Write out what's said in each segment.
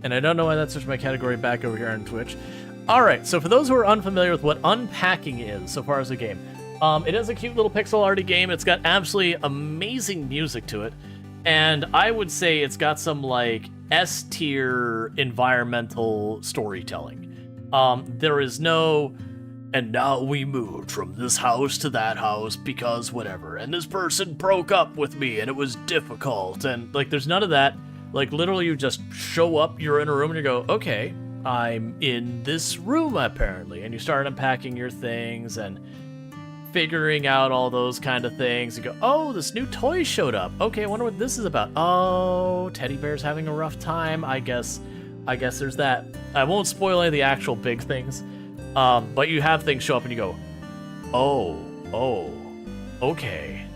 And I don't know why that switched my category back over here on Twitch. Alright, so for those who are unfamiliar with what Unpacking is so far as a game, it is a cute little pixel arty game. It's got absolutely amazing music to it. And I would say it's got some, like, S-tier environmental storytelling. There is no, and now we moved from this house to that house because whatever, and this person broke up with me and it was difficult, and, like, there's none of that. Like, literally, you just show up, you're in a room, and you go, okay, I'm in this room, apparently. And you start unpacking your things and figuring out all those kind of things. You go, oh, this new toy showed up. Okay, I wonder what this is about. Oh, teddy bear's having a rough time. I guess there's that. I won't spoil any of the actual big things, but you have things show up, and you go, oh, okay.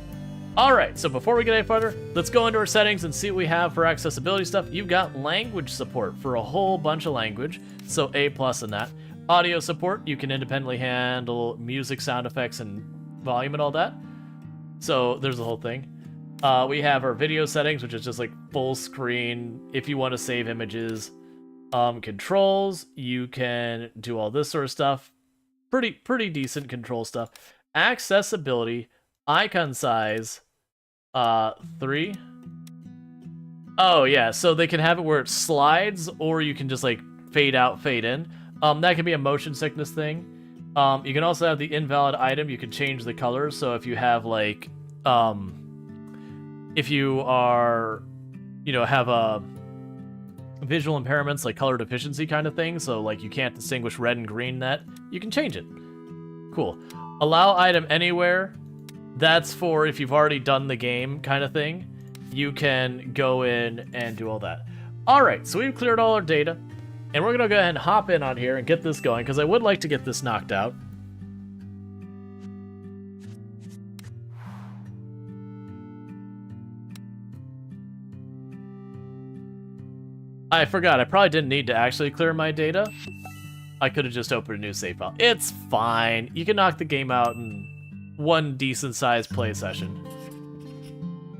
Alright, so before we get any further, let's go into our settings and see what we have for accessibility stuff. You've got language support for a whole bunch of language, so A+ in that. Audio support, you can independently handle music, sound effects, and volume and all that. So there's the whole thing. We have our video settings, which is just like full screen if you want to save images. Controls, you can do all this sort of stuff. Pretty decent control stuff. Accessibility, icon size, 3. Oh yeah, so they can have it where it slides, or you can just like fade out, fade in. That can be a motion sickness thing. You can also have the invalid item. You can change the colors. So if you have like, if you are, have a visual impairments like color deficiency kind of thing, so like you can't distinguish red and green net, you can change it. Cool. Allow item anywhere. That's for if you've already done the game kind of thing. You can go in and do all that. Alright, so we've cleared all our data. And we're going to go ahead and hop in on here and get this going, because I would like to get this knocked out. I forgot, I probably didn't need to actually clear my data. I could have just opened a new save file. It's fine. You can knock the game out in one decent-sized play session.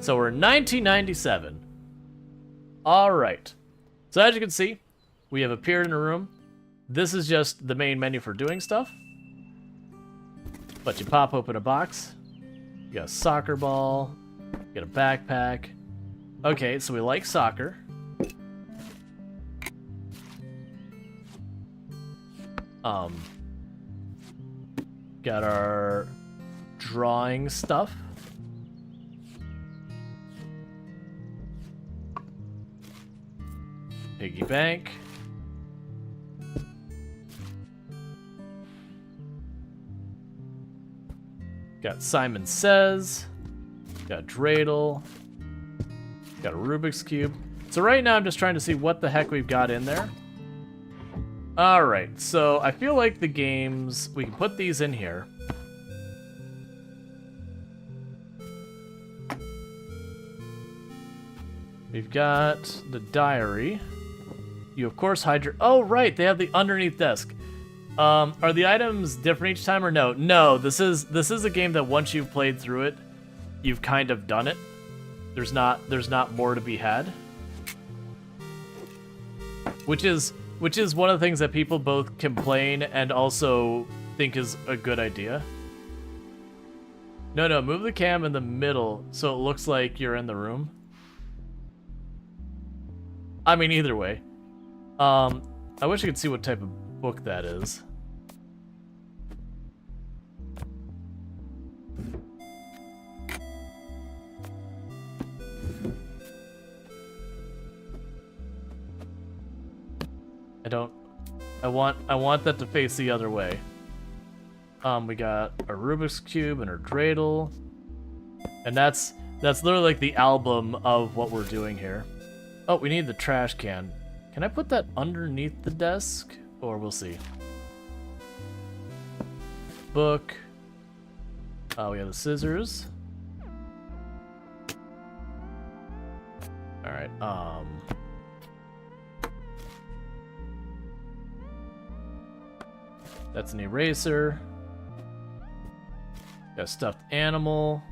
So we're in 1997. Alright. So as you can see, we have appeared in a room. This is just the main menu for doing stuff. But you pop open a box. You got a soccer ball. You got a backpack. Okay, so we like soccer. Got our drawing stuff. Piggy bank. Got Simon Says. Got Dreidel. Got a Rubik's Cube. So right now I'm just trying to see what the heck we've got in there. Alright, so I feel like the games, we can put these in here. We've got the diary. You of course hide your, oh right, they have the underneath desk. Are the items different each time or no? No, this is a game that once you've played through it, you've kind of done it. There's not more to be had. Which is one of the things that people both complain and also think is a good idea. No, move the cam in the middle so it looks like you're in the room. I mean, either way. I wish I could see what type of book that is. I want that to face the other way. We got a Rubik's Cube and a Dreidel. And that's literally like the album of what we're doing here. Oh, we need the trash can. Can I put that underneath the desk? Or we'll see. Book. Oh, we have the scissors. Alright, that's an eraser. Got a stuffed animal.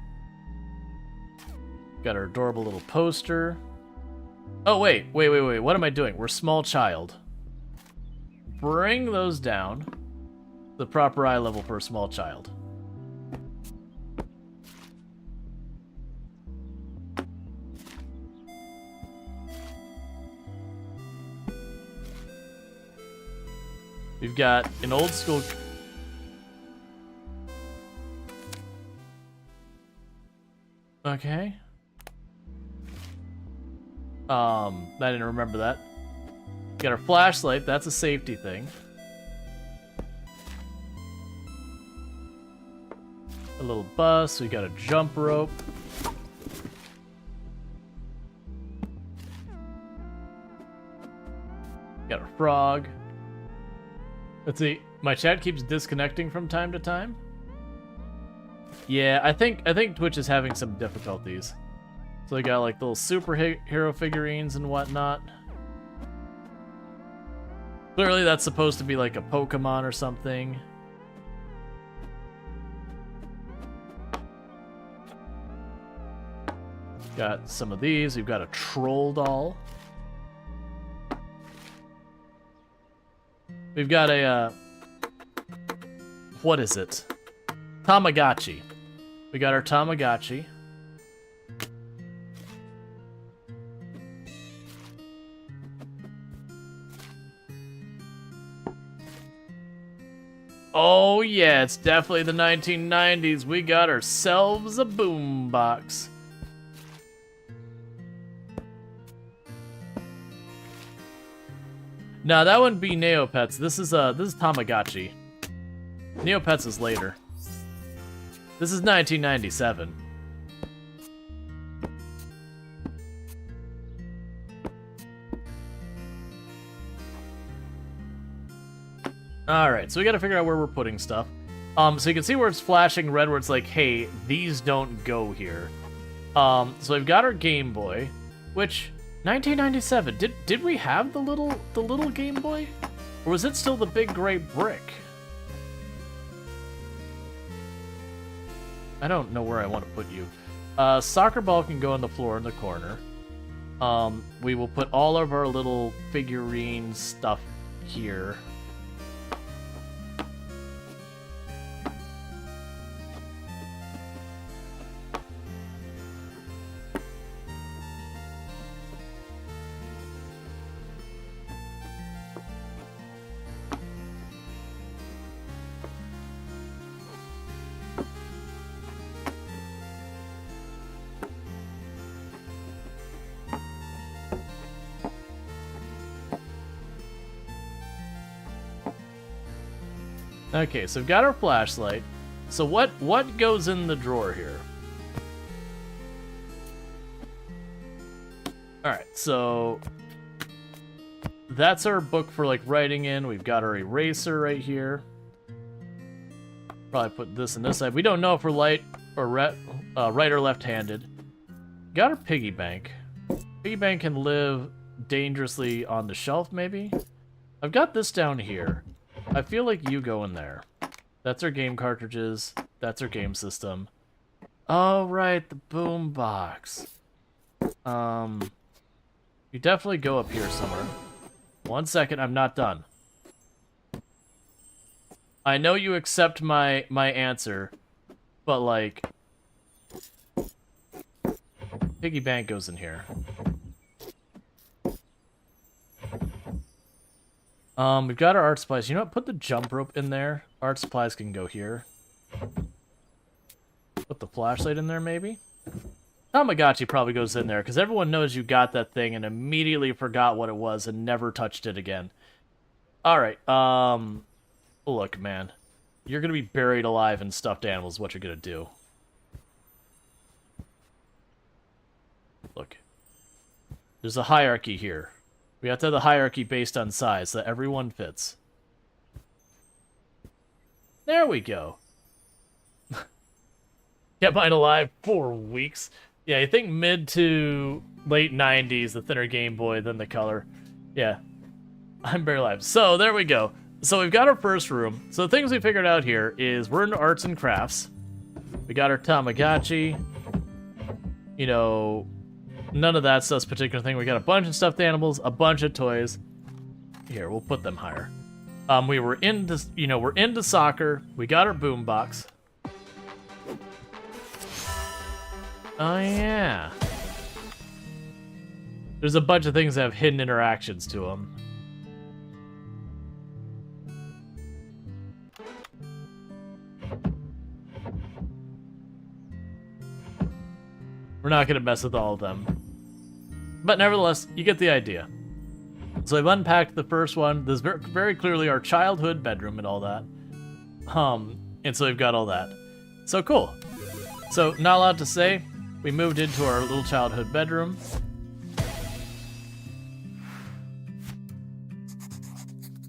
Got our adorable little poster. Oh, wait. What am I doing? We're small child. Bring those down. The proper eye level for a small child. We've got an old school... Okay. I didn't remember that. Got our flashlight, that's a safety thing. A little bus, we got a jump rope. Got a frog. Let's see, my chat keeps disconnecting from time to time. Yeah, I think Twitch is having some difficulties. So they got like little superhero figurines and whatnot. Clearly that's supposed to be like a Pokemon or something. Got some of these. We've got a troll doll. We've got a, what is it? Tamagotchi. We got our Tamagotchi. Oh yeah, it's definitely the 1990s. We got ourselves a boombox. Nah, that wouldn't be Neopets. This is Tamagotchi. Neopets is later. This is 1997. Alright, so we gotta figure out where we're putting stuff. So you can see where it's flashing red, where it's like, hey, these don't go here. So we've got our Game Boy, which 1997. Did we have the little Game Boy, or was it still the big gray brick? I don't know where I want to put you. Soccer ball can go on the floor in the corner. We will put all of our little figurine stuff here. Okay, so we've got our flashlight. So what goes in the drawer here? Alright, so that's our book for like writing in. We've got our eraser right here. Probably put this in this side. We don't know if we're right or left-handed. Got our piggy bank. Piggy bank can live dangerously on the shelf, maybe? I've got this down here. I feel like you go in there. That's our game cartridges. That's our game system. Oh, right, the boom box. You definitely go up here somewhere. 1 second, I'm not done. I know you accept my answer, but like, piggy bank goes in here. We've got our art supplies. You know what? Put the jump rope in there. Art supplies can go here. Put the flashlight in there, maybe? Tamagotchi probably goes in there, because everyone knows you got that thing and immediately forgot what it was and never touched it again. Alright, look, man. You're gonna be buried alive in stuffed animals, what you're gonna do. Look. There's a hierarchy here. We have to have the hierarchy based on size, so that everyone fits. There we go. Kept mine alive 4 weeks. Yeah, I think mid to late 90s, the thinner Game Boy, then the color. Yeah, I'm barely alive. So, there we go. So, we've got our first room. So, the things we figured out here is we're into arts and crafts. We got our Tamagotchi. You know, None of that stuff's particular thing. We got a bunch of stuffed animals, a bunch of toys. Here, we'll put them higher. We were into, we're into soccer. We got our boombox. Oh yeah. There's a bunch of things that have hidden interactions to them. We're not gonna mess with all of them. But nevertheless, you get the idea. So I've unpacked the first one. This is very clearly our childhood bedroom and all that. And so we've got all that. So cool. So not a lot to say. We moved into our little childhood bedroom.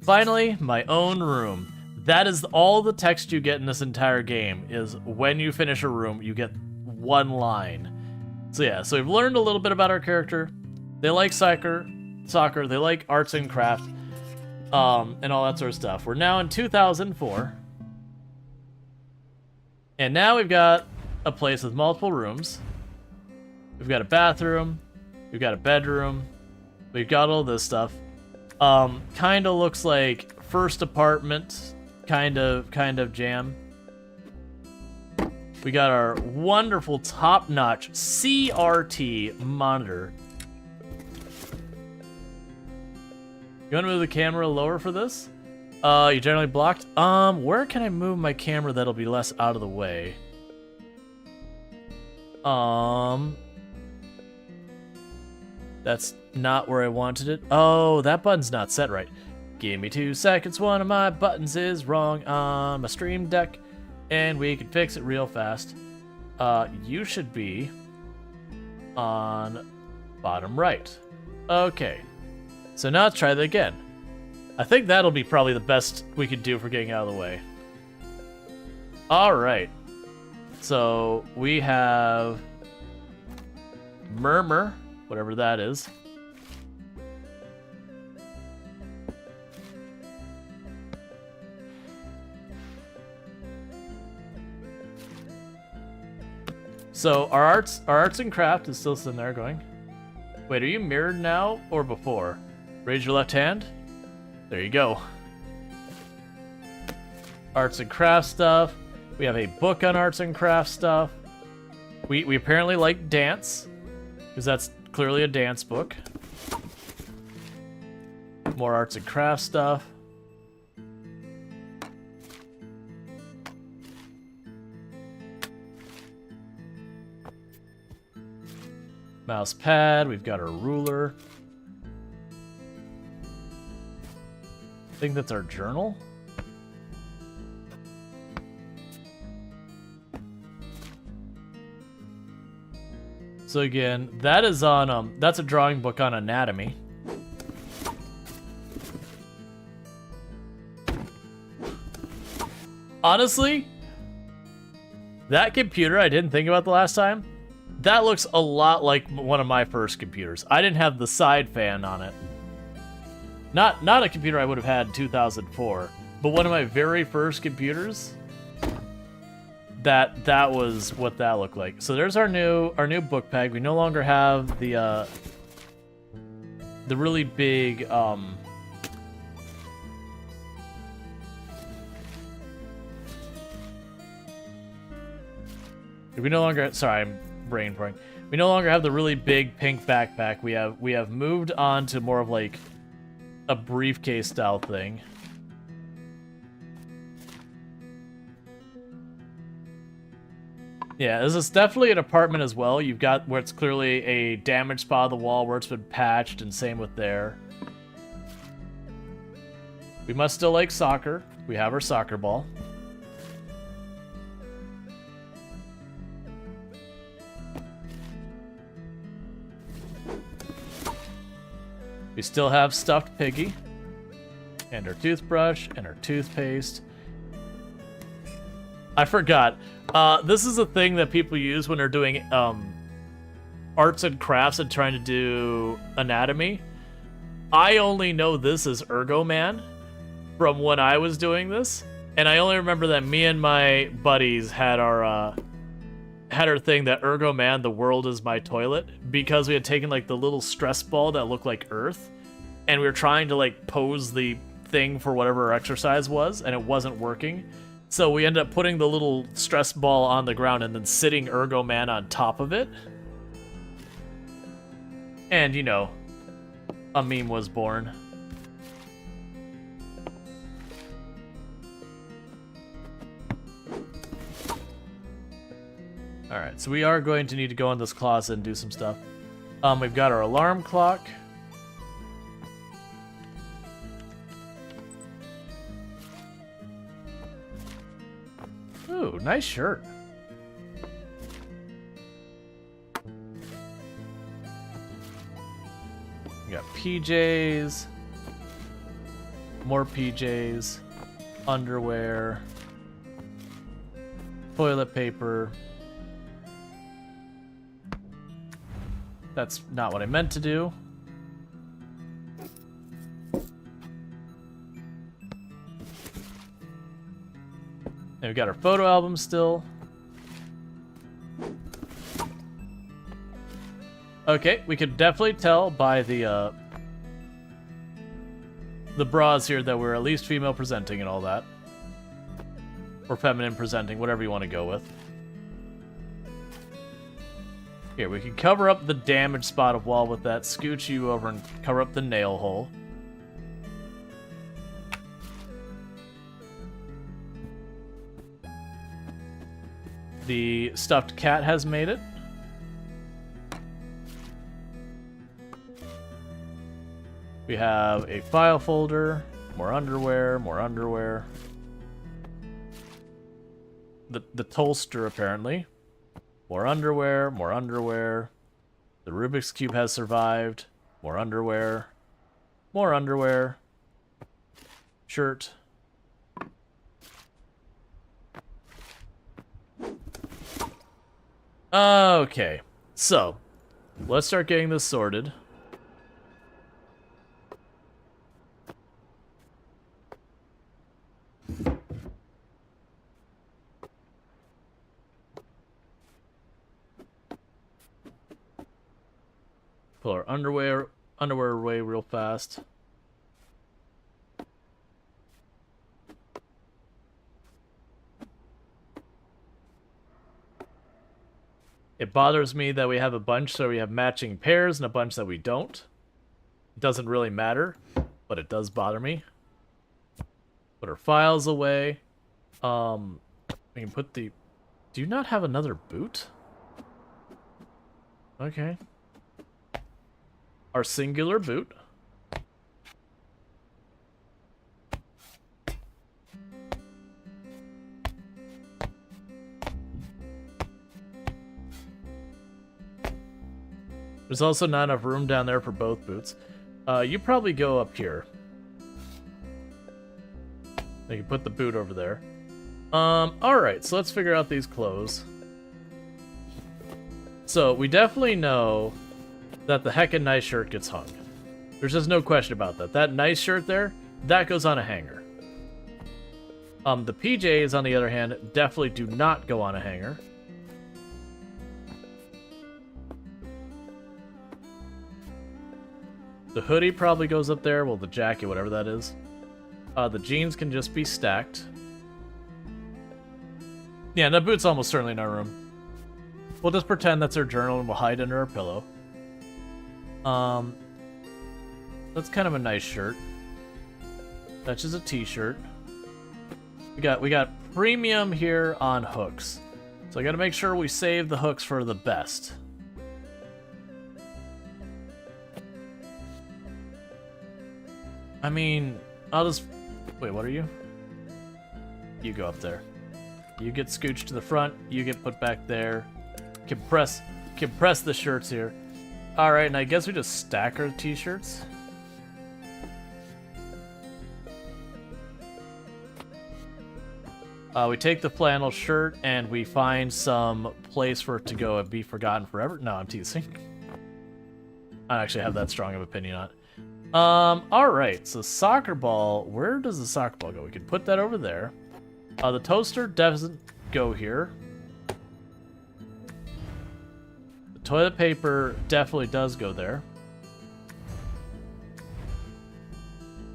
Finally, my own room. That is all the text you get in this entire game, is when you finish a room, you get one line. So yeah, so we've learned a little bit about our character. They like soccer, they like arts and crafts, and all that sort of stuff. We're now in 2004. And now we've got a place with multiple rooms. We've got a bathroom, we've got a bedroom, we've got all this stuff. Kind of looks like first apartment, kind of jam. We got our wonderful top-notch CRT monitor. You want to move the camera lower for this? You generally blocked. Where can I move my camera that'll be less out of the way? That's not where I wanted it. Oh, that button's not set right. Give me 2 seconds, one of my buttons is wrong on my stream deck, and we can fix it real fast. You should be on bottom right. Okay, so now let's try that again. I think that'll be probably the best we could do for getting out of the way. All right, so we have Murmur, whatever that is. So our arts and craft is still sitting there going. Wait, are you mirrored now or before? Raise your left hand. There you go. Arts and craft stuff. We have a book on arts and craft stuff. We apparently like dance, because that's clearly a dance book. More arts and craft stuff. Mouse pad, we've got our ruler. I think that's our journal. So again, that is on, that's a drawing book on anatomy. Honestly, that computer I didn't think about the last time, that looks a lot like one of my first computers. I didn't have the side fan on it. Not a computer I would have had in 2004, but one of my very first computers. That was what that looked like. So there's our new book bag. We no longer have the really big we no longer, sorry, I'm brain pouring. We no longer have the really big pink backpack. We have moved on to more of like a briefcase style thing. Yeah, this is definitely an apartment as well. You've got where it's clearly a damaged spot of the wall where it's been patched, and same with there. We must still like soccer. We have our soccer ball. We still have stuffed piggy, and our toothbrush, and our toothpaste. I forgot. This is a thing that people use when they're doing arts and crafts and trying to do anatomy. I only know this as Ergo Man from when I was doing this, and I only remember that me and my buddies had our had her thing that Ergo Man, the world is my toilet, because we had taken like the little stress ball that looked like Earth, and we were trying to like pose the thing for whatever our exercise was, and it wasn't working. So we ended up putting the little stress ball on the ground and then sitting Ergo Man on top of it. And, you know, a meme was born. Alright, so we are going to need to go in this closet and do some stuff. We've got our alarm clock. Ooh, nice shirt. We got PJs. More PJs. Underwear. Toilet paper. That's not what I meant to do. And we got our photo album still. Okay, we could definitely tell by the bras here that we're at least female presenting and all that. Or feminine presenting, whatever you want to go with. Here, we can cover up the damaged spot of wall with that. Scooch you over and cover up the nail hole. The stuffed cat has made it. We have a file folder, more underwear, more underwear. The toaster, apparently. More underwear, more underwear. The Rubik's Cube has survived. More underwear. More underwear. Shirt. Okay, so let's start getting this sorted. Pull our underwear away real fast. It bothers me that we have a bunch, so we have matching pairs, and a bunch that we don't. It doesn't really matter, but it does bother me. Put our files away. We can put the... Do you not have another boot? Okay. Our singular boot. There's also not enough room down there for both boots. You probably go up here. You can put the boot over there. Alright, so let's figure out these clothes. So, we definitely know that the heckin' nice shirt gets hung. There's just no question about that. That nice shirt there, that goes on a hanger. The PJs, on the other hand, definitely do not go on a hanger. The hoodie probably goes up there. Well, the jacket, whatever that is. The jeans can just be stacked. Yeah, and the boot's almost certainly in our room. We'll just pretend that's our journal and we'll hide under our pillow. That's kind of a nice shirt. That's just a t-shirt. We got premium here on hooks. So I gotta make sure we save the hooks for the best. I mean, I'll just... Wait, what are you? You go up there. You get scooched to the front, you get put back there. Compress the shirts here. Alright, and I guess we just stack our t-shirts. We take the flannel shirt and we find some place for it to go and be forgotten forever. No, I'm teasing. I don't actually have that strong of an opinion on it. Alright, so soccer ball. Where does the soccer ball go? We can put that over there. The toaster doesn't go here. toilet paper definitely does go there.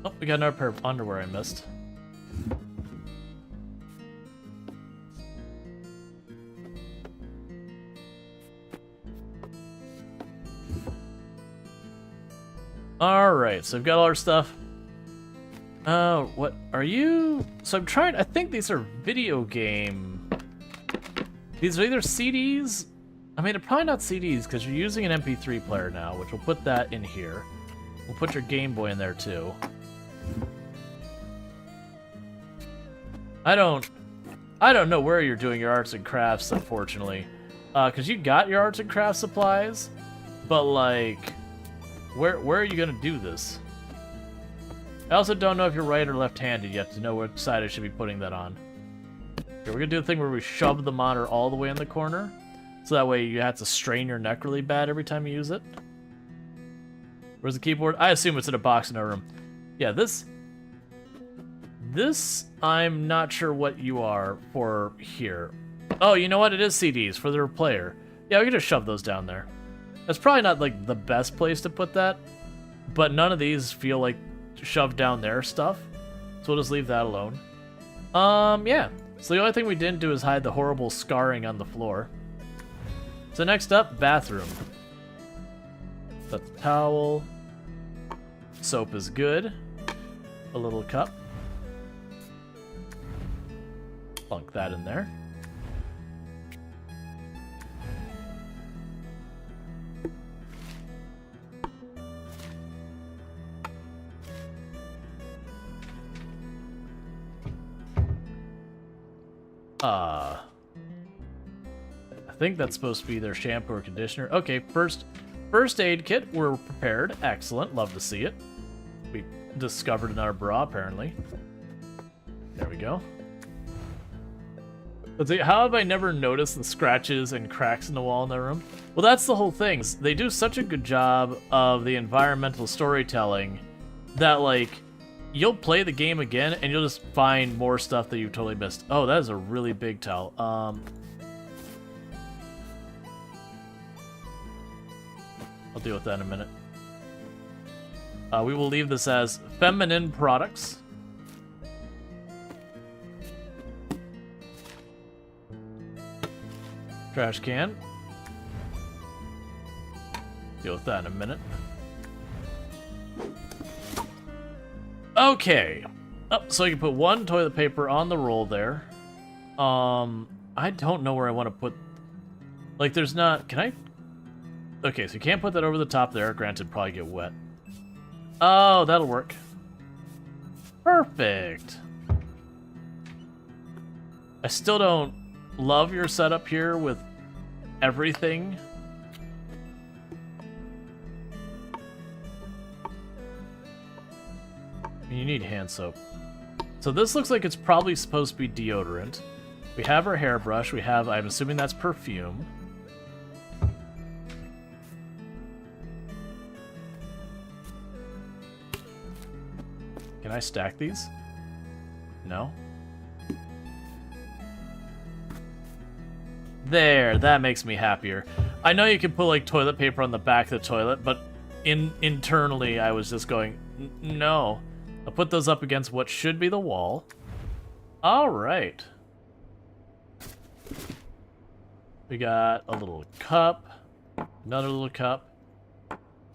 Oh, we got another pair of underwear I missed. Alright, so we've got all our stuff. What are you? So I'm trying, I think these are video game. These are either CDs. I mean, they're probably not CDs because you're using an MP3 player now, which we'll put that in here. We'll put your Game Boy in there too. I don't know where you're doing your arts and crafts, unfortunately. Because you got your arts and crafts supplies, but like, where are you gonna do this? I also don't know if you're right or left-handed yet to know what side I should be putting that on. Here, we're gonna do the thing where we shove the monitor all the way in the corner, so that way you have to strain your neck really bad every time you use it. Where's the keyboard? I assume it's in a box in our room. Yeah, this I'm not sure what you are for here. Oh, you know what? It is CDs for their player. Yeah, we can just shove those down there. That's probably not like the best place to put that, but none of these feel like shoved down there stuff, so we'll just leave that alone. Yeah. So the only thing we didn't do is hide the horrible scarring on the floor. So next up, bathroom. That's a towel. Soap is good. A little cup. Plunk that in there. I think that's supposed to be their shampoo or conditioner. Okay, first aid kit. We're prepared. Excellent. Love to see it. We discovered another bra, apparently. There we go. Let's see, how have I never noticed the scratches and cracks in the wall in the room? Well, that's the whole thing. They do such a good job of the environmental storytelling that, like, you'll play the game again and you'll just find more stuff that you totally missed. Oh, that is a really big towel. I'll deal with that in a minute. We will leave this as feminine products. Trash can. Deal with that in a minute. Okay. Oh, so you can put one toilet paper on the roll there. I don't know where I want to put... Like, there's not... Can I... Okay, so you can't put that over the top there. Granted, probably get wet. Oh, that'll work. Perfect. I still don't love your setup here with everything. You need hand soap. So this looks like it's probably supposed to be deodorant. We have our hairbrush. We have, I'm assuming that's perfume. Can I stack these? No? There, that makes me happier. I know you can put like toilet paper on the back of the toilet, but internally I was just going, no. I'll put those up against what should be the wall. All right. We got a little cup, another little cup.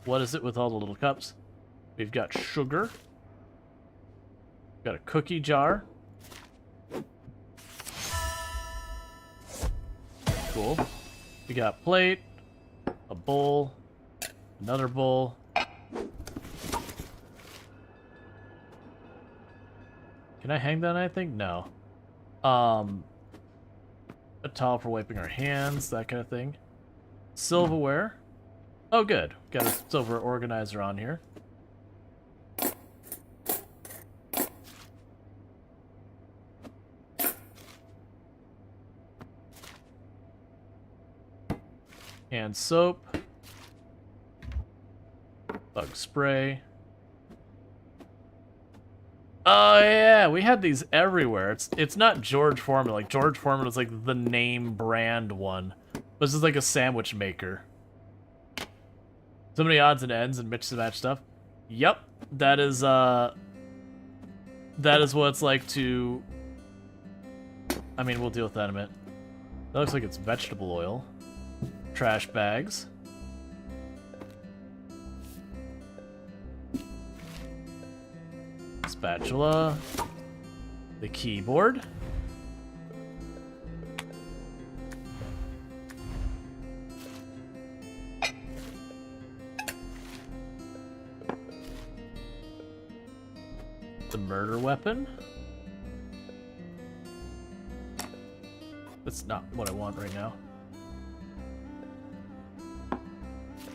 What is it with all the little cups? We've got sugar. Got a cookie jar. Cool. We got plate, a bowl, another bowl. Can I hang that on anything? No. A towel for wiping our hands, that kind of thing. Silverware. Oh, good. Got a silver organizer on here. Hand soap. Bug spray. Oh yeah, we had these everywhere. It's not George Foreman. Like George Foreman was like the name brand one. This is like a sandwich maker. So many odds and ends and mix and match stuff. Yep, that is what it's like to... I mean, we'll deal with that in a minute. That looks like it's vegetable oil. Trash bags. Spatula. The keyboard. The murder weapon. That's not what I want right now.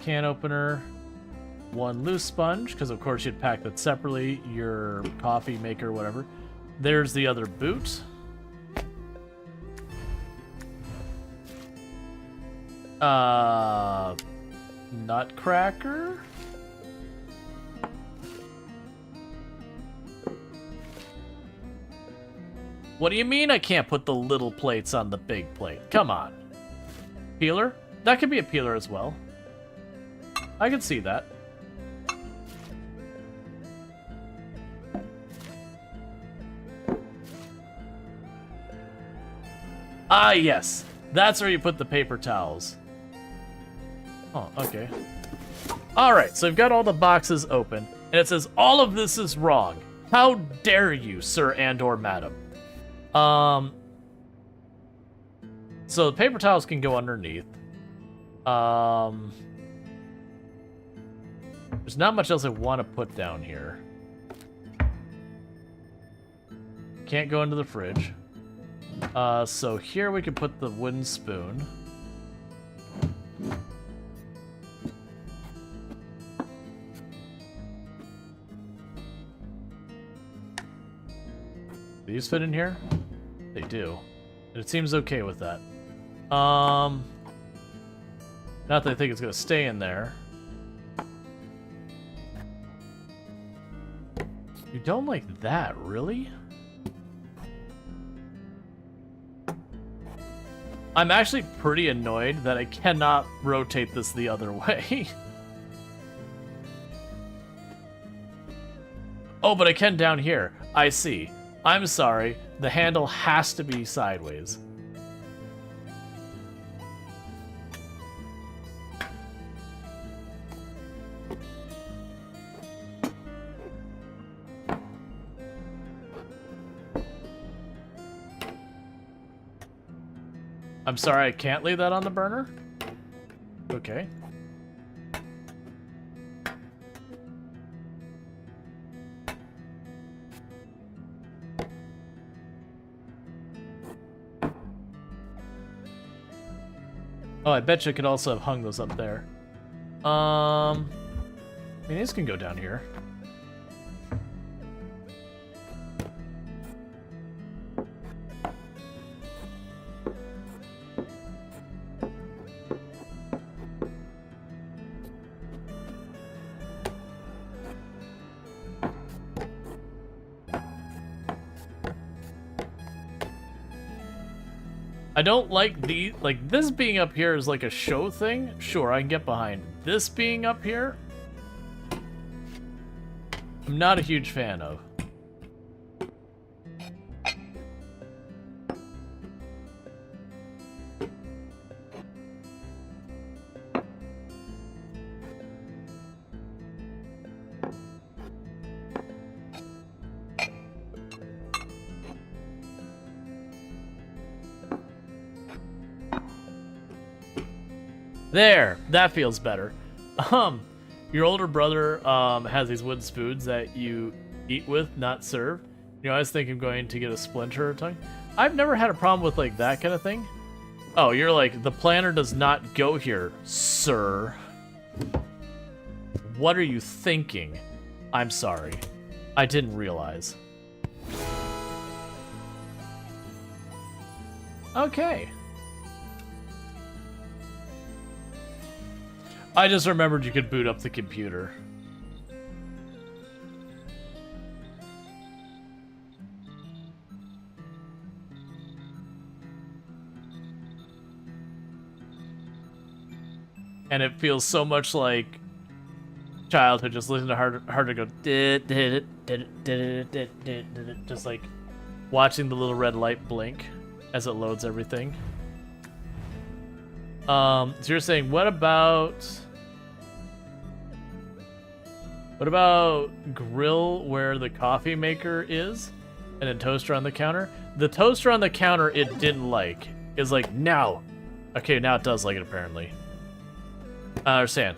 Can opener. One loose sponge, because of course you'd pack that separately. Your coffee maker, whatever. There's the other boot. Nutcracker. What do you mean I can't put the little plates on the big plate? Come on. Peeler? That could be a peeler as well. I can see that. Ah, yes. That's where you put the paper towels. Oh, okay. Alright, so we've got all the boxes open, and it says, all of this is wrong. How dare you, sir and or madam? So the paper towels can go underneath. There's not much else I want to put down here. Can't go into the fridge. So here we can put the wooden spoon. These fit in here? They do. And it seems okay with that. Not that I think it's gonna stay in there. You don't like that, really? I'm actually pretty annoyed that I cannot rotate this the other way. Oh, but I can down here. I see. I'm sorry. The handle has to be sideways. I'm sorry, I can't leave that on the burner? Okay. Oh, I bet you could also have hung those up there. I mean, these can go down here. I don't like the, like, this being up here is like a show thing. Sure, I can get behind. This being up here, I'm not a huge fan of. There, that feels better. Your older brother has these wooden spoons that you eat with, not serve. You know, I was thinking of going to get a splinter or something. I've never had a problem with like that kind of thing. Oh, you're like, the planner does not go here, sir. What are you thinking? I'm sorry. I didn't realize. Okay. I just remembered you could boot up the computer. And it feels so much like childhood, just listening to hard to go, just like watching the little red light blink as it loads everything. So you're saying, what about grill where the coffee maker is, and then toaster on the counter? The toaster on the counter it didn't like. Is like, now. Okay, now it does like it, apparently. I understand.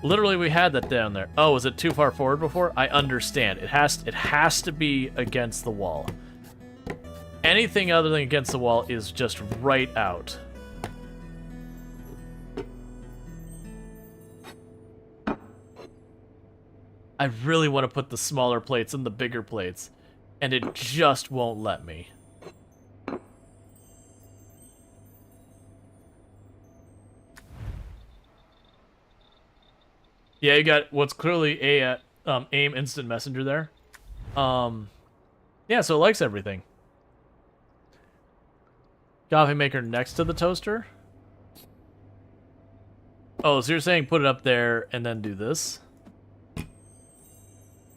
Literally, we had that down there. Oh, was it too far forward before? I understand. It has to be against the wall. Anything other than against the wall is just right out. I really want to put the smaller plates in the bigger plates, and it just won't let me. Yeah, you got what's clearly a AIM instant messenger there. Yeah, so it likes everything. Coffee maker next to the toaster. Oh, so you're saying put it up there and then do this?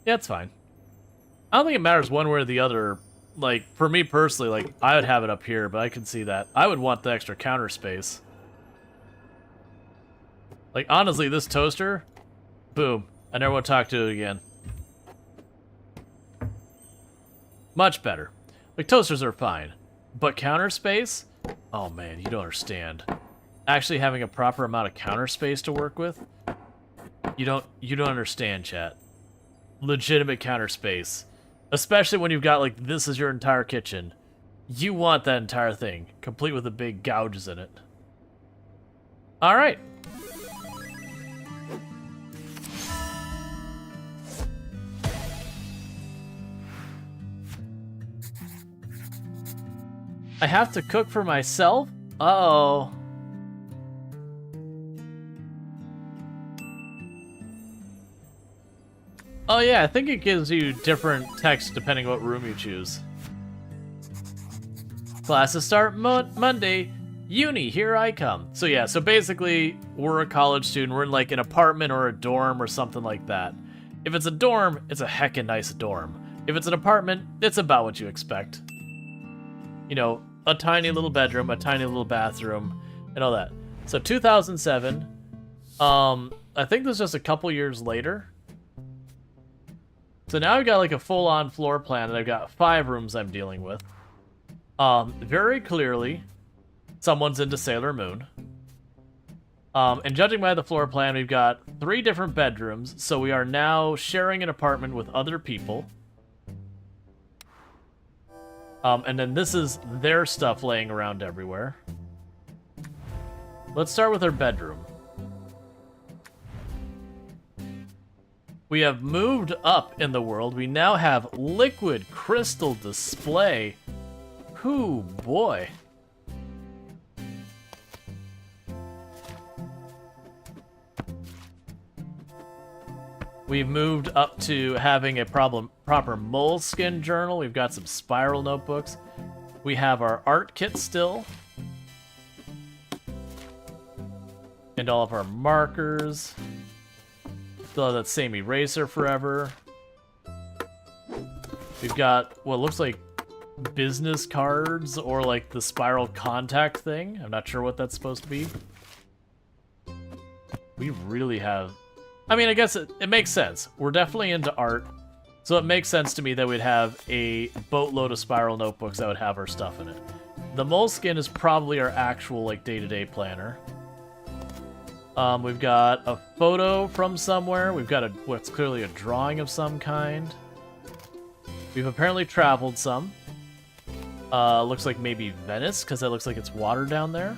Yeah, it's fine. I don't think it matters one way or the other. Like, for me personally, like, I would have it up here, but I can see that. I would want the extra counter space. Like, honestly, this toaster, boom. I never want to talk to it again. Much better. Like, toasters are fine. But counter space? Oh, man, you don't understand. Actually having a proper amount of counter space to work with? You don't understand, chat. Legitimate counter space. Especially when you've got, like, this is your entire kitchen. You want that entire thing, complete with the big gouges in it. Alright. I have to cook for myself? Uh-oh. Oh yeah, I think it gives you different text depending what room you choose. Classes start Monday. Uni, here I come. So yeah, so basically, we're a college student. We're in like an apartment or a dorm or something like that. If it's a dorm, it's a heckin' nice dorm. If it's an apartment, it's about what you expect. You know, a tiny little bedroom, a tiny little bathroom, and all that. So 2007, I think this was just a couple years later. So now I've got like a full-on floor plan, and I've got 5 rooms I'm dealing with. Very clearly, someone's into Sailor Moon. And judging by the floor plan, we've got 3 different bedrooms, so we are now sharing an apartment with other people. And then this is their stuff laying around everywhere. Let's start with our bedroom. We have moved up in the world. We now have liquid crystal display. Ooh, boy. We've moved up to having a proper moleskin journal. We've got some spiral notebooks. We have our art kit still. And all of our markers. Still have that same eraser forever. We've got what looks like business cards or like the spiral contact thing. I'm not sure what that's supposed to be. We really have... I mean, I guess it makes sense. We're definitely into art, so it makes sense to me that we'd have a boatload of spiral notebooks that would have our stuff in it. The moleskin is probably our actual, like, day-to-day planner. We've got a photo from somewhere. We've got what's clearly a drawing of some kind. We've apparently traveled some. Looks like maybe Venice, because that looks like it's water down there.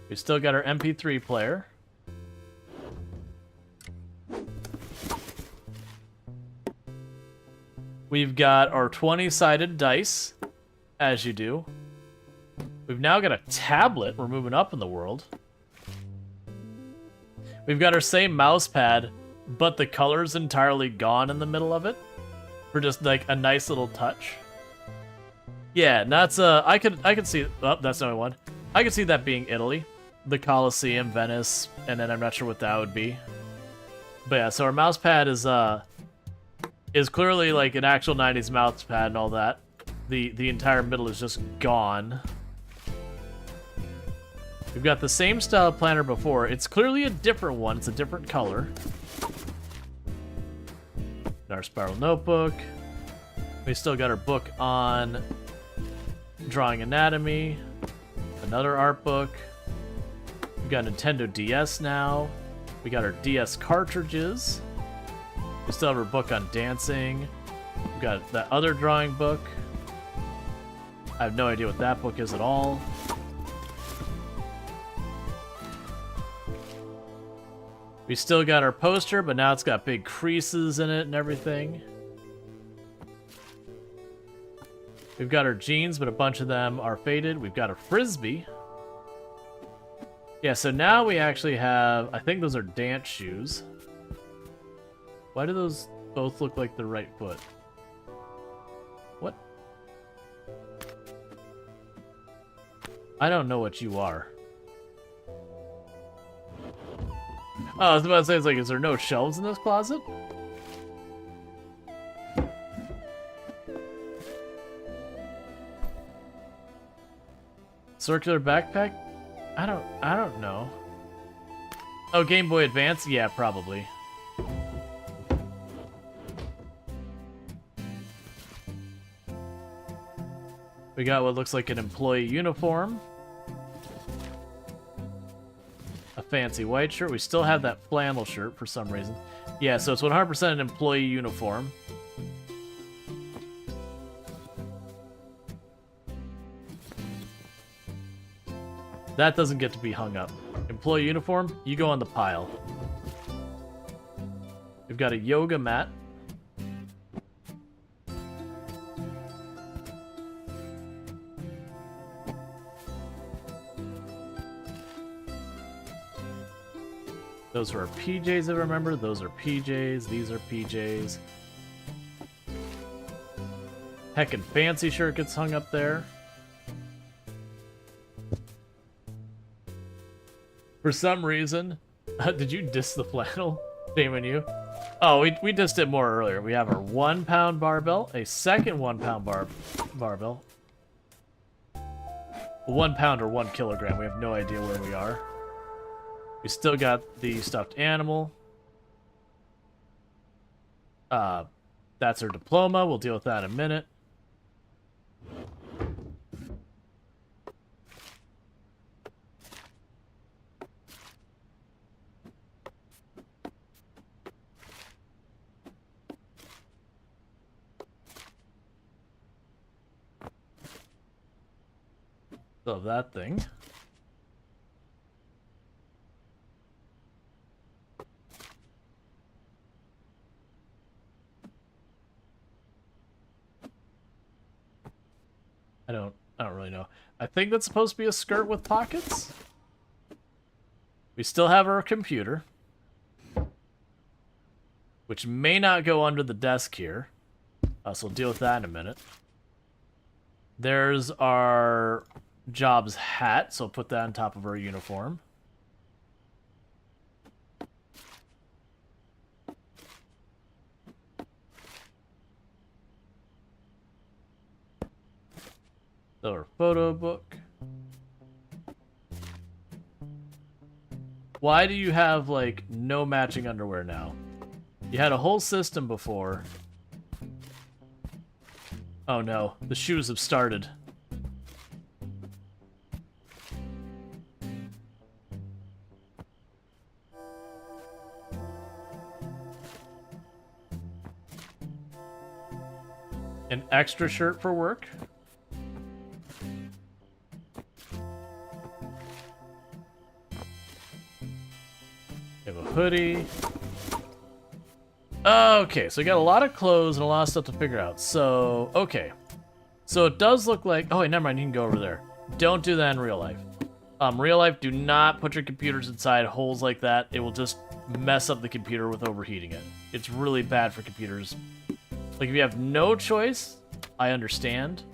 We still got our MP3 player. We've got our 20-sided dice, as you do. We've now got a tablet. We're moving up in the world. We've got our same mouse pad, but the color's entirely gone in the middle of it. For just like a nice little touch. Yeah, that's I could see. Oh, that's not one. I could see that being Italy. The Colosseum, Venice, and then I'm not sure what that would be. But yeah, so our mouse pad is clearly like an actual 90s mouse pad and all that. The entire middle is just gone. We've got the same style planner before. It's clearly a different one. It's a different color. Our spiral notebook. We still got our book on drawing anatomy. Another art book. We got Nintendo DS now. We got our DS cartridges. We still have our book on dancing. We got that other drawing book. I have no idea what that book is at all. We still got our poster, but now it's got big creases in it and everything. We've got our jeans, but a bunch of them are faded. We've got a frisbee. Yeah, so now we actually have... I think those are dance shoes. Why do those both look like the right foot? What? I don't know what you are. Oh, I was about to say, it's like, is there no shelves in this closet? Circular backpack? I don't know. Oh, Game Boy Advance? Yeah, probably. We got what looks like an employee uniform. A fancy white shirt. We still have that flannel shirt for some reason. Yeah, so it's 100% an employee uniform. That doesn't get to be hung up. Employee uniform, you go on the pile. We've got a yoga mat. Those are our PJs, I remember. Those are PJs. These are PJs. Heckin' fancy shirt gets hung up there. For some reason, did you diss the flannel? Shame on you. Oh, we dissed it more earlier. We have our 1 pound barbell, a second 1 pound barbell. 1 pound or 1 kilogram. We have no idea where we are. We still got the stuffed animal. That's our diploma. We'll deal with that in a minute. Love that thing. I don't really know. I think that's supposed to be a skirt with pockets. We still have our computer, which may not go under the desk here. So we'll deal with that in a minute. There's our Jobs hat, so put that on top of our uniform. Our photo book. Why do you have, like, no matching underwear now? You had a whole system before. Oh no, the shoes have started. An extra shirt for work? We have a hoodie. Okay, so we got a lot of clothes and a lot of stuff to figure out. So, okay. So it does look like... Oh, wait, never mind. You can go over there. Don't do that in real life. Real life, do not put your computers inside holes like that. It will just mess up the computer with overheating it. It's really bad for computers. Like, if you have no choice, I understand.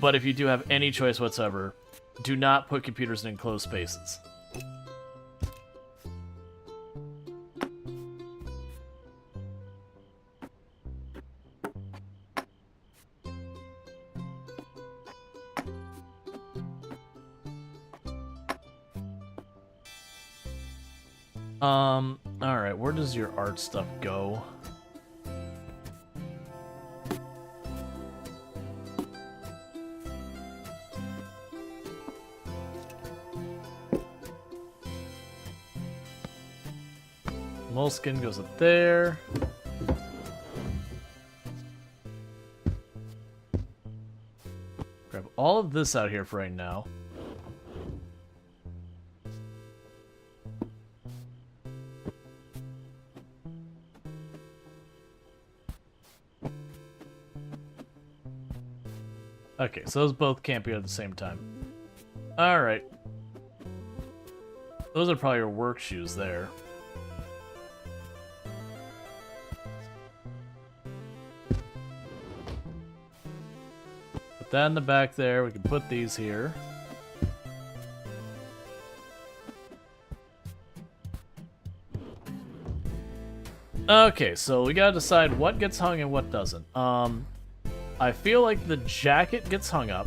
But if you do have any choice whatsoever, do not put computers in enclosed spaces. Alright, where does your art stuff go? Moleskin goes up there. Grab all of this out here for right now. Okay, so those both can't be at the same time. Alright. Those are probably your work shoes there. Put that in the back there. We can put these here. Okay, so we gotta decide what gets hung and what doesn't. I feel like the jacket gets hung up.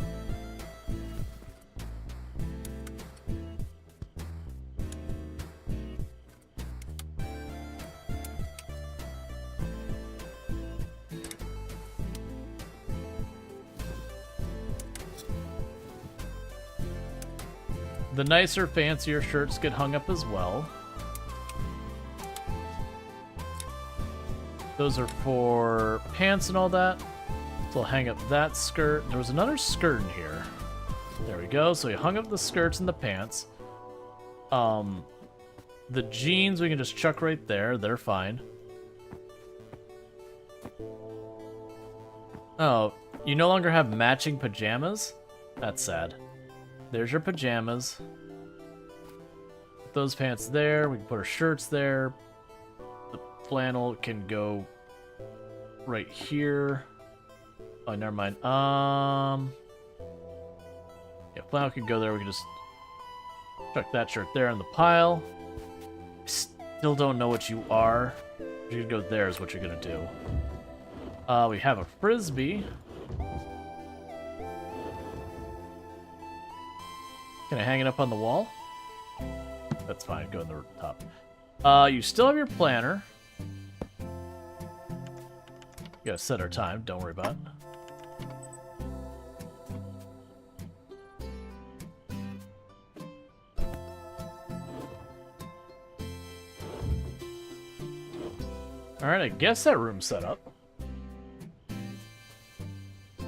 The nicer, fancier shirts get hung up as well. Those are for pants and all that. So I'll hang up that skirt. There was another skirt in here. There we go. So we hung up the skirts and the pants. The jeans we can just chuck right there. They're fine. Oh, you no longer have matching pajamas? That's sad. There's your pajamas. Put those pants there. We can put our shirts there. The flannel can go right here. Oh, never mind. Yeah, flannel can go there. We can just chuck that shirt there in the pile. Still don't know what you are. You're gonna go there is what you're gonna do. We have a frisbee. Can I hang it up on the wall? That's fine. Go in the top. You still have your planner. You gotta set our time. Don't worry about it. Alright, I guess that room's set up. I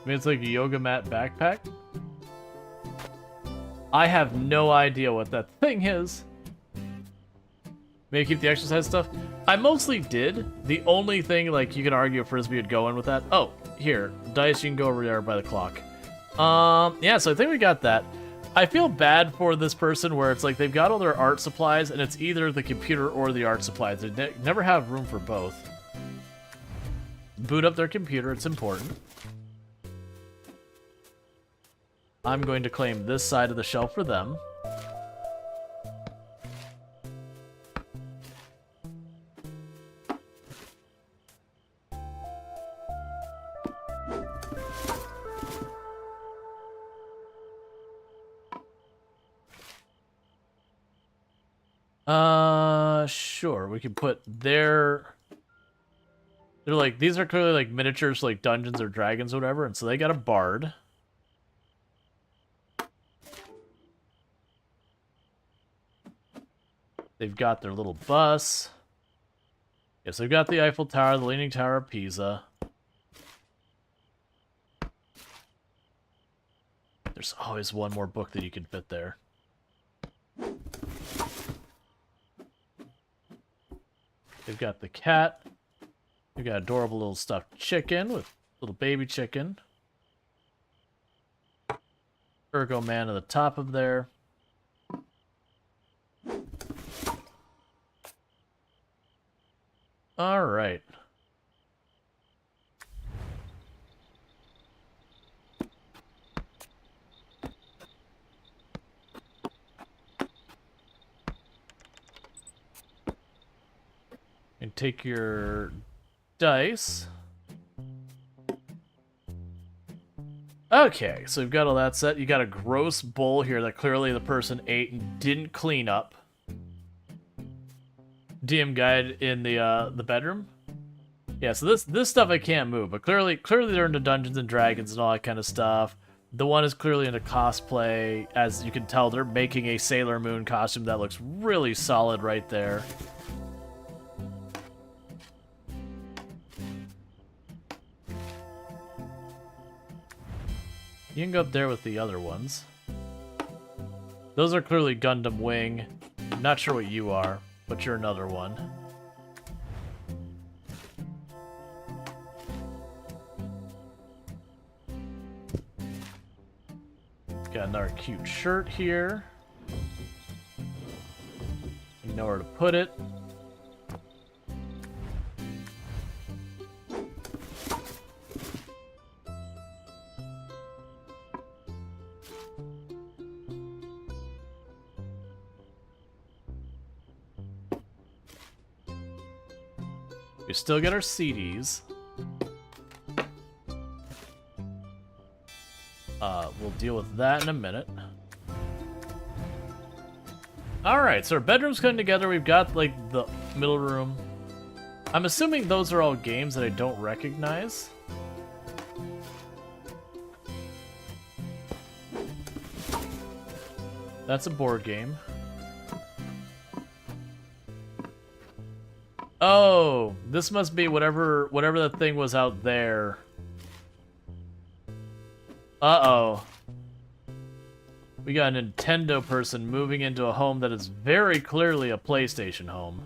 mean, it's like a yoga mat backpack. I have no idea what that thing is. Maybe keep the exercise stuff. I mostly did. The only thing, like, you can argue a frisbee would go in with that. Oh, here. Dice, you can go over there by the clock. Yeah, so I think we got that. I feel bad for this person where it's like they've got all their art supplies and it's either the computer or the art supplies. They never have room for both. Boot up their computer. It's important. I'm going to claim this side of the shelf for them. Sure. We can put their... They're like, these are clearly like miniatures, like Dungeons or Dragons or whatever, and so they got a bard. They've got their little bus. Yes, they've got the Eiffel Tower, the Leaning Tower of Pisa. There's always one more book that you can fit there. They've got the cat. We've got adorable little stuffed chicken with little baby chicken. Ergo Man at the top of there. All right. And take your dice. Okay, so we've got all that set. You got a gross bowl here that clearly the person ate and didn't clean up. DM guide in the bedroom. Yeah, so this stuff I can't move, but clearly they're into Dungeons and Dragons and all that kind of stuff. The one is clearly into cosplay. As you can tell, they're making a Sailor Moon costume that looks really solid right there. You can go up there with the other ones. Those are clearly Gundam Wing. I'm not sure what you are, but you're another one. Got another cute shirt here. You know where to put it. We still get our CDs. We'll deal with that in a minute. Alright, so our bedroom's coming together. We've got, like, the middle room. I'm assuming those are all games that I don't recognize. That's a board game. Oh, this must be whatever that thing was out there. Uh-oh. We got a Nintendo person moving into a home that is very clearly a PlayStation home.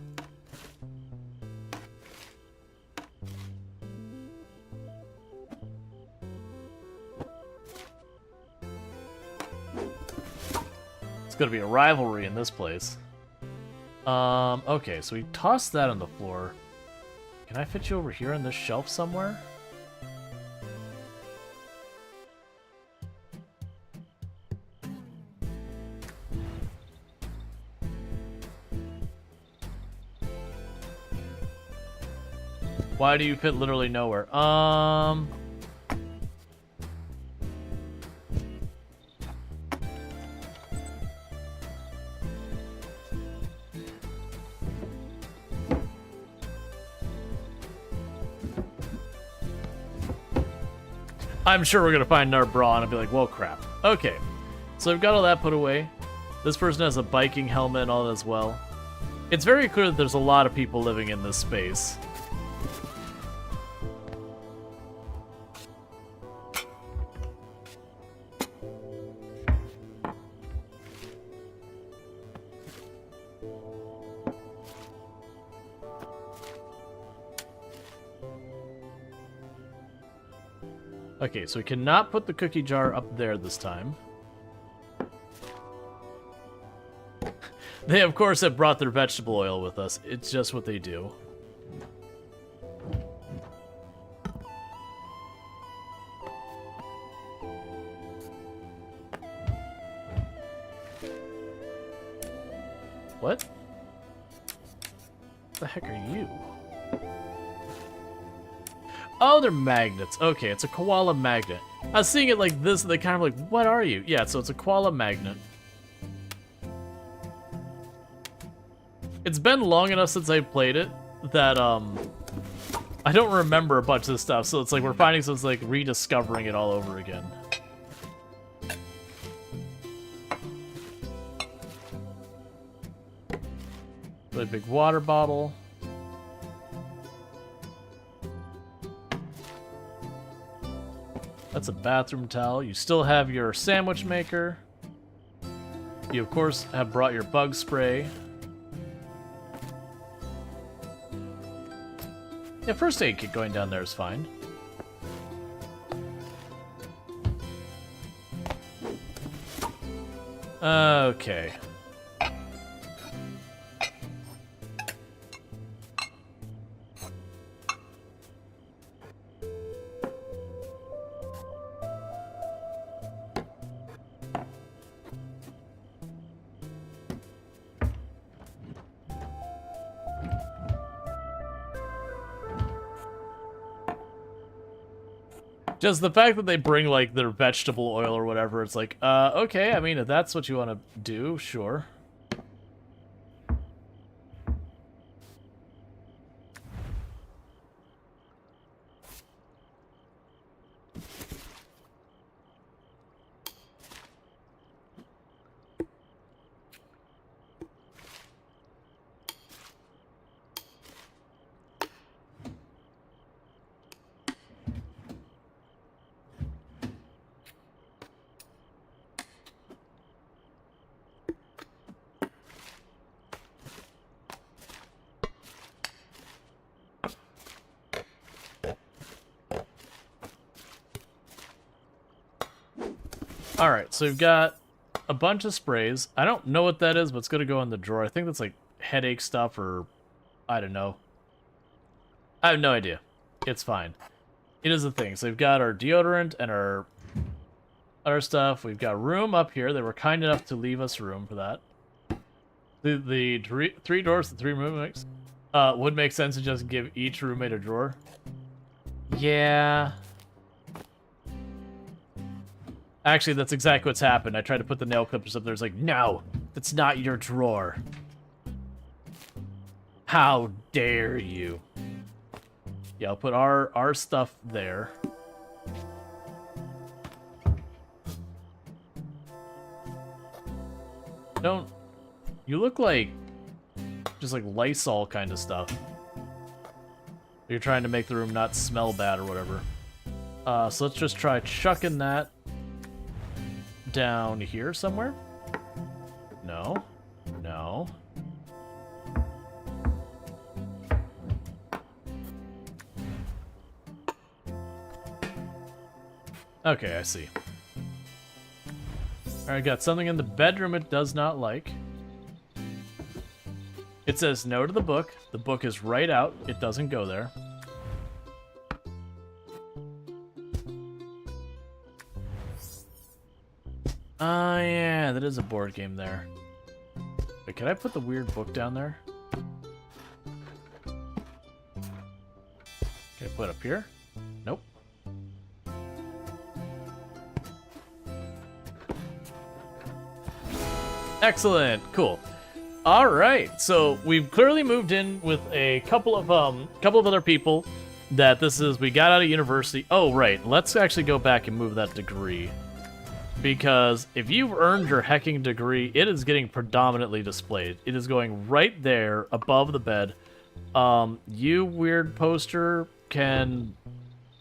It's gonna be a rivalry in this place. Okay, so we tossed that on the floor. Can I fit you over here on this shelf somewhere? Why do you fit literally nowhere? I'm sure we're gonna find our bra and I'll be like, well, crap. Okay, so we've got all that put away. This person has a biking helmet and all that as well. It's very clear that there's a lot of people living in this space. Okay, so we cannot put the cookie jar up there this time. They, of course, have brought their vegetable oil with us. It's just what they do. What? What the heck are you? Oh, they're magnets. Okay, it's a koala magnet. I was seeing it like this, and they kind of like, what are you? Yeah, so it's a koala magnet. It's been long enough since I played it that, I don't remember a bunch of this stuff, so it's like we're finding some, like, rediscovering it all over again. Really big water bottle. That's a bathroom towel. You still have your sandwich maker. You, of course, have brought your bug spray. Yeah, first aid kit going down there is fine. Okay. Just the fact that they bring, like, their vegetable oil or whatever, it's like, okay, I mean, if that's what you want to do, sure. Alright, so we've got a bunch of sprays. I don't know what that is, but it's going to go in the drawer. I think that's like headache stuff or... I don't know. I have no idea. It's fine. It is a thing. So we've got our deodorant and our other stuff. We've got room up here. They were kind enough to leave us room for that. The three doors to 3 roommates. Would make sense to just give each roommate a drawer. Yeah... Actually, that's exactly what's happened. I tried to put the nail clippers up there. It's like, no, that's not your drawer. How dare you? Yeah, I'll put our stuff there. Don't... You look like... just like Lysol kind of stuff. You're trying to make the room not smell bad or whatever. So let's just try chucking that down here somewhere? No. No. Okay, I see. Alright, got something in the bedroom it does not like. It says no to the book. The book is right out. It doesn't go there. Oh, yeah, that is a board game there. Wait, can I put the weird book down there? Can I put it up here? Nope. Excellent. Cool. All right. So we've clearly moved in with a couple of other people that we got out of university. Oh, right. Let's actually go back and move that degree. Because if you've earned your hecking degree, it is getting predominantly displayed. It is going right there above the bed. You weird poster can...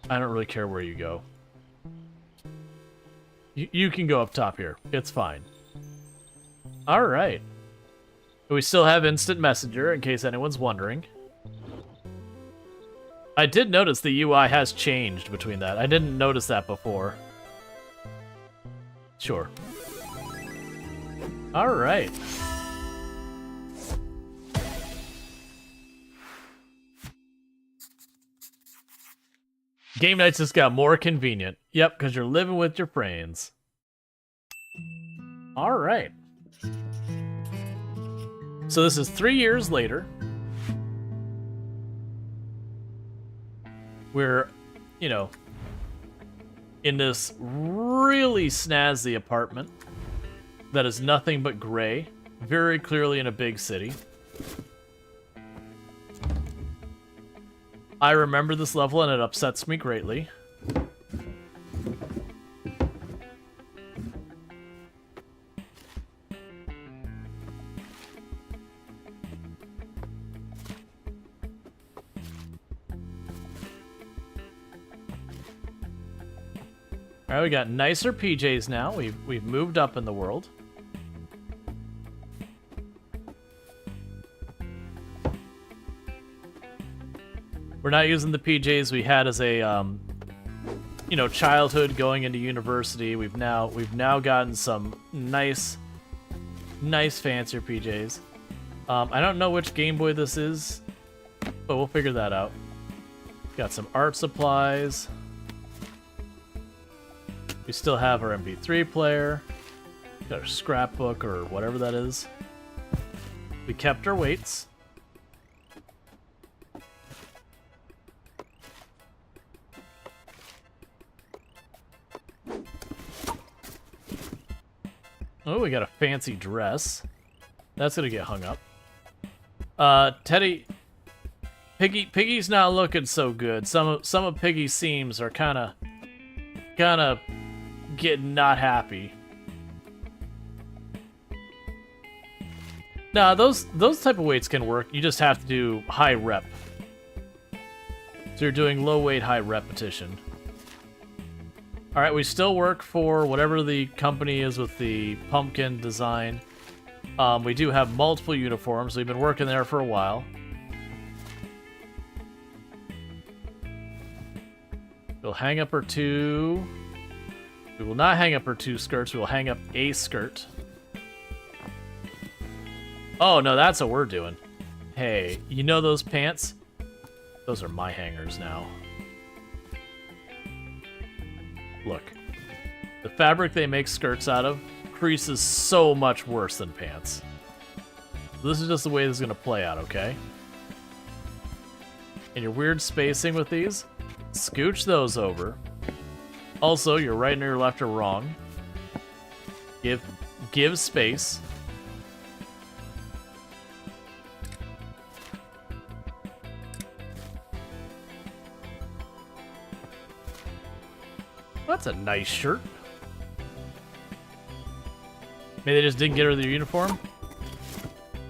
I don't really care where you go. You can go up top here. It's fine. Alright. We still have instant messenger, in case anyone's wondering. I did notice the UI has changed between that. I didn't notice that before. Sure. Alright. Game nights just got more convenient. Yep, because you're living with your friends. Alright. So this is 3 years later. We're, you know, in this really snazzy apartment that is nothing but gray, very clearly in a big city. I remember this level and it upsets me greatly. Alright, we got nicer PJs now. We've moved up in the world. We're not using the PJs we had as a you know, childhood going into university. We've now gotten some nice fancier PJs. I don't know which Game Boy this is, but we'll figure that out. Got some art supplies. We still have our MP3 player. Got our scrapbook or whatever that is. We kept our weights. Oh, we got a fancy dress. That's gonna get hung up. Teddy... Piggy's not looking so good. Some of Piggy's seams are kind of getting not happy. Nah, those type of weights can work. You just have to do high rep. So you're doing low weight, high repetition. All right, we still work for whatever the company is with the pumpkin design. We do have multiple uniforms. We've been working there for a while. We'll hang up her 2. We will not hang up her 2 skirts. We will hang up a skirt. Oh, no, that's what we're doing. Hey, you know those pants? Those are my hangers now. Look. The fabric they make skirts out of creases so much worse than pants. This is just the way this is going to play out, okay? And your weird spacing with these, scooch those over. Also, your right and your left are wrong. Give space. That's a nice shirt. Maybe they just didn't get her the uniform?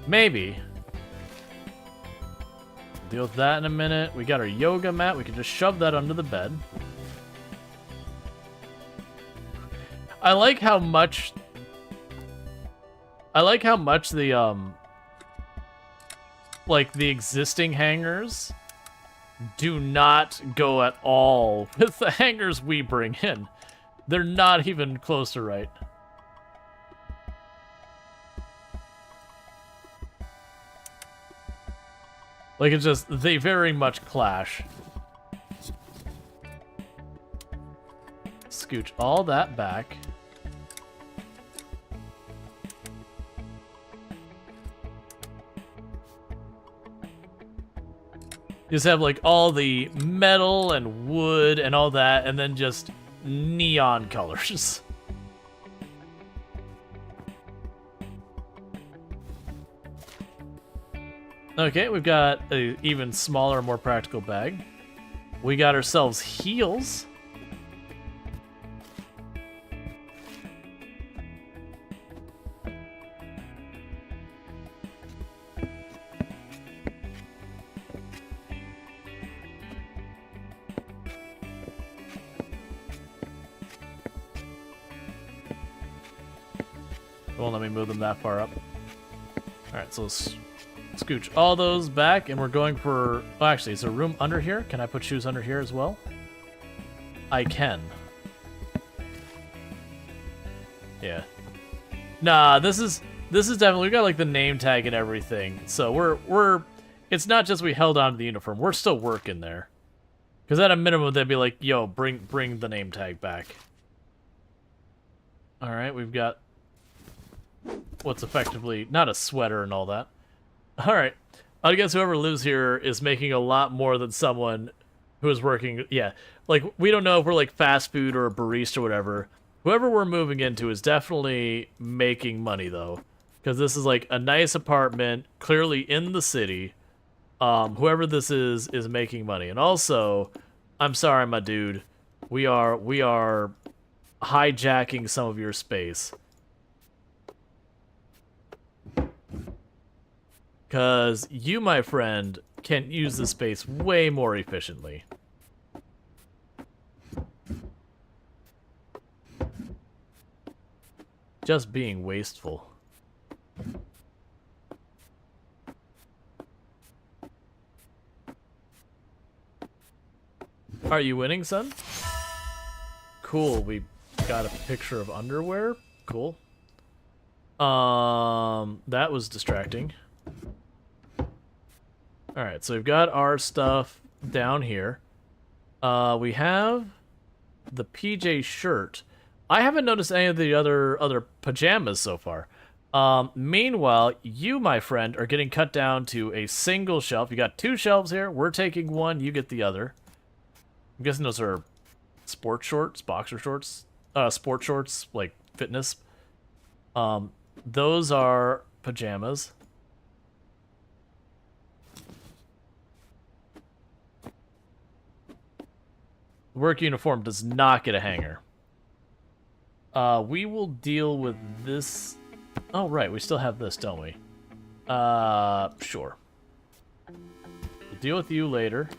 Maybe. Deal with that in a minute. We got our yoga mat. We can just shove that under the bed. I like how much the like the existing hangers do not go at all with the hangers we bring in. They're not even close to right. Like, it's just, they very much clash. Scooch all that back. Just have, like, all the metal and wood and all that, and then just neon colors. Okay, we've got an even smaller, more practical bag. We got ourselves heels. Won't let me move them that far up. Alright, so let's scooch all those back, and we're going for... Oh, actually, is there room under here? Can I put shoes under here as well? I can. Yeah. Nah, this is definitely... We got, like, the name tag and everything. So we're... It's not just we held on to the uniform. We're still working there. Because at a minimum, they'd be like, yo, bring the name tag back. Alright, we've got... what's effectively... not a sweater and all that. Alright, I guess whoever lives here is making a lot more than someone who is working... Yeah, like, we don't know if we're, like, fast food or a barista or whatever. Whoever we're moving into is definitely making money, though. Because this is, like, a nice apartment, clearly in the city. Whoever this is making money. And also, I'm sorry, my dude, we are hijacking some of your space. Because you, my friend, can use the space way more efficiently. Just being wasteful. Are you winning, son? Cool, we got a picture of underwear. Cool. That was distracting. Alright, so we've got our stuff down here. We have the PJ shirt. I haven't noticed any of the other pajamas so far. Meanwhile, you, my friend, are getting cut down to a single shelf. You got 2 shelves here. We're taking one. You get the other. I'm guessing those are sport shorts, boxer shorts, sport shorts, like fitness. Those are pajamas. Work uniform does not get a hanger. We will deal with this. Oh, right. We still have this, don't we? Sure. We'll deal with you later.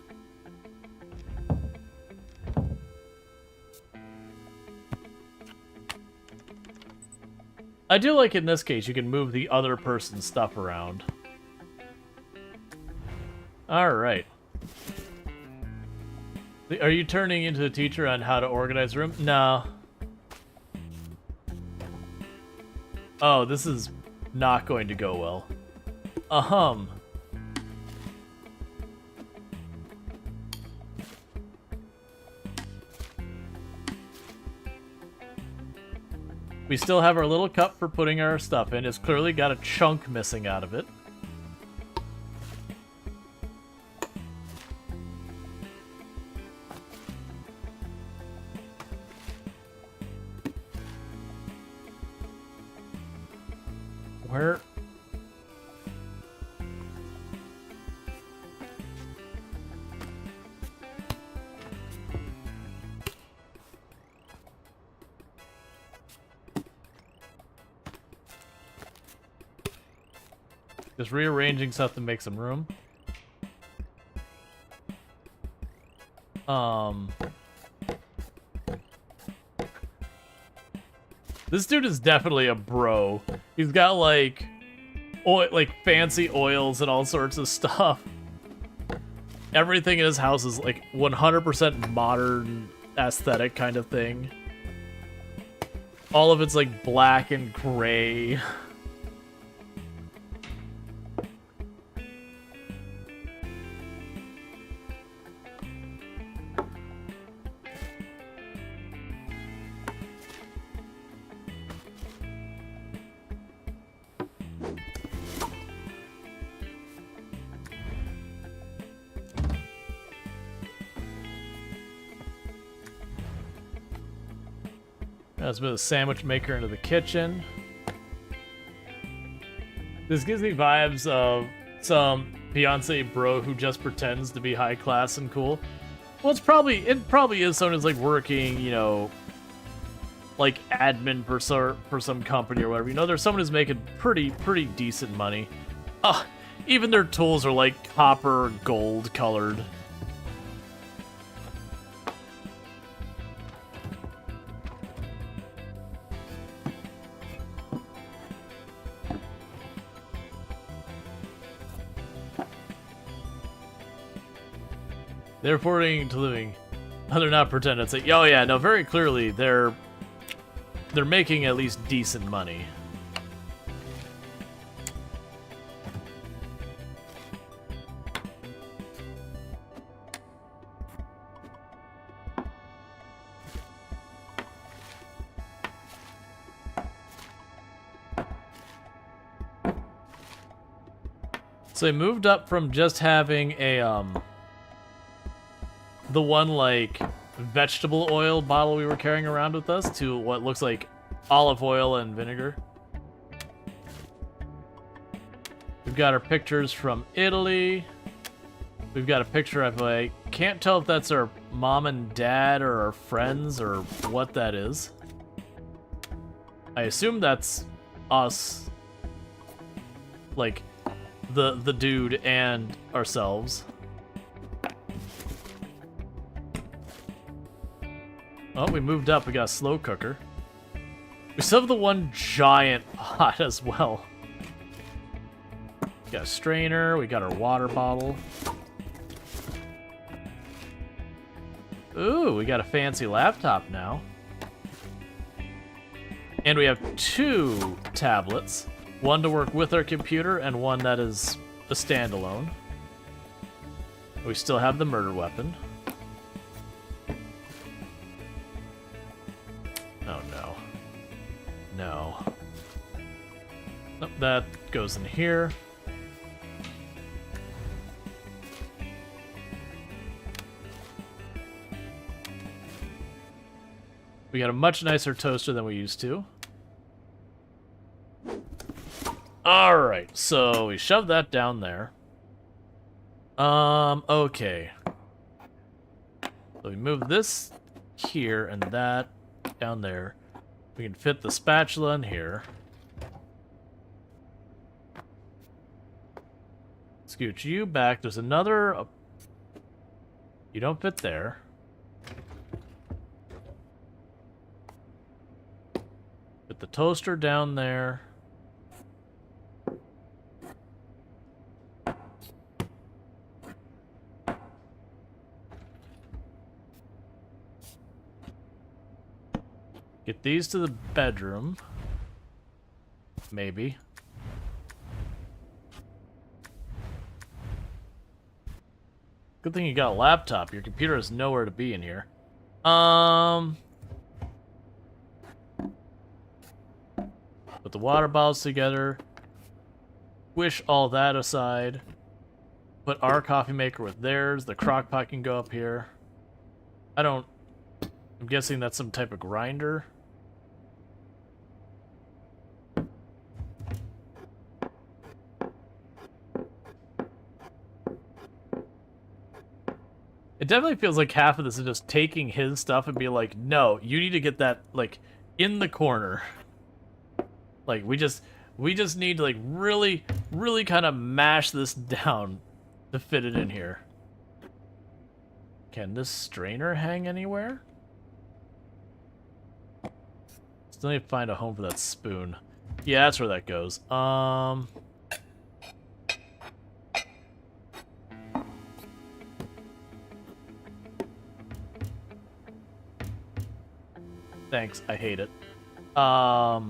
I do like in this case you can move the other person's stuff around. Alright. Are you turning into the teacher on how to organize a room? No. Oh, this is not going to go well. We still have our little cup for putting our stuff in. It's clearly got a chunk missing out of it. Where? Just rearranging stuff to make some room. This dude is definitely a bro. He's got like fancy oils and all sorts of stuff. Everything in his house is like 100% modern aesthetic kind of thing. All of it's like black and gray. Let's move the sandwich maker into the kitchen. This gives me vibes of some Beyonce bro who just pretends to be high class and cool. Well, it probably is someone who's like working, you know, like admin for some company or whatever. You know, there's someone who's making pretty decent money. Even their tools are like copper gold colored. They're reporting to living. Oh, they're not pretending. It's like, oh yeah, no, very clearly they're making at least decent money. So they moved up from just having a the one like vegetable oil bottle we were carrying around with us to what looks like olive oil and vinegar. We've got our pictures from Italy. We've got a picture of I can't tell if that's our mom and dad or our friends or what that is. I assume that's us, like the dude and ourselves. Oh, we moved up. We got a slow cooker. We still have the one giant pot as well. We got a strainer. We got our water bottle. Ooh, we got a fancy laptop now. And we have 2 tablets. One to work with our computer and one that is a standalone. We still have the murder weapon. Oh no. No. Nope, that goes in here. We got a much nicer toaster than we used to. Alright, so we shove that down there. Okay. So we move this here and that down there. We can fit the spatula in here. Scooch you back. There's another... You don't fit there. Put the toaster down there. Get these to the bedroom. Maybe. Good thing you got a laptop. Your computer has nowhere to be in here. Put the water bottles together. Squish all that aside. Put our coffee maker with theirs. The crock pot can go up here. I'm guessing that's some type of grinder. It definitely feels like half of this is just taking his stuff and be like, no, you need to get that, like, in the corner. Like, we just need to, like, really, really kind of mash this down to fit it in here. Can this strainer hang anywhere? Still need to find a home for that spoon. Yeah, that's where that goes. Thanks, I hate it. Are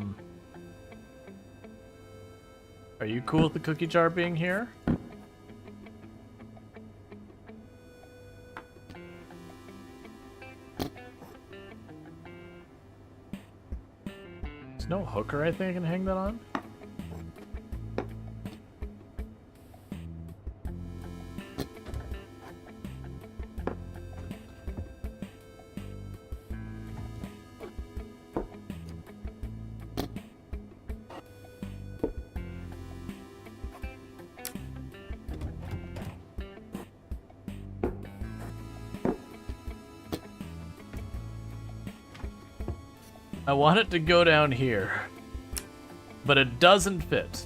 you cool with the cookie jar being here? There's no hooker I think I can hang that on. I want it to go down here, but it doesn't fit.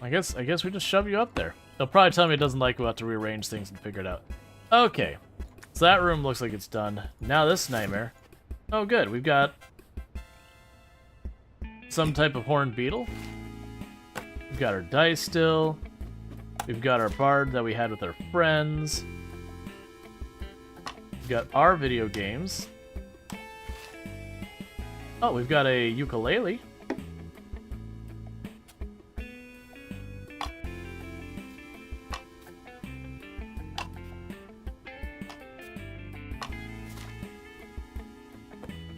I guess we just shove you up there. They'll probably tell me it doesn't like we'll have to rearrange things and figure it out. Okay. So that room looks like it's done. Now this nightmare. Oh good, we've got some type of horned beetle. We've got our dice still. We've got our bard that we had with our friends. We've got our video games. Oh, we've got a ukulele.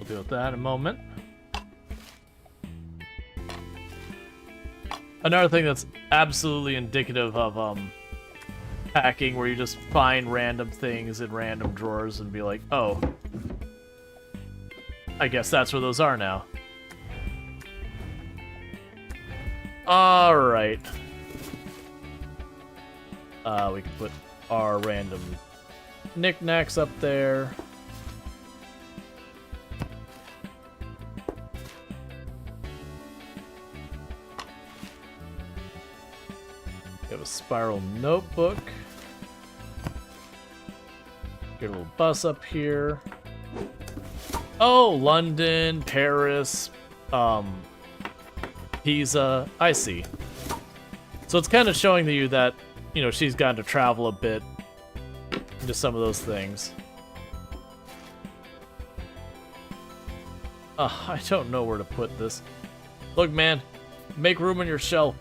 Deal with that in a moment. Another thing that's absolutely indicative of hacking, where you just find random things in random drawers and be like, oh, I guess that's where those are now. Alright. We can put our random knickknacks up there. We have a spiral notebook. Get a little bus up here. Oh, London, Paris, Pisa. I see. So it's kind of showing you that, you know, she's gotten to travel a bit into some of those things. I don't know where to put this. Look, man, make room on your shelf.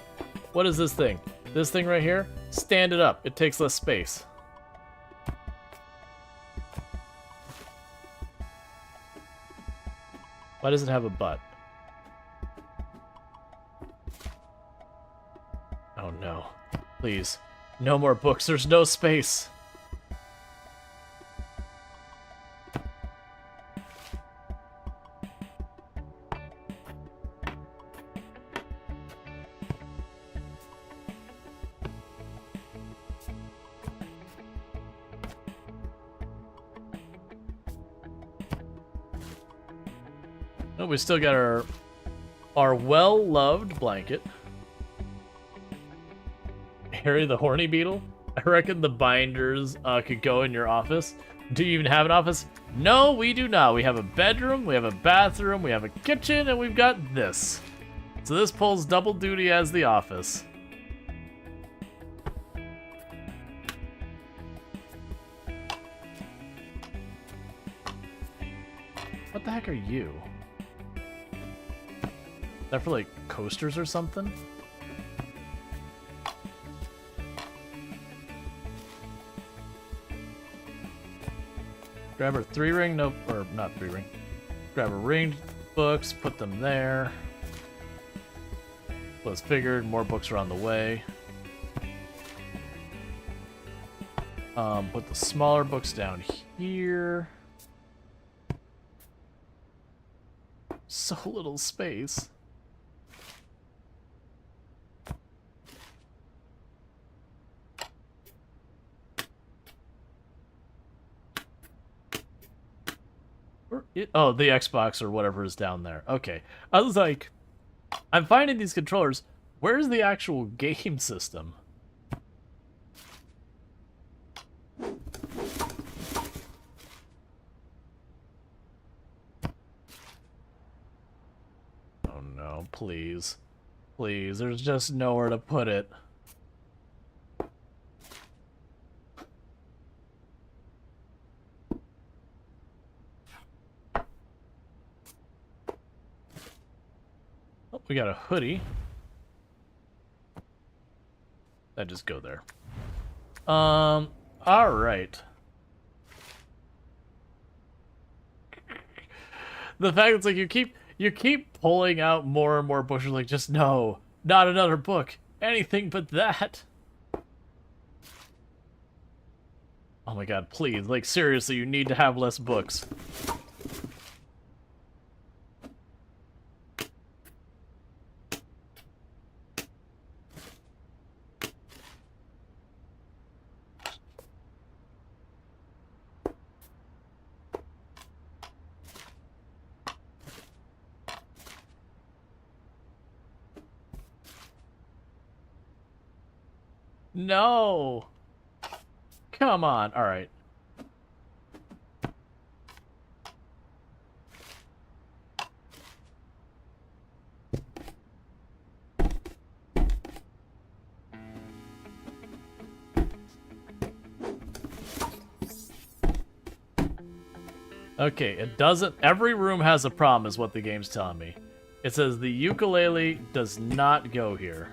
What is this thing? This thing right here? Stand it up. It takes less space. Why does it have a butt? Oh no. Please. No more books. There's no space. Oh, we still got our well-loved blanket. Harry the horny beetle? I reckon the binders could go in your office. Do you even have an office? No, we do not. We have a bedroom, we have a bathroom, we have a kitchen, and we've got this. So this pulls double duty as the office. What the heck are you? Is that for like coasters or something? Grab her 3-ring, nope, or not 3-ring. Grab her ringed books, put them there. Plus figured, more books are on the way. Put the smaller books down here. So little space. Oh, the Xbox or whatever is down there. Okay. I was like, I'm finding these controllers. Where's the actual game system? Oh no, please. Please, there's just nowhere to put it. We got a hoodie. That just go there. All right. The fact it's like you keep pulling out more and more books. Like, just no, not another book. Anything but that. Oh my god, please. Like, seriously, you need to have less books. No! Come on. Alright. Okay, it doesn't... Every room has a problem is what the game's telling me. It says the ukulele does not go here.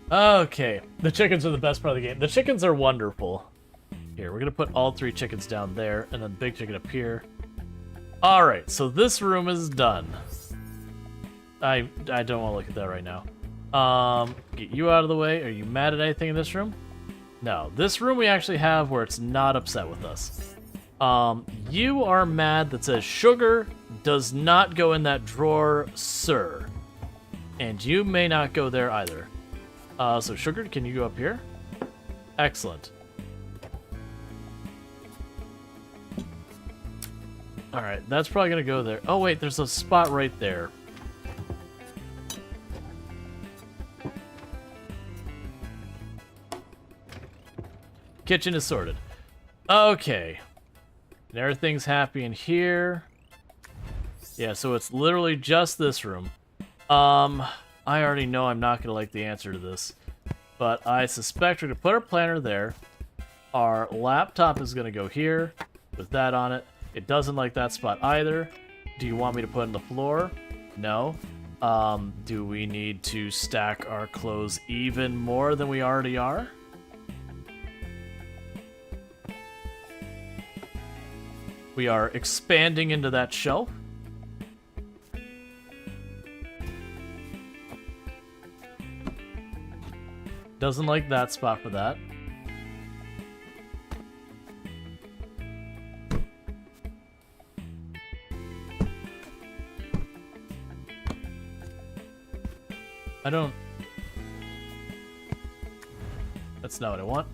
Okay, the chickens are the best part of the game. The chickens are wonderful. Here, we're gonna put all 3 chickens down there, and then big chicken up here. Alright, so this room is done. I don't want to look at that right now. Get you out of the way. Are you mad at anything in this room? No. This room we actually have where it's not upset with us. You are mad that says sugar does not go in that drawer, sir. And you may not go there either. So sugar, can you go up here? Excellent. Alright, that's probably gonna go there. Oh wait, there's a spot right there. Kitchen is sorted. Okay. And everything's happy in here. Yeah, so it's literally just this room. I already know I'm not going to like the answer to this. But I suspect we're going to put our planner there. Our laptop is going to go here with that on it. It doesn't like that spot either. Do you want me to put it on the floor? No. Do we need to stack our clothes even more than we already are? We are expanding into that shelf. Doesn't like that spot for that. I don't... That's not what I want.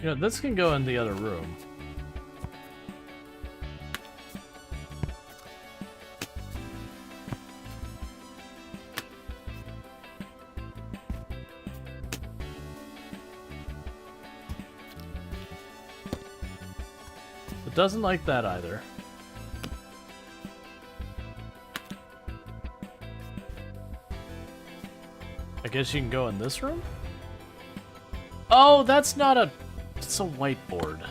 You know, this can go in the other room. It doesn't like that either. I guess you can go in this room? Oh, that's not a... It's a whiteboard.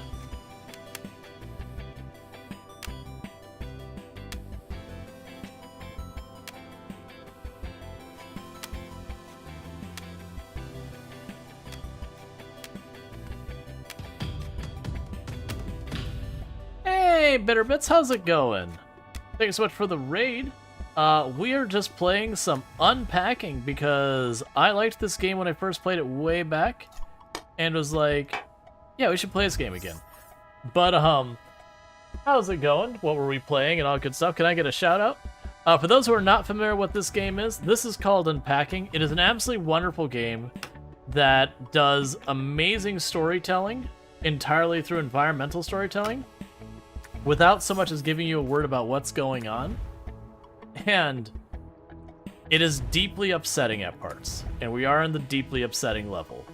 Hey, Bitterbits, how's it going? Thanks so much for the raid. We are just playing some Unpacking because I liked this game when I first played it way back and was like, yeah, we should play this game again. But, how's it going? What were we playing and all good stuff? Can I get a shout out? For those who are not familiar with what this game is, this is called Unpacking. It is an absolutely wonderful game that does amazing storytelling entirely through environmental storytelling without so much as giving you a word about what's going on. And it is deeply upsetting at parts. And we are in the deeply upsetting level.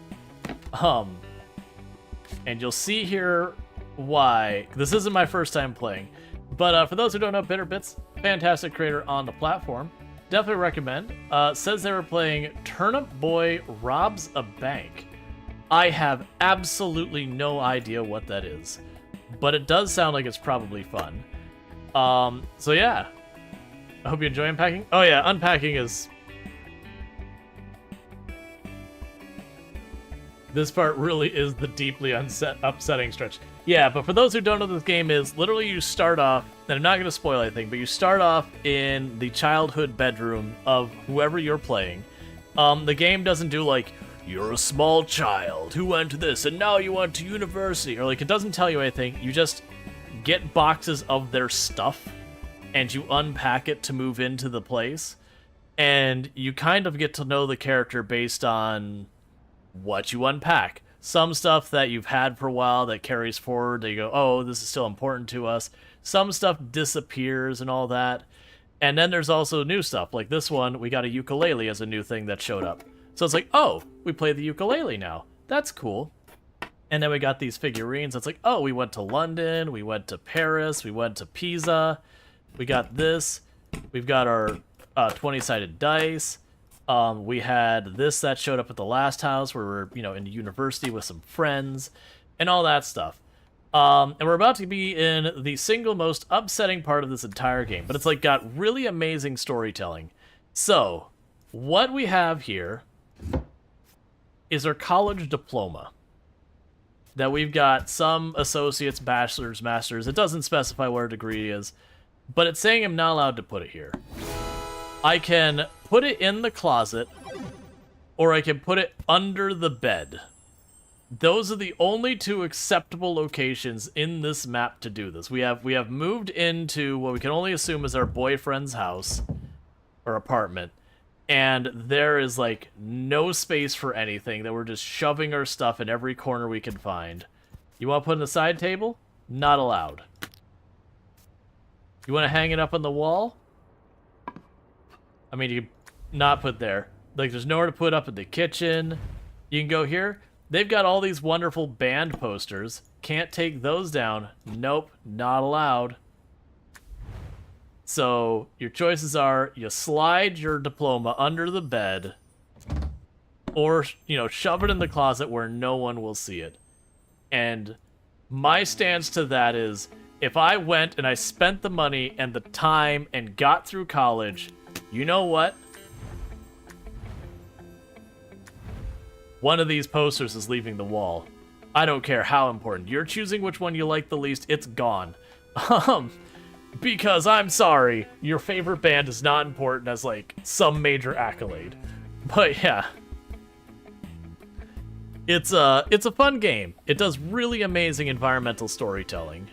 And you'll see here why. This isn't my first time playing. But for those who don't know, Bitterbits, fantastic creator on the platform. Definitely recommend. Says they were playing Turnip Boy Robs a Bank. I have absolutely no idea what that is. But it does sound like it's probably fun. So yeah. I hope you enjoy Unpacking. Oh yeah, Unpacking is... This part really is the deeply upsetting stretch. Yeah, but for those who don't know what this game is, literally you start off, and I'm not going to spoil anything, but you start off in the childhood bedroom of whoever you're playing. The game doesn't do like, you're a small child who went to this, and now you went to university, or like, it doesn't tell you anything. You just get boxes of their stuff, and you unpack it to move into the place, and you kind of get to know the character based on what you unpack. Some stuff that you've had for a while that carries forward, that you go, oh, this is still important to us. Some stuff disappears and all that. And then there's also new stuff. Like this one, we got a ukulele as a new thing that showed up. So it's like, oh, we play the ukulele now. That's cool. And then we got these figurines. It's like, oh, we went to London, we went to Paris, we went to Pisa. We got this. We've got our 20-sided dice. We had this that showed up at the last house where we're, in university with some friends and all that stuff. And we're about to be in the single most upsetting part of this entire game, but it's like got really amazing storytelling. So, what we have here is our college diploma. That we've got some associates, bachelor's, master's. It doesn't specify what our degree is, but it's saying I'm not allowed to put it here. I can put it in the closet, or I can put it under the bed. Those are the only two acceptable locations in this map to do this. We have moved into what we can only assume is our boyfriend's house or apartment, and there is like no space for anything, that we're just shoving our stuff in every corner we can find. You want to put it in the side table? Not allowed. You want to hang it up on the wall? I mean, you can not put there. Like, there's nowhere to put up in the kitchen. You can go here. They've got all these wonderful band posters. Can't take those down. Nope, not allowed. So, your choices are, you slide your diploma under the bed, or, shove it in the closet where no one will see it. And My stance to that is, if I went and I spent the money and the time and got through college, you know what? One of these posters is leaving the wall. I don't care how important. You're choosing which one you like the least, it's gone. Because I'm sorry, your favorite band is not important as, like, some major accolade. But yeah. It's a fun game. It does really amazing environmental storytelling.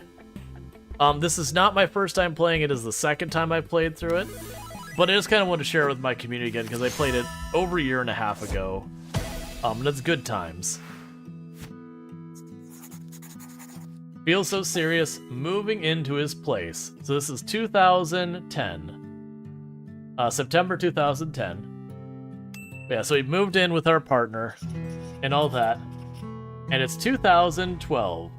This is not my first time playing it, is the second time I've played through it. But I just kind of want to share it with my community again, because I played it over a year and a half ago. And it's good times. Feels so serious, moving into his place. So this is 2010. September 2010. Yeah, so we moved in with our partner and all that. And it's 2012.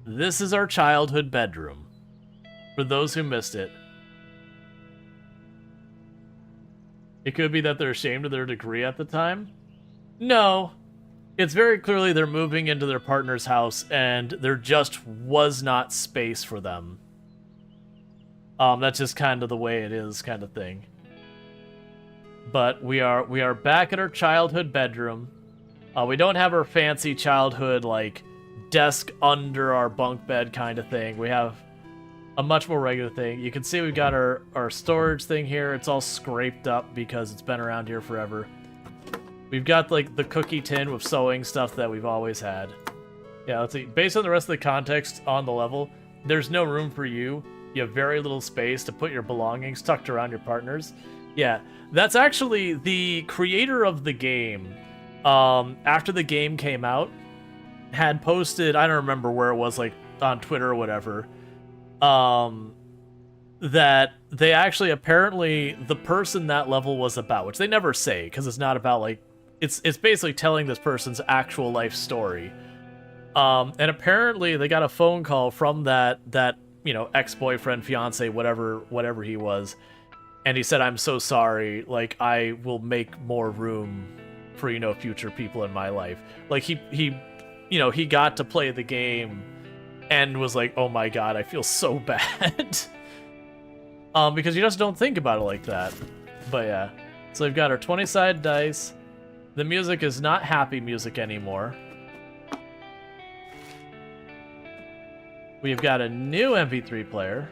This is our childhood bedroom. For those who missed it. It could be that they're ashamed of their degree at the time. No. It's very clearly they're moving into their partner's house and there just was not space for them. That's just kind of the way it is, kind of thing. But we are back at our childhood bedroom. We don't have our fancy childhood, like, desk under our bunk bed kind of thing. We have a much more regular thing. You can see we've got our storage thing here. It's all scraped up because it's been around here forever. We've got, like, the cookie tin with sewing stuff that we've always had. Yeah, let's see. Based on the rest of the context on the level, there's no room for you. You have very little space to put your belongings tucked around your partners. Yeah, that's actually the creator of the game. After the game came out, had posted, I don't remember where it was, like, on Twitter or whatever, that they actually, apparently, the person that level was about, which they never say, because it's not about, like, it's basically telling this person's actual life story. And apparently they got a phone call from that you know, ex-boyfriend, fiance, whatever he was, and he said, "I'm so sorry, like, I will make more room for, you know, future people in my life." Like, he you know, he got to play the game and was like, "Oh my god, I feel so bad." Because you just don't think about it like that. But yeah. So we've got our 20-sided dice. The music is not happy music anymore. We've got a new MP3 player.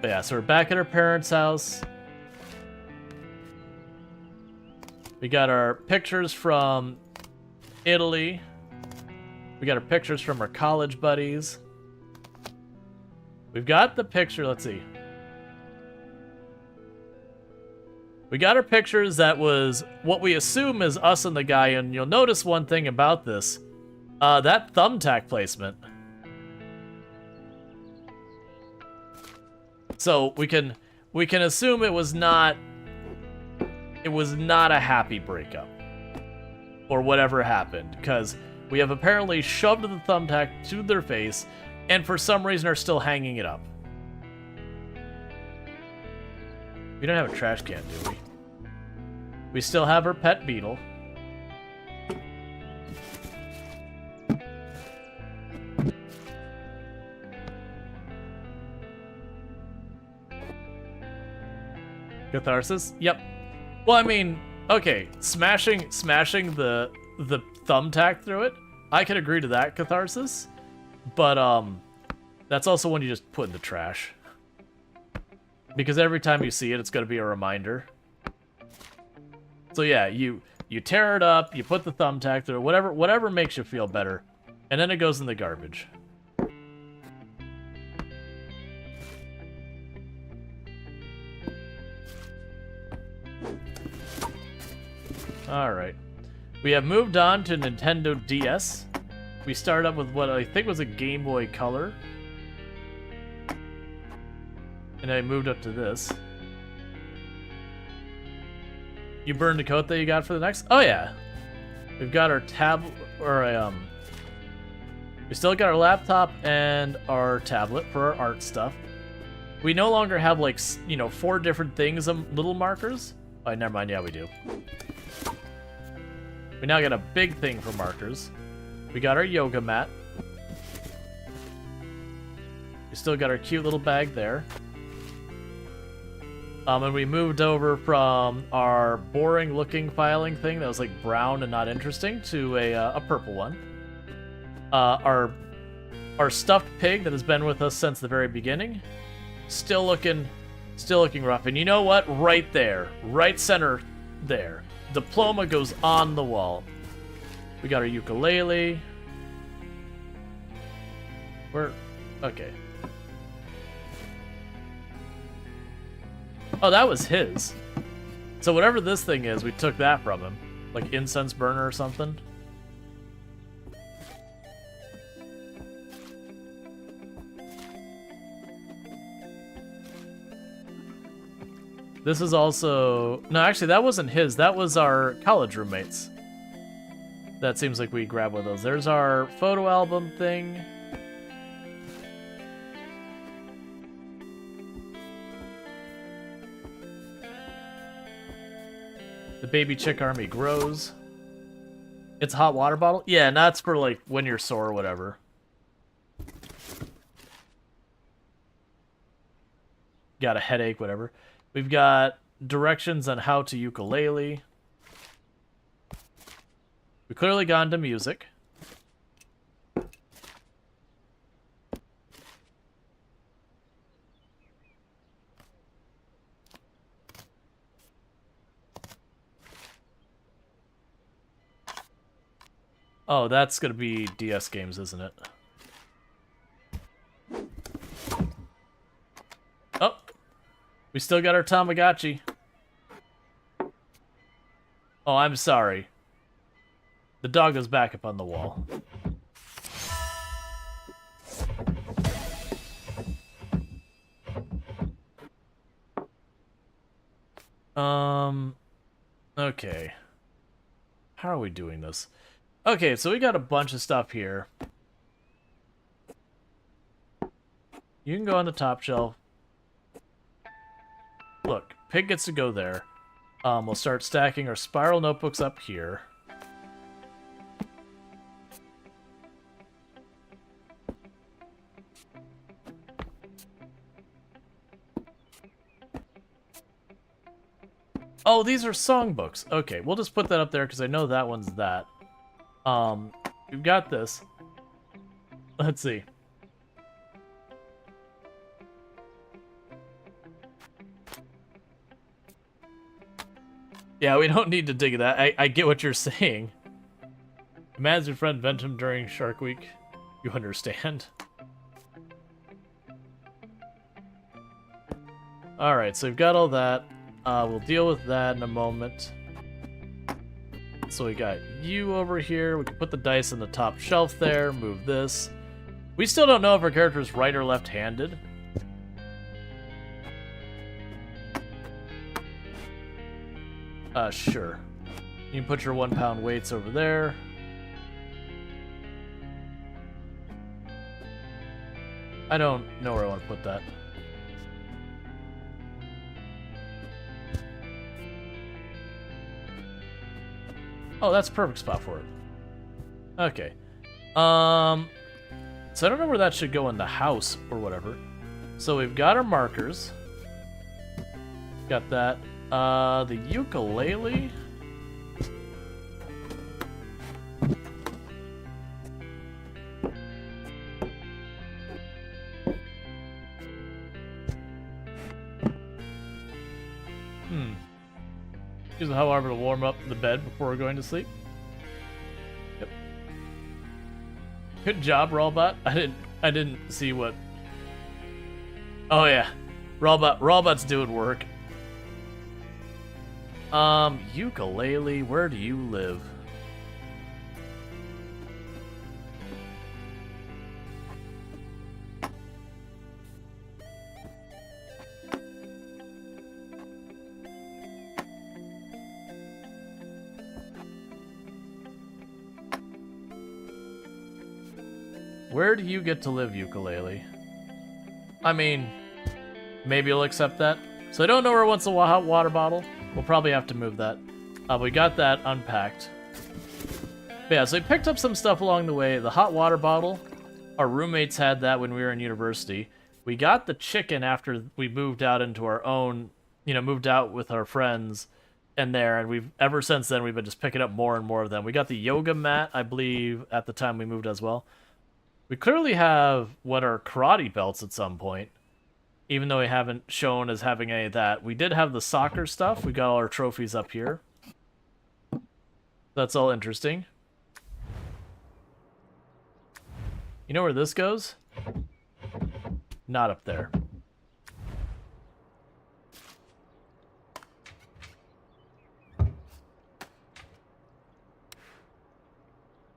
But yeah, so we're back at our parents' house. We got our pictures from Italy. We got our pictures from our college buddies. We've got the picture, let's see. We got our pictures that was what we assume is us and the guy, and you'll notice one thing about this. That thumbtack placement. So we can assume it was not a happy breakup. Or whatever happened, because we have apparently shoved the thumbtack to their face, and for some reason are still hanging it up. We don't have a trash can, do we? We still have our pet beetle. Catharsis? Yep. Well, I mean, okay, smashing the thumbtack through it, I can agree to that, catharsis. But that's also one you just put in the trash. Because every time you see it, it's going to be a reminder. So yeah, you tear it up, you put the thumbtack through it, whatever makes you feel better, and then it goes in the garbage. Alright. We have moved on to Nintendo DS. We started up with what I think was a Game Boy Color. And I moved up to this. You burned a coat that you got for the next? Oh yeah. We've got our tablet, or we still got our laptop and our tablet for our art stuff. We no longer have, like, you know, 4 different things of little markers. Oh, never mind, yeah, we do. We now got a big thing for markers. We got our yoga mat. We still got our cute little bag there. And we moved over from our boring-looking filing thing that was like brown and not interesting to a purple one. Our stuffed pig that has been with us since the very beginning, still looking rough. And you know what? Right there, right center there, diploma goes on the wall. We got our ukulele. Okay. Oh, that was his. So whatever this thing is, we took that from him. Like incense burner or something. This is also... No, actually, that wasn't his. That was our college roommates. That seems like we grabbed one of those. There's our photo album thing. The baby chick army grows. It's a hot water bottle? Yeah, and that's for like when you're sore or whatever. Got a headache, whatever. We've got directions on how to ukulele. We clearly gone to music. Oh, that's gonna be DS games, isn't it? Oh, we still got our Tamagotchi. Oh, I'm sorry. The dog goes back up on the wall. Okay. How are we doing this? Okay, so we got a bunch of stuff here. You can go on the top shelf. Look, Pig gets to go there. We'll start stacking our spiral notebooks up here. Oh, these are songbooks. Okay, we'll just put that up there because I know that one's that. We've got this. Let's see. Yeah, we don't need to dig that. I get what you're saying. Imagine your friend vent him during Shark Week. You understand. Alright, so we've got all that. We'll deal with that in a moment. So we got you over here. We can put the dice on the top shelf there. Move this. We still don't know if our character is right or left-handed. Sure. You can put your 1-pound weights over there. I don't know where I want to put that. Oh, that's a perfect spot for it. Okay. So I don't know where that should go in the house or whatever. So we've got our markers. Got that. The ukulele. Use the hot water to warm up the bed before going to sleep. Yep. Good job, Rawlbot. I didn't see what. Oh yeah, Rawbot's doing work. Ukulele, where do you live? Where do you get to live, ukulele? I mean, maybe you'll accept that. So I don't know where wants a hot water bottle. We'll probably have to move that. We got that unpacked. But yeah, so we picked up some stuff along the way. The hot water bottle, our roommates had that when we were in university. We got the chicken after we moved out into our own, moved out with our friends and we've ever since then we've been just picking up more and more of them. We got the yoga mat, I believe, at the time we moved as well. We clearly have what are karate belts at some point, even though we haven't shown as having any of that. We did have the soccer stuff. We got all our trophies up here. That's all interesting. You know where this goes? Not up there.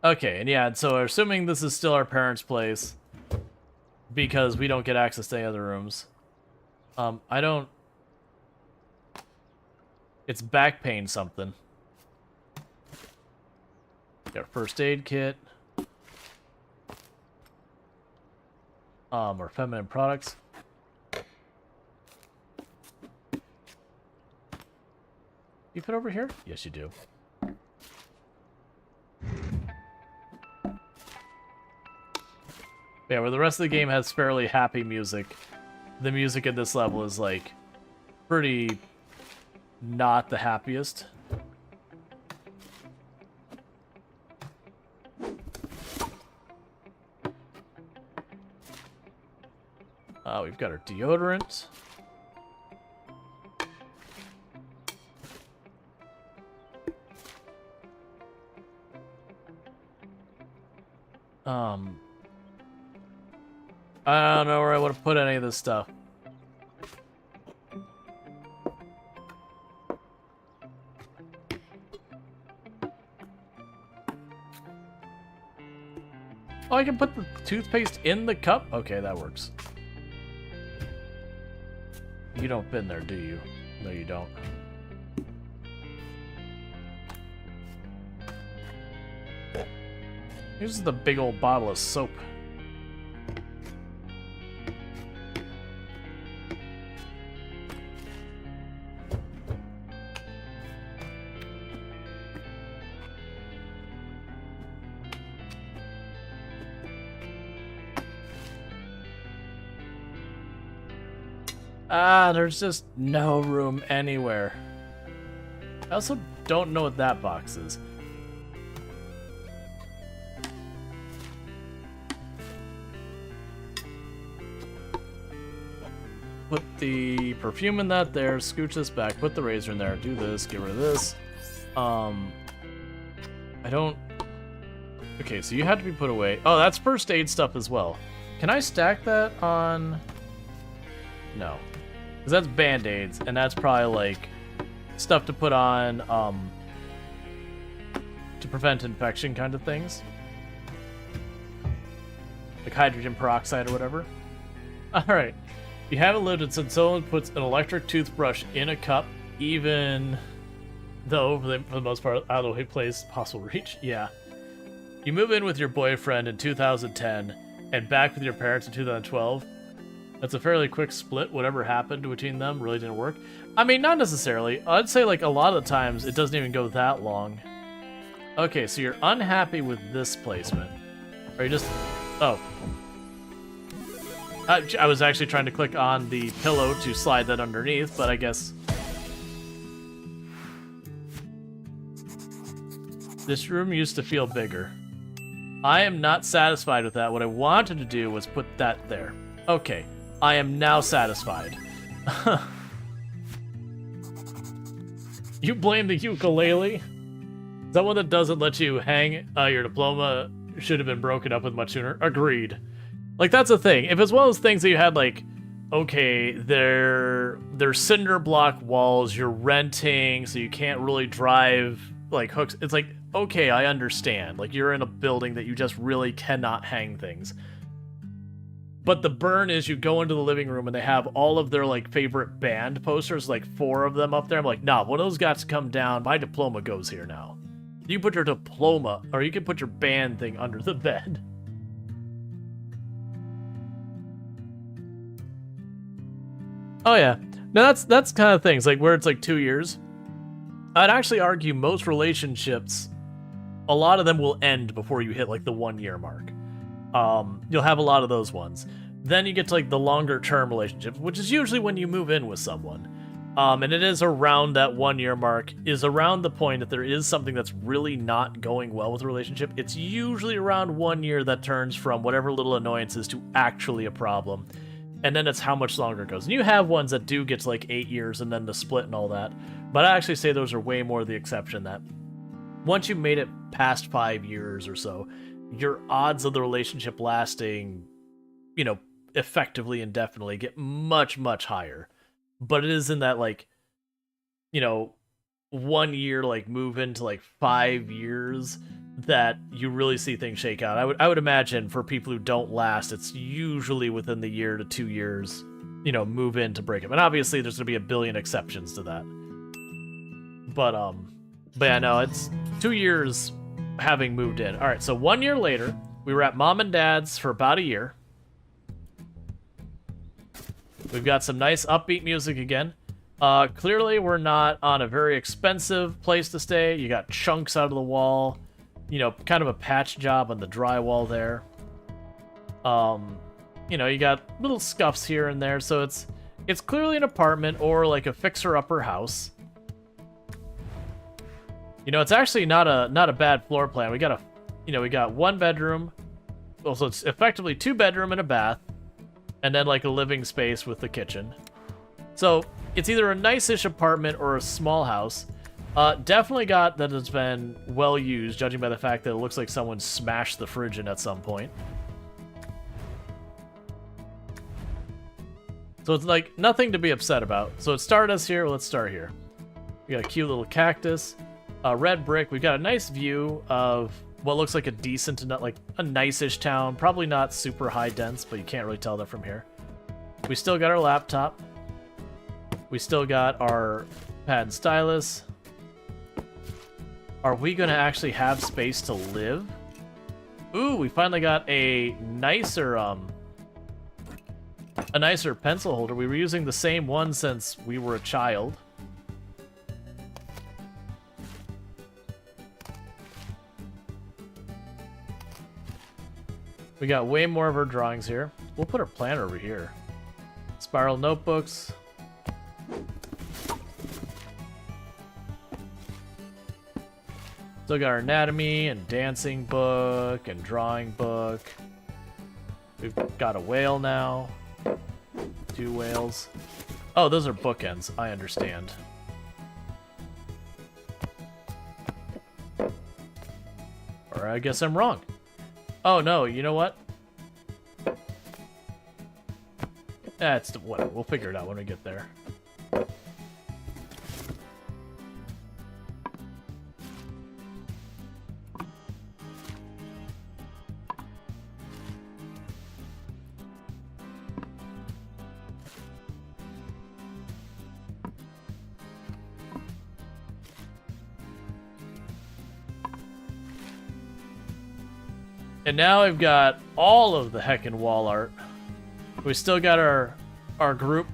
Okay, and yeah, so assuming this is still our parents' place, because we don't get access to any other rooms. I don't... It's back pain something. Got a first aid kit. Or feminine products. You put over here? Yes, you do. Yeah, where the rest of the game has fairly happy music, the music at this level is, like, pretty not the happiest. We've got our deodorant. I don't know where I would have put any of this stuff. Oh, I can put the toothpaste in the cup? Okay, that works. You don't fit in there, do you? No, you don't. Here's the big old bottle of soap. There's just no room anywhere. I also don't know what that box is. Put the perfume in that there, scooch this back, put the razor in there, do this, get rid of this. I don't... Okay, so you had to be put away. Oh, that's first aid stuff as well. Can I stack that on... No. Because that's band-aids, and that's probably, like, stuff to put on, to prevent infection kind of things. Like hydrogen peroxide or whatever. Alright. You haven't lived it since someone puts an electric toothbrush in a cup, even though, for the most part, out of the way place, possible reach. Yeah. You move in with your boyfriend in 2010, and back with your parents in 2012. That's a fairly quick split. Whatever happened between them really didn't work. I mean, not necessarily. I'd say, like, a lot of the times it doesn't even go that long. Okay, so you're unhappy with this placement. Or you just... Oh. I was actually trying to click on the pillow to slide that underneath, but I guess... This room used to feel bigger. I am not satisfied with that. What I wanted to do was put that there. Okay. I am now satisfied. You blame the ukulele? Is that one that doesn't let you hang? Your diploma should have been broken up with much sooner. Agreed. Like, that's the thing. If it's one of those things that you had, like, okay, they're cinder block walls, you're renting, so you can't really drive, like, hooks. It's like, okay, I understand. Like, you're in a building that you just really cannot hang things. But the burn is you go into the living room and they have all of their, like, favorite band posters, like 4 of them up there. I'm like, nah, one of those got to come down. My diploma goes here now. You can put your diploma, or you can put your band thing under the bed. Oh, yeah. Now, that's kind of things, like, where it's, like, 2 years. I'd actually argue most relationships a lot of them will end before you hit like the 1 year mark. You'll have a lot of those ones. Then you get to like the longer term relationships, which is usually when you move in with someone. And it is around that 1 year mark, is around the point that there is something that's really not going well with the relationship. It's usually around 1 year that turns from whatever little annoyances to actually a problem. And then it's how much longer it goes. And you have ones that do get to like 8 years and then the split and all that. But I actually say those are way more the exception, that once you've made it past 5 years or so, your odds of the relationship lasting, you know, effectively indefinitely get much, much higher. But it is in that, like, you know, 1 year, like, move into, like, 5 years that you really see things shake out. I would imagine for people who don't last, it's usually within the 1 to 2 years, you know, move in to break up. And obviously there's going to be a billion exceptions to that. But yeah, no, it's 2 years having moved in. All right, so 1 year later, we were at Mom and Dad's for about a year. We've got some nice upbeat music again. Clearly, we're not on a very expensive place to stay. You got chunks out of the wall. You know, kind of a patch job on the drywall there. You know, you got little scuffs here and there. So it's clearly an apartment or like a fixer-upper house. You know, it's actually not a bad floor plan. We got we got 1 bedroom. Well, so it's effectively 2 bedroom and a bath. And then like a living space with the kitchen. So it's either a nice-ish apartment or a small house. Definitely got that it's been well used, judging by the fact that it looks like someone smashed the fridge in at some point. So it's like nothing to be upset about. So it started us here. Well, let's start here. We got a cute little cactus, red brick. We've got a nice view of what looks like a decent, like a nice-ish town. Probably not super high dense, but you can't really tell that from here. We still got our laptop. We still got our pad and stylus. Are we going to actually have space to live? Ooh, we finally got a nicer pencil holder. We were using the same one since we were a child. We got way more of our drawings here. We'll put our planner over here. Spiral notebooks. Still got our anatomy and dancing book and drawing book. We've got a whale now. 2 whales. Oh, those are bookends. I understand. Or I guess I'm wrong. Oh no, you know what? That's whatever. We'll figure it out when we get there. And now we've got all of the heckin' wall art. We still got our group,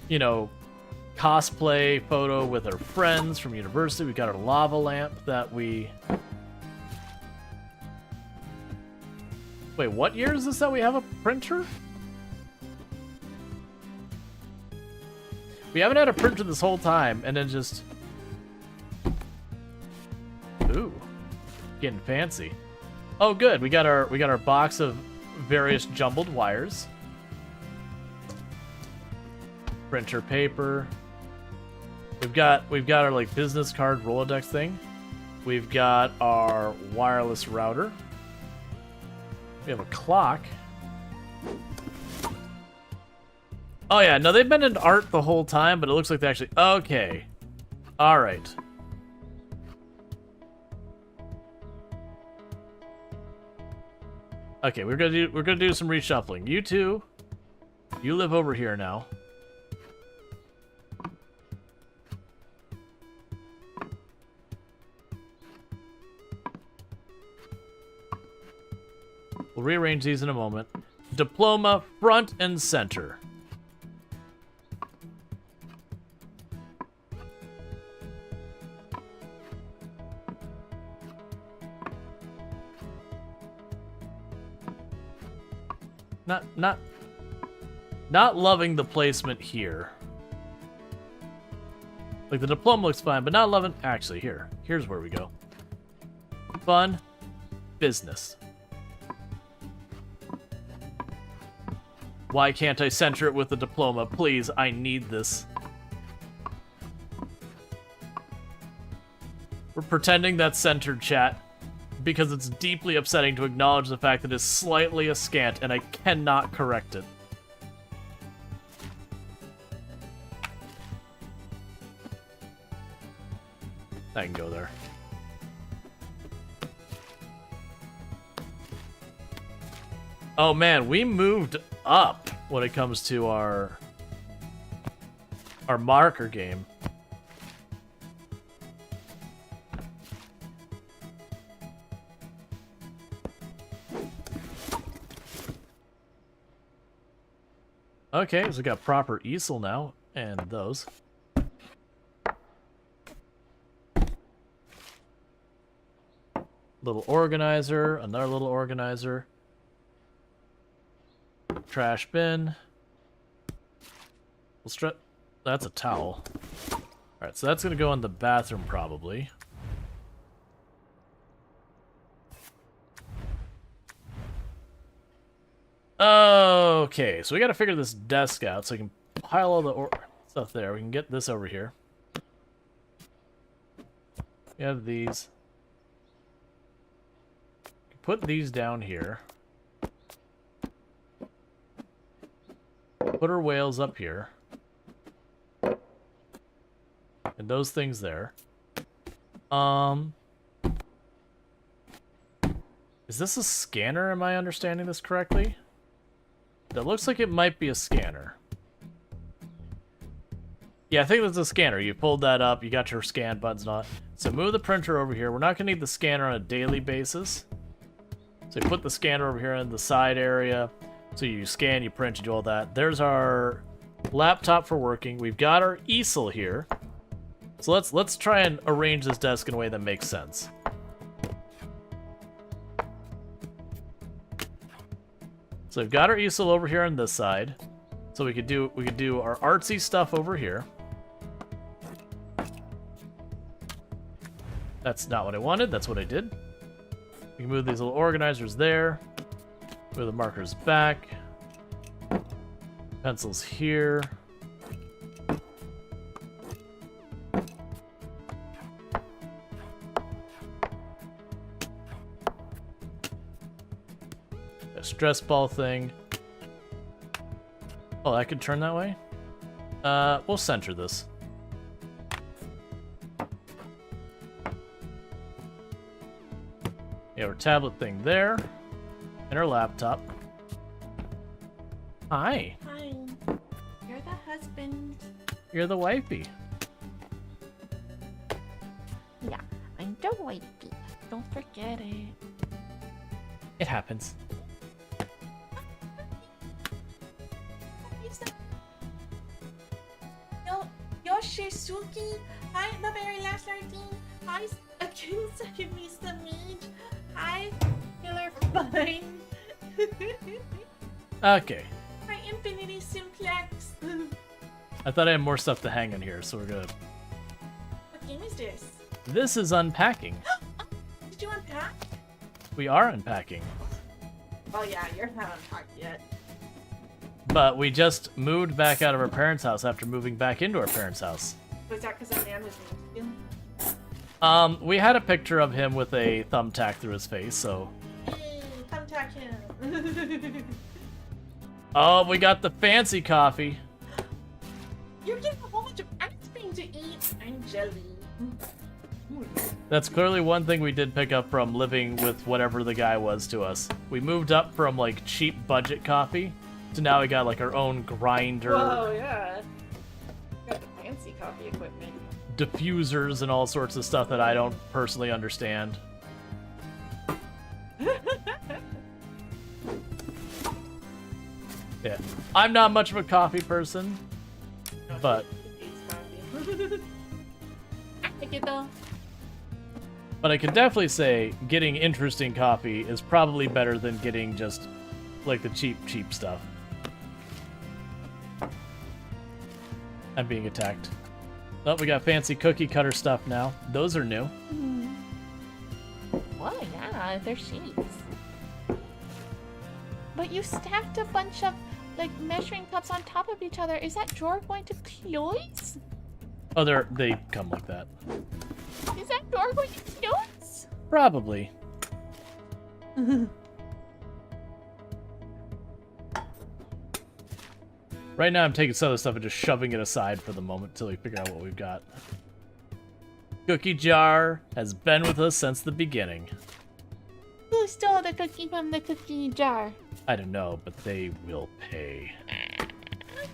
you know, cosplay photo with our friends from university. We got our lava lamp that we... Wait, what year is this that we have a printer? We haven't had a printer this whole time, and then just... Ooh, getting fancy. Oh, good. We got our box of various jumbled wires. Printer paper. We've got our like business card Rolodex thing. We've got our wireless router. We have a clock. Oh yeah, no, they've been in art the whole time, but it looks like they actually... Okay. All right. Okay, we're gonna do some reshuffling. You two, you live over here now. We'll rearrange these in a moment. Diploma front and center. Not loving the placement here. Like, the diploma looks fine, but not loving... Actually, here's where we go. Fun. Business. Why can't I center it with the diploma? Please, I need this. We're pretending that's centered, chat, because it's deeply upsetting to acknowledge the fact that it's slightly askant, and I cannot correct it. I can go there. Oh man, we moved up when it comes to our marker game. Okay, so we got proper easel now, and those. Little organizer, another little organizer. Trash bin. That's a towel. Alright, so that's gonna go in the bathroom probably. Okay, so we gotta figure this desk out so we can pile all the stuff there. We can get this over here. We have these. Put these down here. Put our whales up here. And those things there. Is this a scanner? Am I understanding this correctly? That looks like it might be a scanner. Yeah, I think that's a scanner. You pulled that up, you got your scan buttons on. So move the printer over here. We're not gonna need the scanner on a daily basis. So you put the scanner over here in the side area. So you scan, you print, you do all that. There's our laptop for working. We've got our easel here. So let's try and arrange this desk in a way that makes sense. So we've got our easel over here on this side. So we could do our artsy stuff over here. That's not what I wanted, that's what I did. We can move these little organizers there. Move the markers back. Pencils here. A stress ball thing. Oh, I could turn that way? We'll center this. Yeah, our tablet thing there. And our laptop. Hi. Hi. You're the husband. You're the wifey. Yeah, I'm the wifey. Don't forget it. It happens. Yoshisuki, hi, the very last Lardine. Hi, Akinsa, Mr. Mage. Hi, Killer Fine. Okay. Hi, Infinity Simplex. I thought I had more stuff to hang in here, so we're gonna... What game is this? This is Unpacking. Did you unpack? We are unpacking. Oh yeah, you're not unpacked yet. But we just moved back out of our parents' house after moving back into our parents' house. Was that because a man was mean to you? We had a picture of him with a thumbtack through his face, so... Hey, thumbtack him. Oh, we got the fancy coffee. You're getting a whole bunch of ice cream to eat. I'm jelly. That's clearly one thing we did pick up from living with whatever the guy was to us. We moved up from, like, cheap budget coffee to now we got, like, our own grinder. Whoa, yeah. Got the fancy coffee equipment. Diffusers and all sorts of stuff that I don't personally understand. Yeah. I'm not much of a coffee person, but... But I can definitely say getting interesting coffee is probably better than getting just like the cheap stuff. I'm being attacked. Oh, we got fancy cookie cutter stuff now. Those are new. Well, yeah, they're sheets. But you stacked a bunch of, like, measuring cups on top of each other. Is that drawer going to close? Oh, they come like that. Is that drawer going to close? Probably. Right now I'm taking some of the stuff and just shoving it aside for the moment until we figure out what we've got. Cookie jar has been with us since the beginning. Who stole the cookie from the cookie jar? I don't know, but they will pay.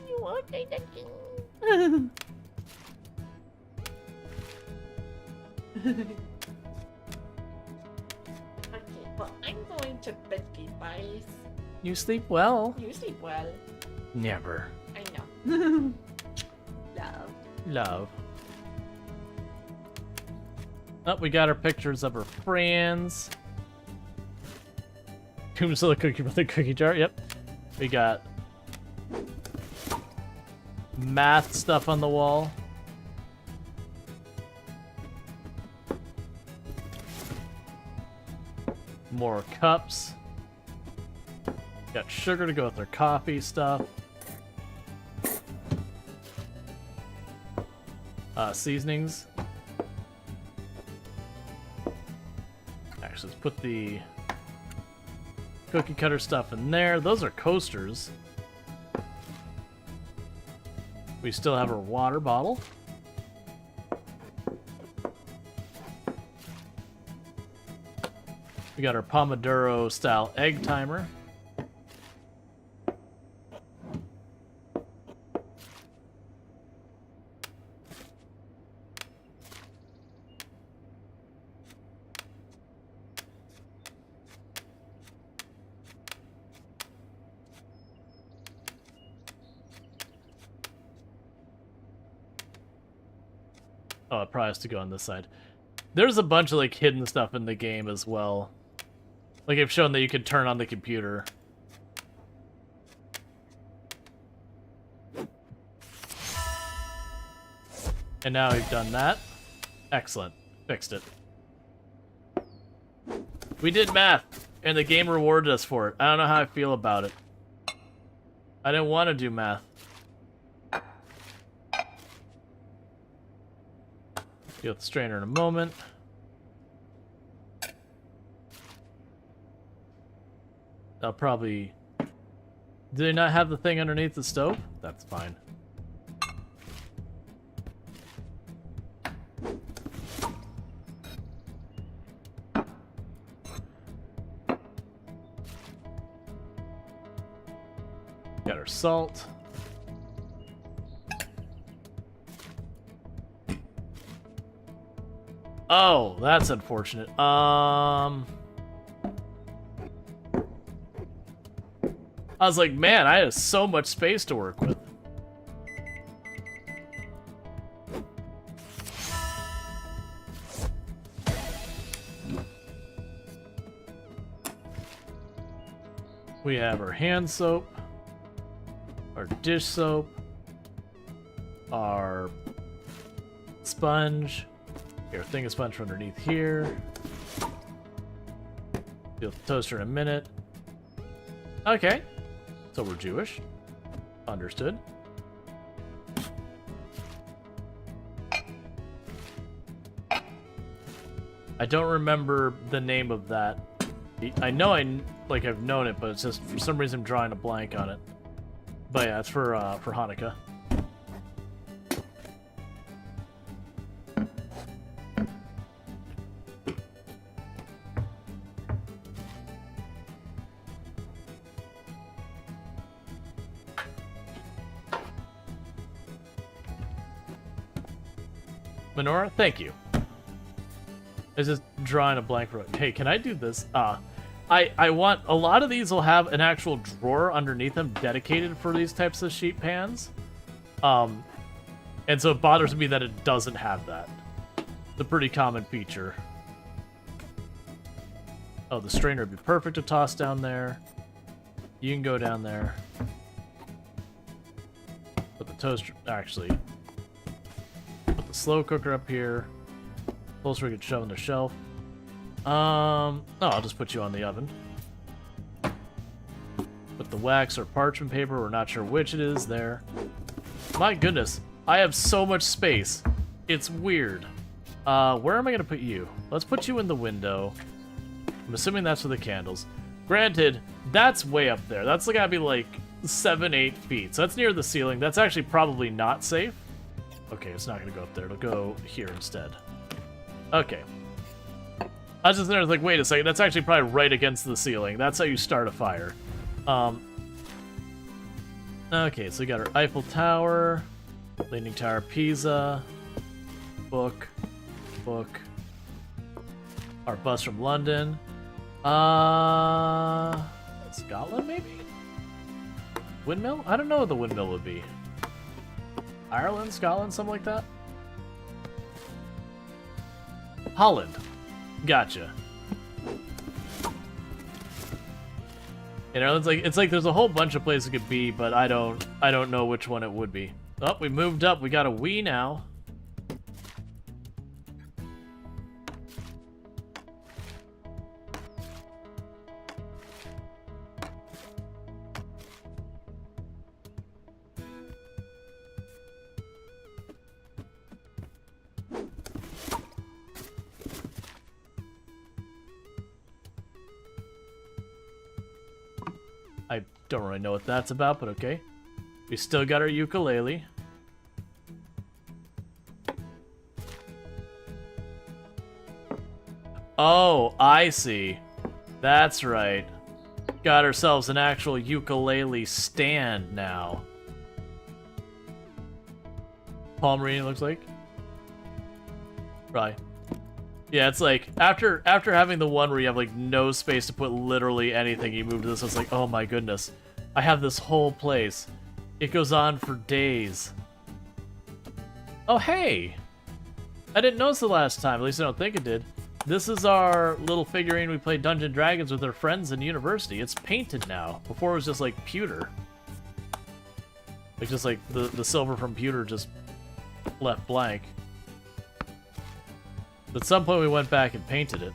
You want the cookie? Okay, well, I'm going to bed, guys. You sleep well. You sleep well. Never. I know. Love. Love. Oh, we got our pictures of our friends. Who's the cookie from the cookie jar? Yep. We got math stuff on the wall. More cups. Got sugar to go with our coffee stuff. Seasonings. Actually, let's put the cookie cutter stuff in there. Those are coasters. We still have our water bottle. We got our Pomodoro style egg timer. Oh, it probably has to go on this side. There's a bunch of like hidden stuff in the game as well. Like I've shown that you can turn on the computer. And now we've done that. Excellent. Fixed it. We did math, and the game rewarded us for it. I don't know how I feel about it. I didn't want to do math. Deal with the strainer in a moment. I'll probably... Do they not have the thing underneath the stove? That's fine. Got our salt. Oh, that's unfortunate. I was like, man, I have so much space to work with. We have our hand soap, our dish soap, our sponge. Our thing of sponge from underneath here. Deal with the toaster in a minute. Okay. So we're Jewish. Understood. I don't remember the name of that. I know I've known it, but it's just for some reason I'm drawing a blank on it. But yeah, it's for Hanukkah. Menorah, thank you. I was just drawing a blank for it. Hey, can I do this? I want... A lot of these will have an actual drawer underneath them dedicated for these types of sheet pans. And so it bothers me that it doesn't have that. It's a pretty common feature. Oh, the strainer would be perfect to toss down there. You can go down there. Put the toaster, actually. Put the slow cooker up here. Closer we can shove on the shelf. Oh, I'll just put you on the oven. Put the wax or parchment paper, we're not sure which it is, there. My goodness, I have so much space. It's weird. Where am I gonna put you? Let's put you in the window. I'm assuming that's for the candles. Granted, that's way up there. That's gotta be like 7-8 feet. So that's near the ceiling. That's actually probably not safe. Okay, it's not gonna go up there. It'll go here instead. Okay. I was just there, like, wait a second. That's actually probably right against the ceiling. That's how you start a fire. Okay, so we got our Eiffel Tower, Leaning Tower of Pisa, book, our bus from London. Scotland, maybe? Windmill? I don't know what the windmill would be. Ireland, Scotland, something like that? Holland. Gotcha. You know, it's like there's a whole bunch of places it could be, but I don't know which one it would be. Oh, we moved up. We got a Wii now. I don't really know what that's about, but okay. We still got our ukulele. Oh, I see. That's right. Got ourselves an actual ukulele stand now. Palm reading, it looks like. Right. Yeah, it's like, after having the one where you have, like, no space to put literally anything, you move to this, it's like, oh my goodness. I have this whole place. It goes on for days. Oh, hey! I didn't notice the last time, at least I don't think it did. This is our little figurine we played Dungeons & Dragons with our friends in university. It's painted now. Before it was just, like, pewter. Like, just, like, the silver from pewter just left blank. At some point we went back and painted it.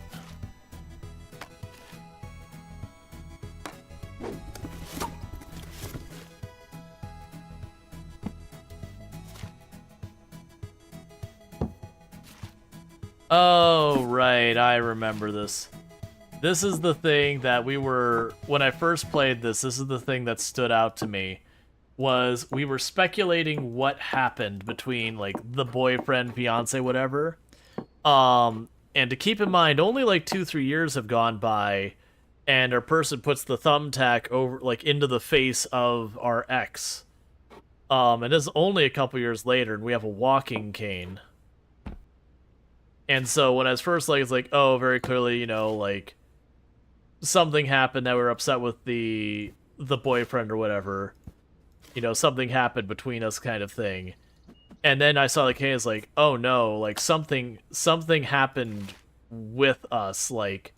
Oh, right, I remember this. This is the thing that when I first played this is the thing that stood out to me, was we were speculating what happened between, like, the boyfriend, fiance, whatever. And to keep in mind, only like 2-3 years have gone by, and our person puts the thumbtack over, like, into the face of our ex. And this is only a couple years later, and we have a walking cane. And so when I was first, like, it's like, oh, very clearly, you know, like, something happened that we were upset with the boyfriend or whatever. You know, something happened between us, kind of thing. And then I saw the case, like, oh no, like, something happened with us, like,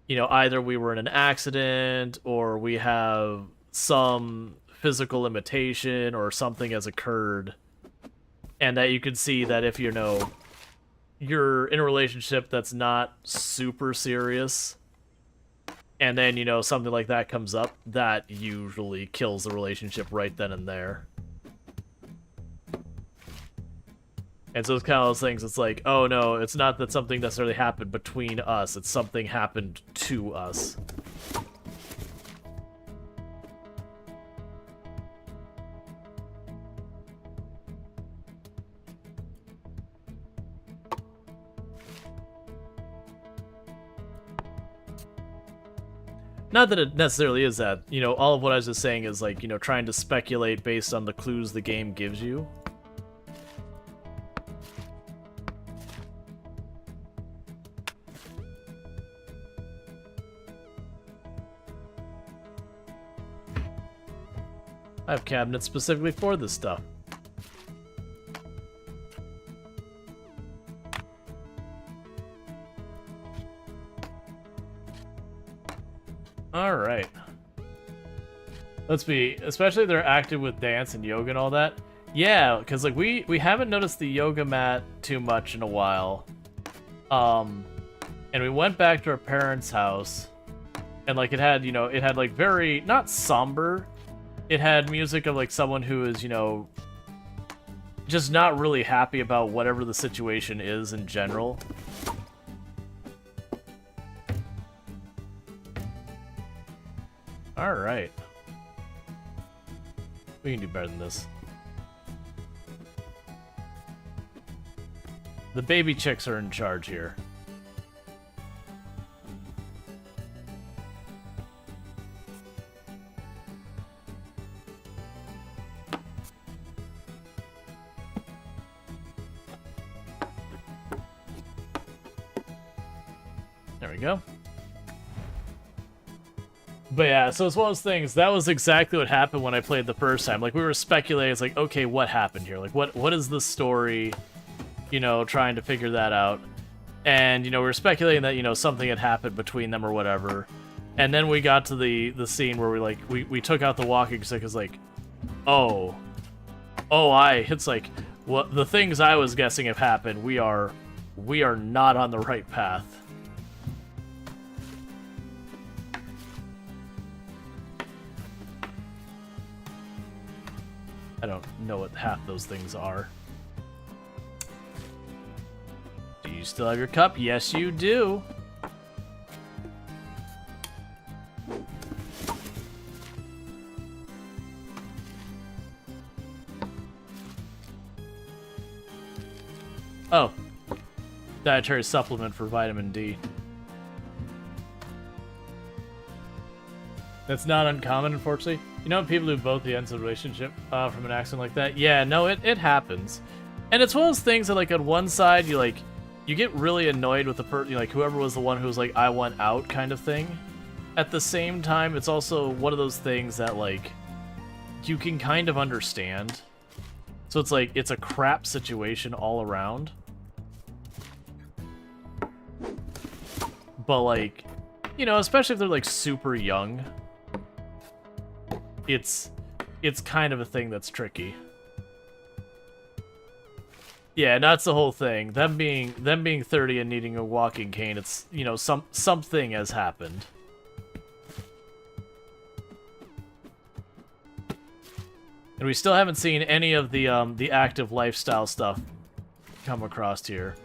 you know, either we were in an accident, or we have some physical limitation, or something has occurred. And that you can see that if, you know, you're in a relationship that's not super serious, and then, you know, something like that comes up, that usually kills the relationship right then and there. And so it's kind of those things, it's like, oh no, it's not that something necessarily happened between us, it's something happened to us. Not that it necessarily is that, you know, all of what I was just saying is, like, you know, trying to speculate based on the clues the game gives you. I have cabinets specifically for this stuff. Alright. Let's be, especially if they're active with dance and yoga and all that. Yeah, because like we haven't noticed the yoga mat too much in a while. And we went back to our parents' house, and like it had, you know, it had like very, not somber, it had music of like someone who is, you know, just not really happy about whatever the situation is in general. Alright. We can do better than this. The baby chicks are in charge here. There we go. But yeah, so it's one of those things. That was exactly what happened when I played the first time. Like, we were speculating, it's like, okay, what happened here? Like, what is the story? You know, trying to figure that out. And, you know, we were speculating that, you know, something had happened between them or whatever. And then we got to the scene where we took out the walking stick. It's like, it's like, what the things I was guessing have happened. We are not on the right path. I don't know what half those things are. Do you still have your cup? Yes, you do. Oh. Dietary supplement for vitamin D. That's not uncommon, unfortunately. You know, people who both the ends of a relationship from an accident like that? Yeah, no, it happens. And it's one of those things that, like, on one side, you get really annoyed with the like, whoever was the one who was like, I want out kind of thing. At the same time, it's also one of those things that, like, you can kind of understand. So it's like, it's a crap situation all around. But, like, you know, especially if they're, like, super young, it's kind of a thing that's tricky. Yeah, and that's the whole thing. Them being 30 and needing a walking cane, it's, you know, something has happened. And we still haven't seen any of the active lifestyle stuff come across here.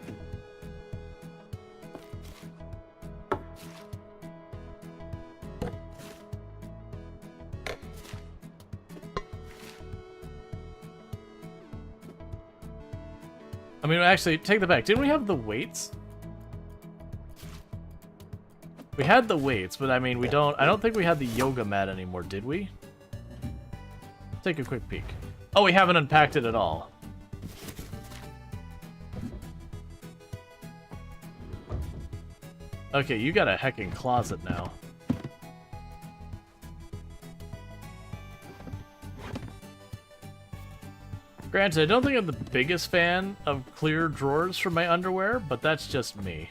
I mean, actually, take that back. Didn't we have the weights? We had the weights, but I mean, I don't think we had the yoga mat anymore, did we? Take a quick peek. Oh, we haven't unpacked it at all. Okay, you got a heckin' closet now. Granted, I don't think I'm the biggest fan of clear drawers for my underwear, but that's just me.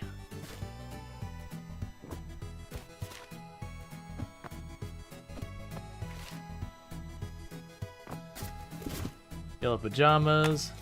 Yellow pajamas.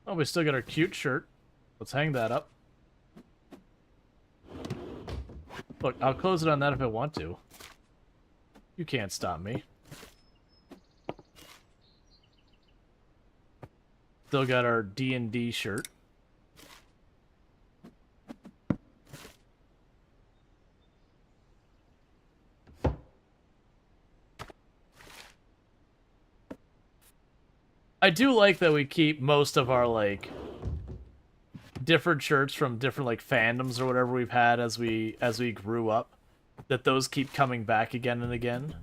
Oh, we still got our cute shirt. Let's hang that up. Look, I'll close it on that if I want to. You can't stop me. Still got our D&D shirt. I do like that we keep most of our, like, different shirts from different, like, fandoms or whatever we've had as we grew up. that those keep coming back again and again.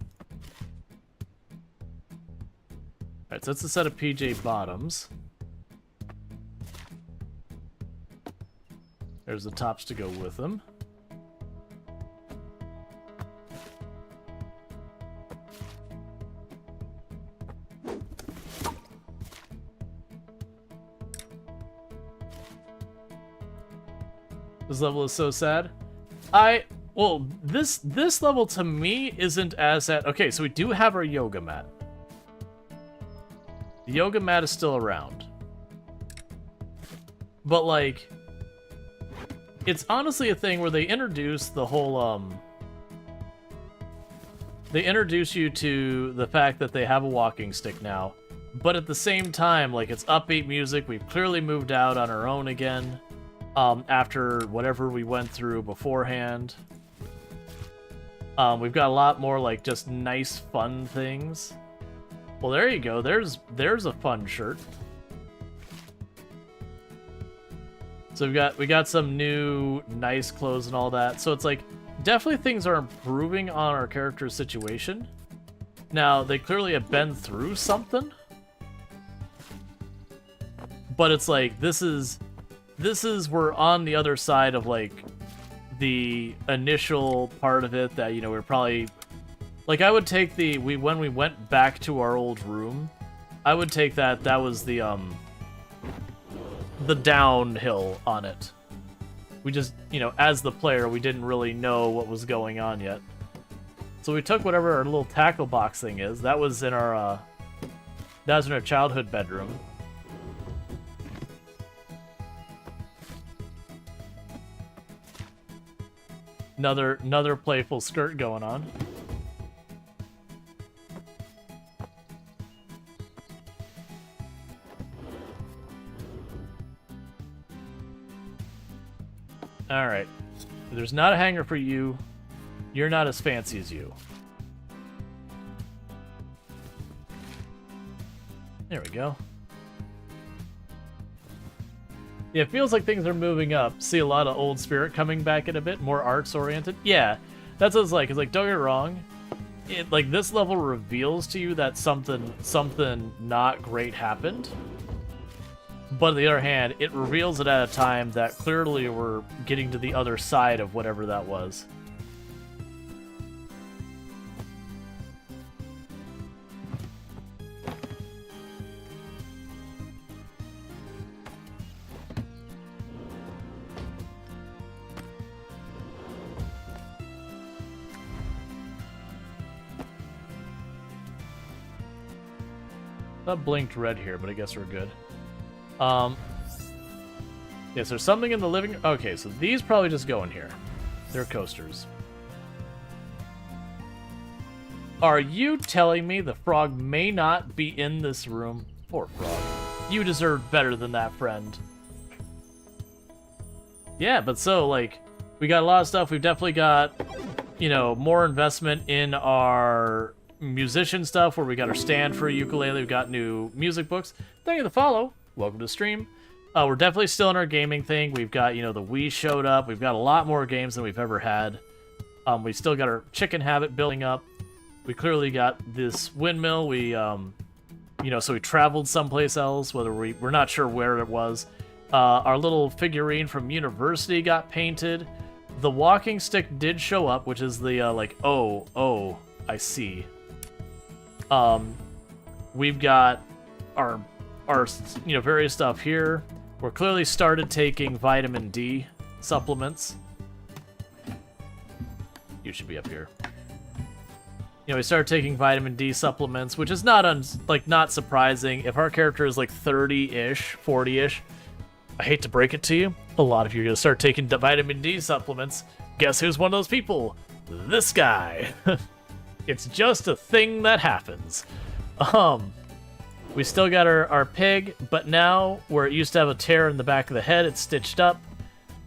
Alright, so that's a set of PJ bottoms. There's the tops to go with them. This level is so sad. Well, this level to me isn't as sad. Okay, so we do have our yoga mat. The yoga mat is still around. But, like, it's honestly a thing where they introduce the whole, they introduce you to the fact that they have a walking stick now. But at the same time, like, it's upbeat music. We've clearly moved out on our own again. After whatever we went through beforehand. We've got a lot more, like, just nice, fun things. Well, there you go. There's a fun shirt. So we got some new, nice clothes and all that. So it's like, definitely things are improving on our character's situation. Now, they clearly have been through something. But it's like, this is we're on the other side of, like, the initial part of it that, you know, we're probably, like, I would take when we went back to our old room, I would take that was the downhill on it. We just, you know, as the player, we didn't really know what was going on yet. So we took whatever our little tackle box thing is. That was in our childhood bedroom. Another playful skirt going on. Alright. There's not a hanger for you. You're not as fancy as you. There we go. Yeah, it feels like things are moving up. See a lot of old spirit coming back in a bit, more arts oriented. Yeah, that's what it's like. It's like, don't get me wrong. Like, this level reveals to you that something not great happened. But on the other hand, it reveals it at a time that clearly we're getting to the other side of whatever that was. That blinked red here, but I guess we're good. Yes, there's something in the living room. Okay, so these probably just go in here. They're coasters. Are you telling me the frog may not be in this room? Poor frog. You deserve better than that, friend. Yeah, but so, like, we got a lot of stuff. We've definitely got, you know, more investment in our musician stuff, where we got our stand for a ukulele. We've got new music books. Thank you for the follow. Welcome to the stream. We're definitely still in our gaming thing. We've got, you know, the Wii showed up. We've got a lot more games than we've ever had. We still got our chicken habit building up. We clearly got this windmill. We, you know, so we traveled someplace else, whether we're not sure where it was. Our little figurine from university got painted. The walking stick did show up, which is the, like, oh, I see. We've got our you know, various stuff here. We're clearly started taking vitamin D supplements. You should be up here. You know, we started taking vitamin D supplements, which is not not surprising. If our character is like 30-ish, 40-ish, I hate to break it to you, a lot of you are gonna start taking vitamin D supplements. Guess who's one of those people? This guy. It's just a thing that happens. We still got our pig, but now where it used to have a tear in the back of the head, it's stitched up.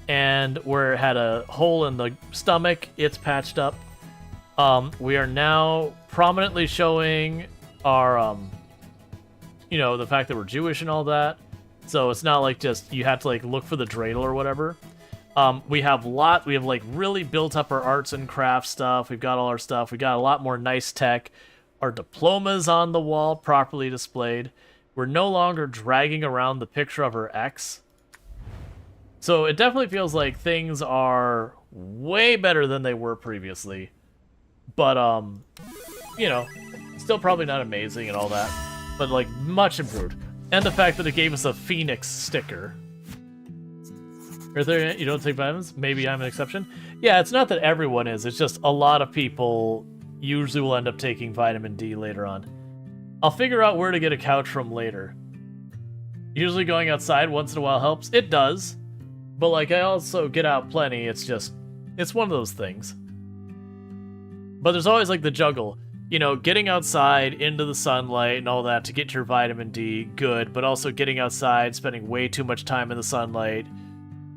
And where it had a hole in the stomach, it's patched up. We are now prominently showing our, you know, the fact that we're Jewish and all that. So it's not like just you have to, like, look for the dreidel or whatever. We have like really built up our arts and crafts stuff. We've got all our stuff. We got a lot more nice tech. Our diplomas on the wall, properly displayed. We're no longer dragging around the picture of her ex. So it definitely feels like things are way better than they were previously. But, you know, still probably not amazing and all that. But, like, much improved. And the fact that it gave us a Phoenix sticker. You don't take vitamins? Maybe I'm an exception. Yeah, it's not that everyone is. It's just a lot of people usually will end up taking vitamin D later on. I'll figure out where to get a couch from later. Usually going outside once in a while helps. It does. But, like, I also get out plenty. It's just... it's one of those things. But there's always, like, the juggle. You know, getting outside into the sunlight and all that to get your vitamin D, good. But also getting outside, spending way too much time in the sunlight,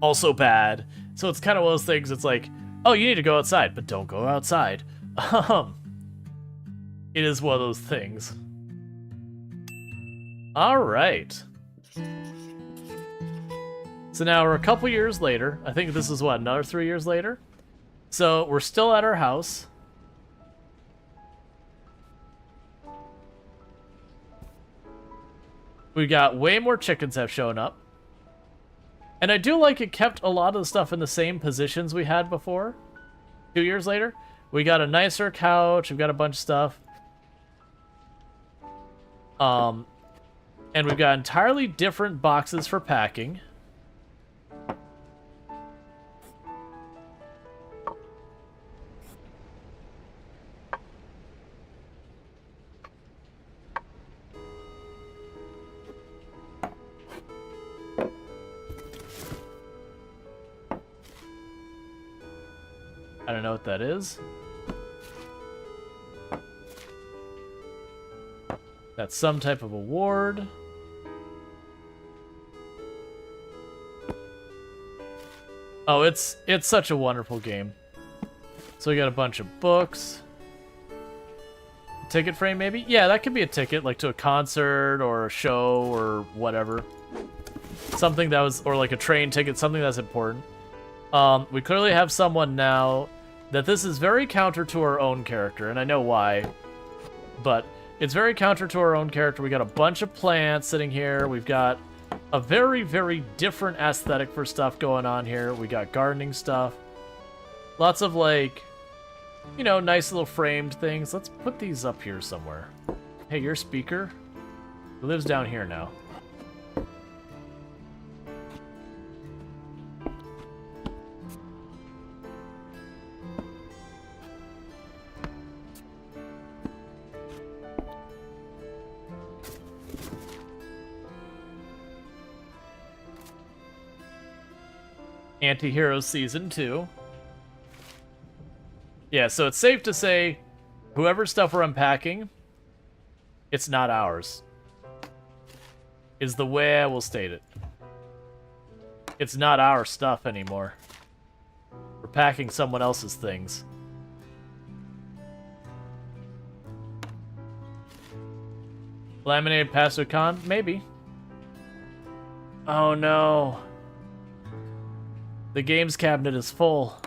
also bad. So it's kind of one of those things, it's like, oh, you need to go outside, but don't go outside. It is one of those things. Alright. So now we're a couple years later. I think this is, what, another 3 years later? So we're still at our house. We got way more chickens have shown up. And I do like it kept a lot of the stuff in the same positions we had before. 2 years later. We got a nicer couch. We've got a bunch of stuff. And we've got entirely different boxes for packing. I don't know what that is. That's some type of award. Oh, it's such a wonderful game. So we got a bunch of books. Ticket frame, maybe? Yeah, that could be a ticket, like to a concert or a show or whatever. Something that was, or like a train ticket, something that's important. We clearly have someone now that this is very counter to our own character, and I know why, but it's very counter to our own character. We got a bunch of plants sitting here. We've got a very, very different aesthetic for stuff going on here. We got gardening stuff. Lots of, like, you know, nice little framed things. Let's put these up here somewhere. Hey, your speaker? He lives down here now. Anti-Heroes Season 2. Yeah, so it's safe to say, whoever's stuff we're unpacking, it's not ours. Is the way I will state it. It's not our stuff anymore. We're packing someone else's things. Laminated Paso Con? Maybe. Oh no. The games cabinet is full.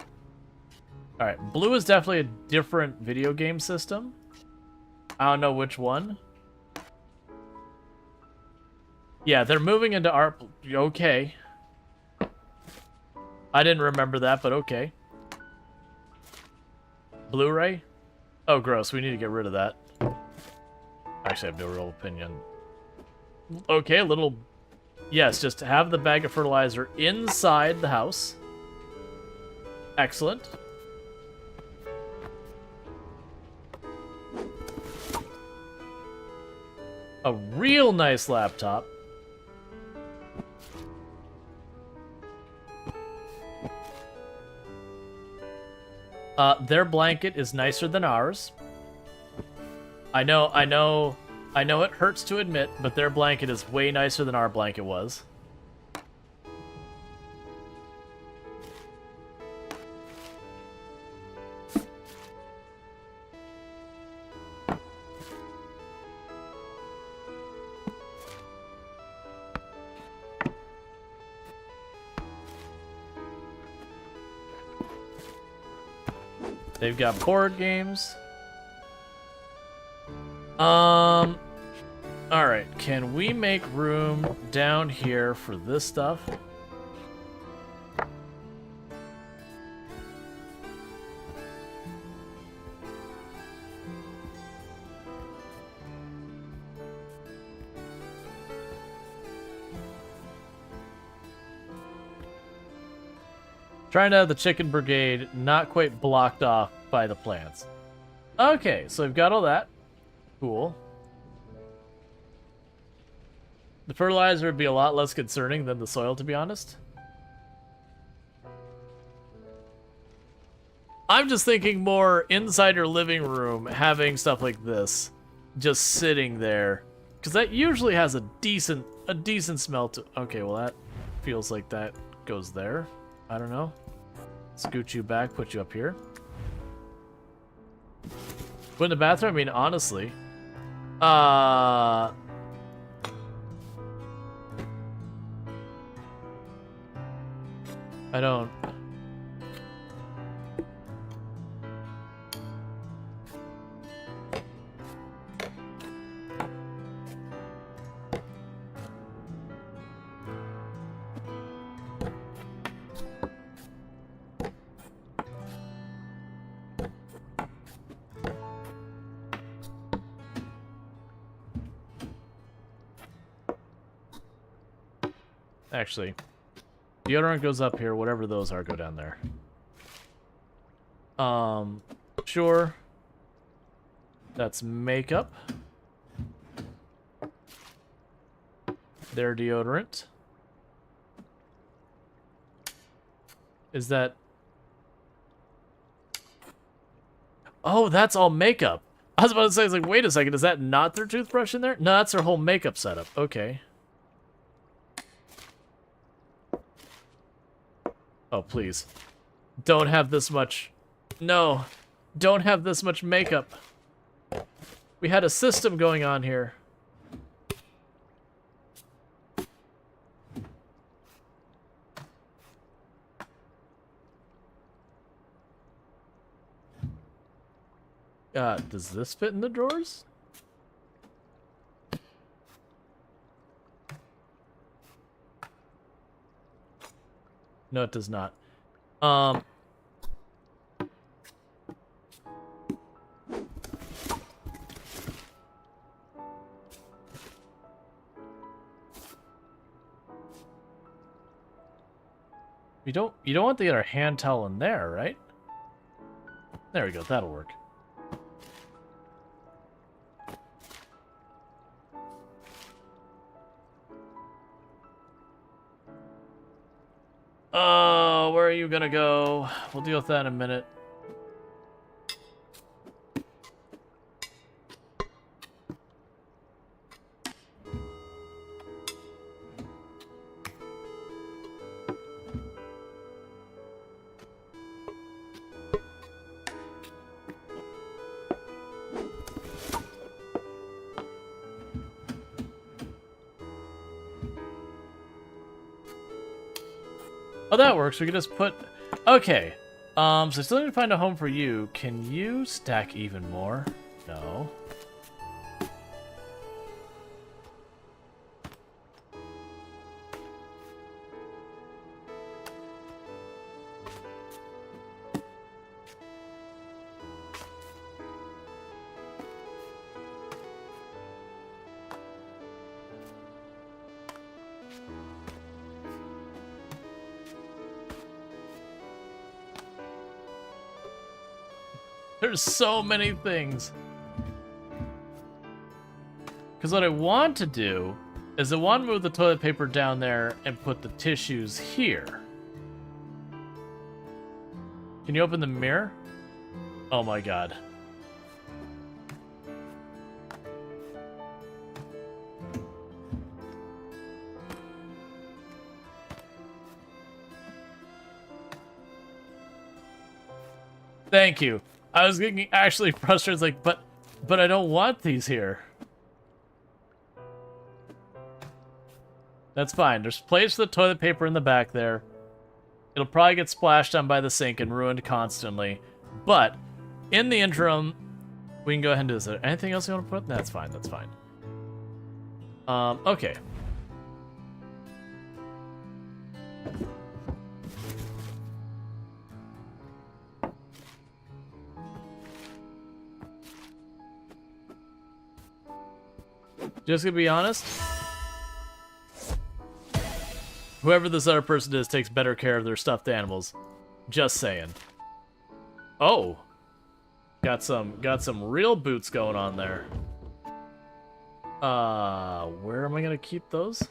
Alright, blue is definitely a different video game system. I don't know which one. Yeah, they're moving into art. Okay. I didn't remember that, but okay. Blu-ray? Oh, gross. We need to get rid of that. Actually, I have no real opinion. Okay, a little... Yes, just have the bag of fertilizer inside the house. Excellent. A real nice laptop. Their blanket is nicer than ours. I know it hurts to admit, but their blanket is way nicer than our blanket was. They've got board games. Alright, can we make room down here for this stuff? Trying to have the chicken brigade not quite blocked off by the plants. Okay, so we've got all that. Cool. The fertilizer would be a lot less concerning than the soil, to be honest. I'm just thinking more inside your living room, having stuff like this just sitting there, because that usually has a decent smell to. Okay, well that feels like that goes there. I don't know. Scoot you back, put you up here. Put in the bathroom. I mean, honestly, I don't. Actually, deodorant goes up here. Whatever those are, go down there. Sure. That's makeup. Their deodorant. Is that... Oh, that's all makeup. I was about to say, I was like, wait a second, is that not their toothbrush in there? No, that's their whole makeup setup. Okay. Oh, please. Don't have this much... No. Don't have this much makeup. We had a system going on here. Does this fit in the drawers? No, it does not. You don't want the other hand towel in there, right? There we go, that'll work. Oh, where are you gonna go? We'll deal with that in a minute. Oh, that works. We can just put... Okay. So I still need to find a home for you. Can you stack even more? No. There's so many things. Because what I want to do is I want to move the toilet paper down there and put the tissues here. Can you open the mirror? Oh my god. Thank you. I was getting actually frustrated, like, but I don't want these here. That's fine. There's place for the toilet paper in the back there. It'll probably get splashed on by the sink and ruined constantly. But in the interim, we can go ahead and do this. Anything else you want to put? That's fine. That's fine. Okay. Just gonna be honest. Whoever this other person is takes better care of their stuffed animals. Just saying. Oh. Got some real boots going on there. Where am I gonna keep those?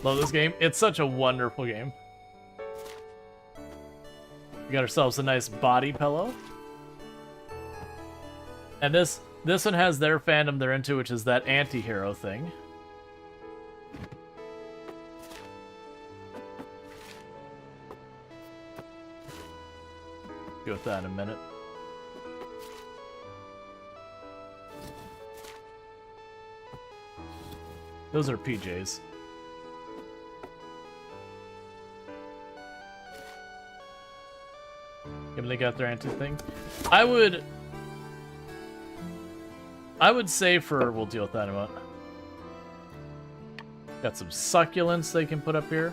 Love this game. It's such a wonderful game. We got ourselves a nice body pillow. And this one has their fandom they're into, which is that anti-hero thing. Go with that in a minute. Those are PJs. Given they got their anti thing, I would say we'll deal with that in a moment. Got some succulents they can put up here.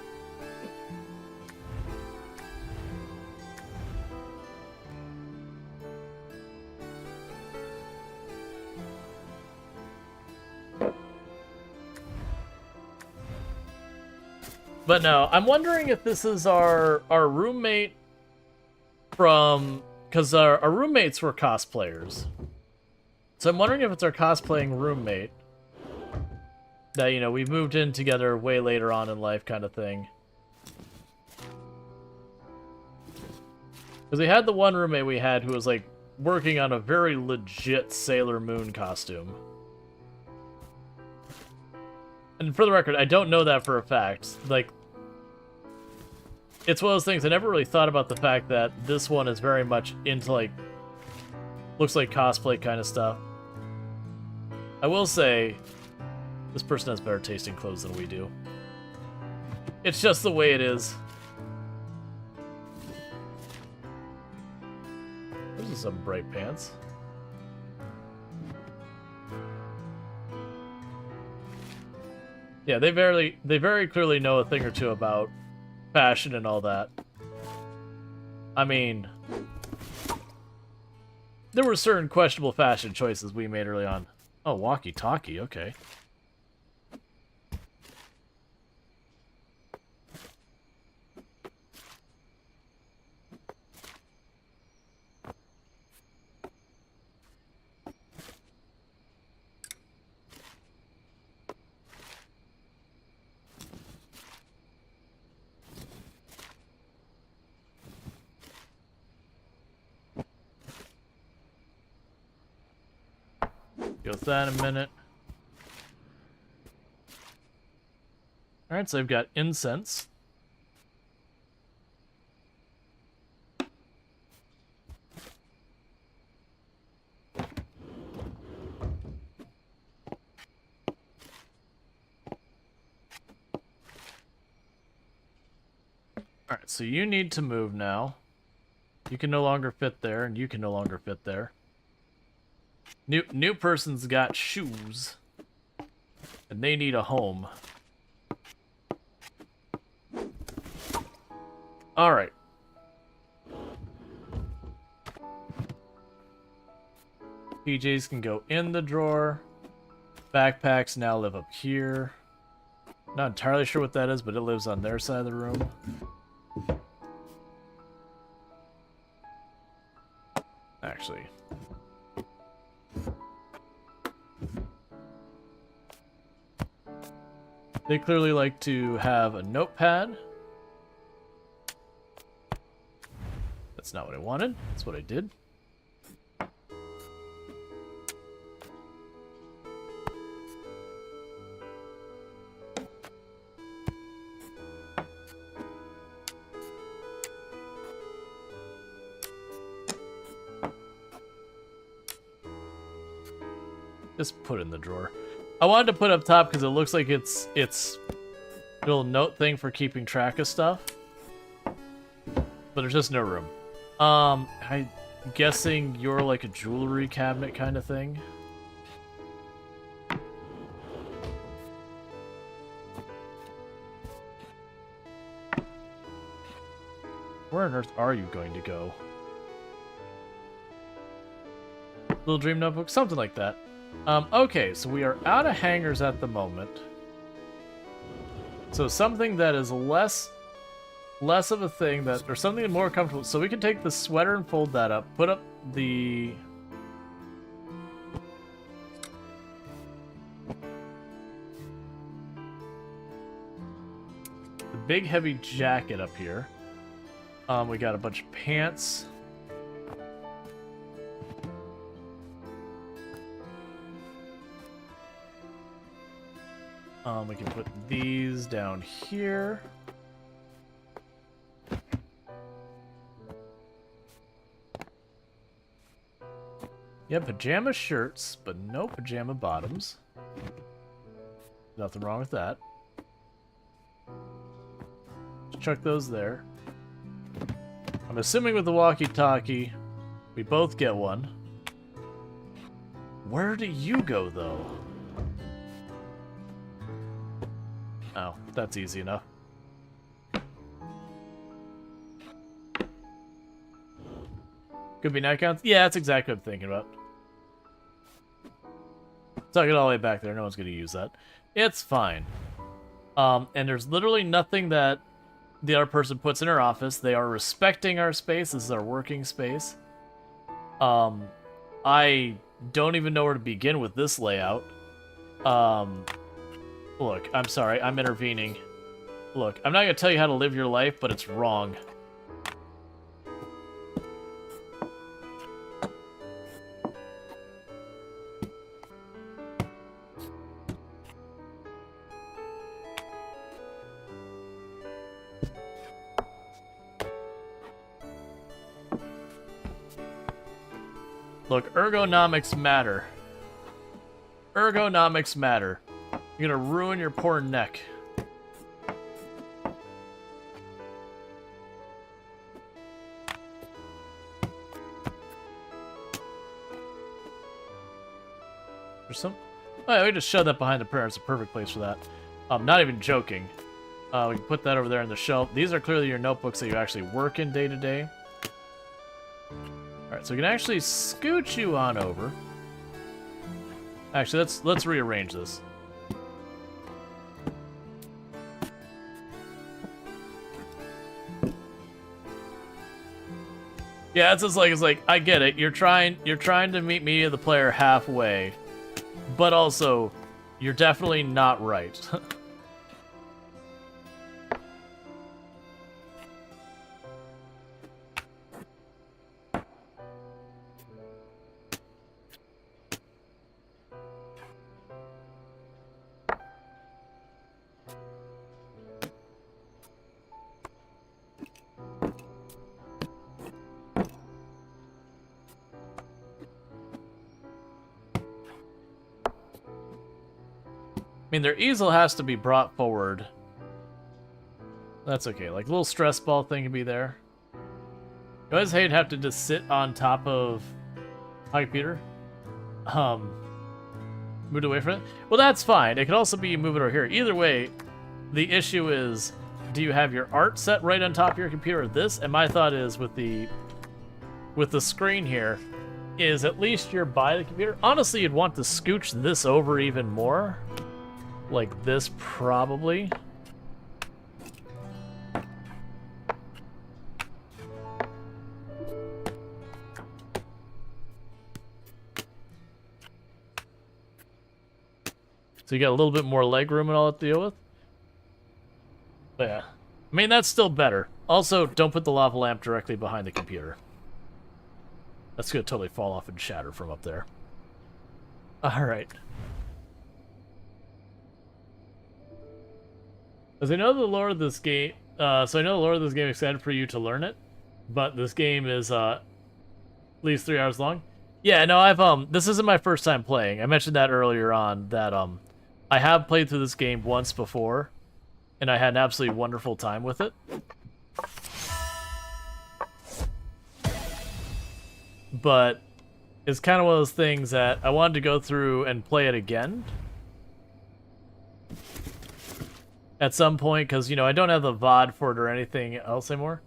But no, I'm wondering if this is our roommate from... Because our roommates were cosplayers. So I'm wondering if it's our cosplaying roommate. That, you know, we moved in together way later on in life kind of thing. Because we had the one roommate we had who was, like, working on a very legit Sailor Moon costume. And for the record, I don't know that for a fact. Like, it's one of those things, I never really thought about the fact that this one is very much into, like, looks like cosplay kind of stuff. I will say, this person has better tasting clothes than we do. It's just the way it is. Those are some bright pants. Yeah, they very clearly know a thing or two about fashion and all that. I mean, there were certain questionable fashion choices we made early on. Oh, walkie-talkie, okay. Go with that in a minute. Alright, so I've got incense. Alright, so you need to move now. You can no longer fit there, and you can no longer fit there. New person's got shoes, and they need a home. All right. PJs can go in the drawer. Backpacks now live up here. Not entirely sure what that is, but it lives on their side of the room. Actually. They clearly like to have a notepad. That's not what I wanted. That's what I did. Just put it in the drawer. I wanted to put it up top because it looks like it's a little note thing for keeping track of stuff. But there's just no room. I'm guessing you're like a jewelry cabinet kind of thing. Where on earth are you going to go? Little dream notebook, something like that. Okay, so we are out of hangers at the moment. So something that is less of a thing that, or something more comfortable. So we can take the sweater and fold that up, put up the big heavy jacket up here. We got a bunch of pants. We can put these down here. Yeah, pajama shirts, but no pajama bottoms. Nothing wrong with that. Just chuck those there. I'm assuming with the walkie-talkie, we both get one. Where do you go, though? Oh, that's easy enough. Could be nightgowns? Yeah, that's exactly what I'm thinking about. Tuck it all the way back there. No one's going to use that. It's fine. And there's literally nothing that the other person puts in her office. They are respecting our space. This is our working space. I don't even know where to begin with this layout. Look, I'm sorry. I'm intervening. Look, I'm not going to tell you how to live your life, but it's wrong. Look, ergonomics matter. Ergonomics matter. You're gonna ruin your poor neck. There's some... Oh yeah, we just shove that behind the prayer. It's a perfect place for that. I'm not even joking. We can put that over there on the shelf. These are clearly your notebooks that you actually work in day to day. Alright, so we can actually scooch you on over. Actually, let's rearrange this. Yeah, it's just like, it's like, I get it. You're trying to meet me, the player, halfway, but also, you're definitely not right. I mean, their easel has to be brought forward. That's okay. Like, a little stress ball thing can be there. You always hate to have to just sit on top of my computer. Moved away from it. Well, that's fine. It could also be you move it over here. Either way, the issue is, do you have your art set right on top of your computer or this? And my thought is, with the screen here, is at least you're by the computer. Honestly, you'd want to scooch this over even more. Like this, probably. So you got a little bit more leg room and all to deal with. But yeah. I mean, that's still better. Also, don't put the lava lamp directly behind the computer. That's gonna totally fall off and shatter from up there. Alright. As I know the lore of this game, so I know the lore of this game is excited for you to learn it, but this game is at least 3 hours long. Yeah, no, I've this isn't my first time playing. I mentioned that earlier on that I have played through this game once before and I had an absolutely wonderful time with it. But it's kind of one of those things that I wanted to go through and play it again at some point because, you know, I don't have the VOD for it or anything else anymore.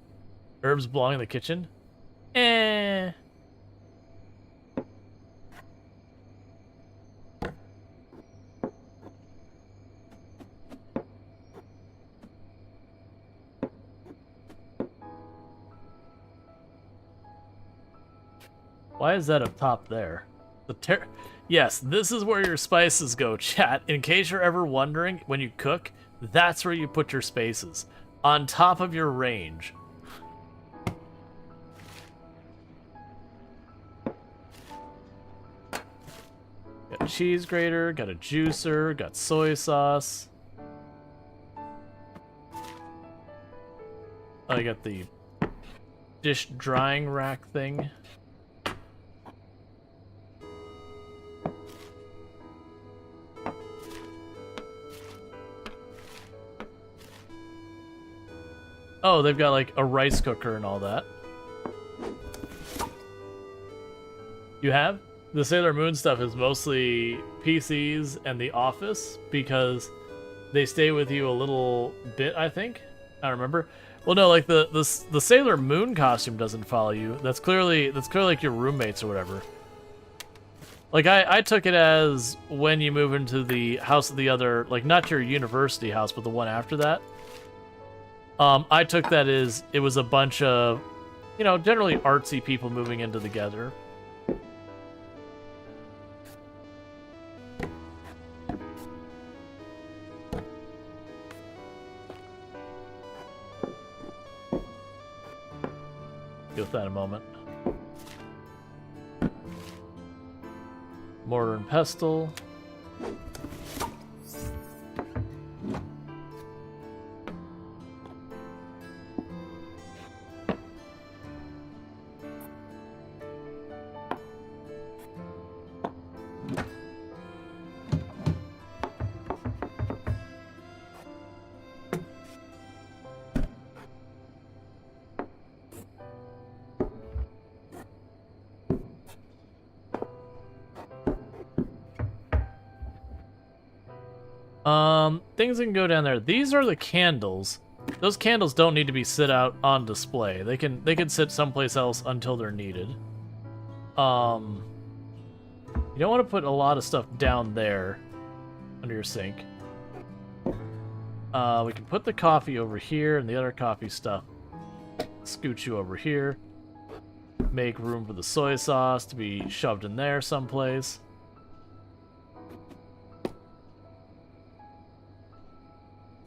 Herbs belong in the kitchen. Eh. Why is that up top there? Yes, this is where your spices go, chat. In case you're ever wondering, when you cook, that's where you put your spices. On top of your range. Got a cheese grater, got a juicer, got soy sauce. I got the dish drying rack thing. Oh, they've got like a rice cooker and all that. You have? The Sailor Moon stuff is mostly PCs and the office because they stay with you a little bit, I think. I don't remember. Well, no, like the Sailor Moon costume doesn't follow you. That's clearly like your roommates or whatever. Like I took it as when you move into the house of the other, like not your university house, but the one after that. I took that as it was a bunch of, you know, generally artsy people moving into together. Get with that in a moment. Mortar and pestle. Things that can go down there. These are the candles. Those candles don't need to be sit out on display. They can sit someplace else until they're needed. You don't want to put a lot of stuff down there under your sink. We can put the coffee over here and the other coffee stuff. Scoot you over here. Make room for the soy sauce to be shoved in there someplace.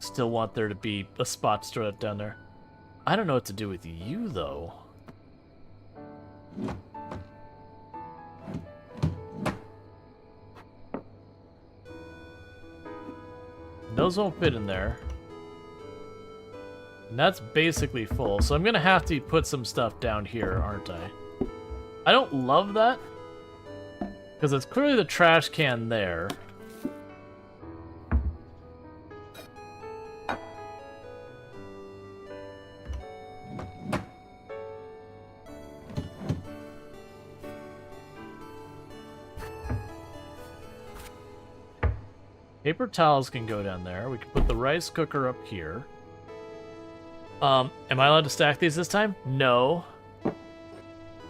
Still want there to be a spot to store that down there. I don't know what to do with you, though. Those won't fit in there. And that's basically full, so I'm gonna have to put some stuff down here, aren't I? I don't love that, because it's clearly the trash can there. Paper towels can go down there. We can put the rice cooker up here. Am I allowed to stack these this time? No.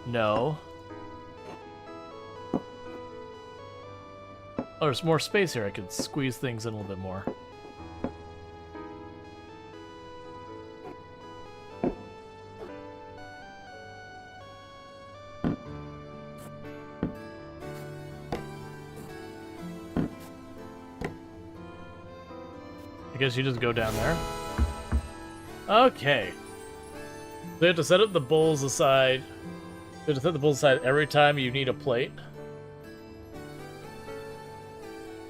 No. Oh, there's more space here. I could squeeze things in a little bit more. I guess you just go down there. Okay. They have to set up the bowls aside. They have to set the bowls aside every time you need a plate.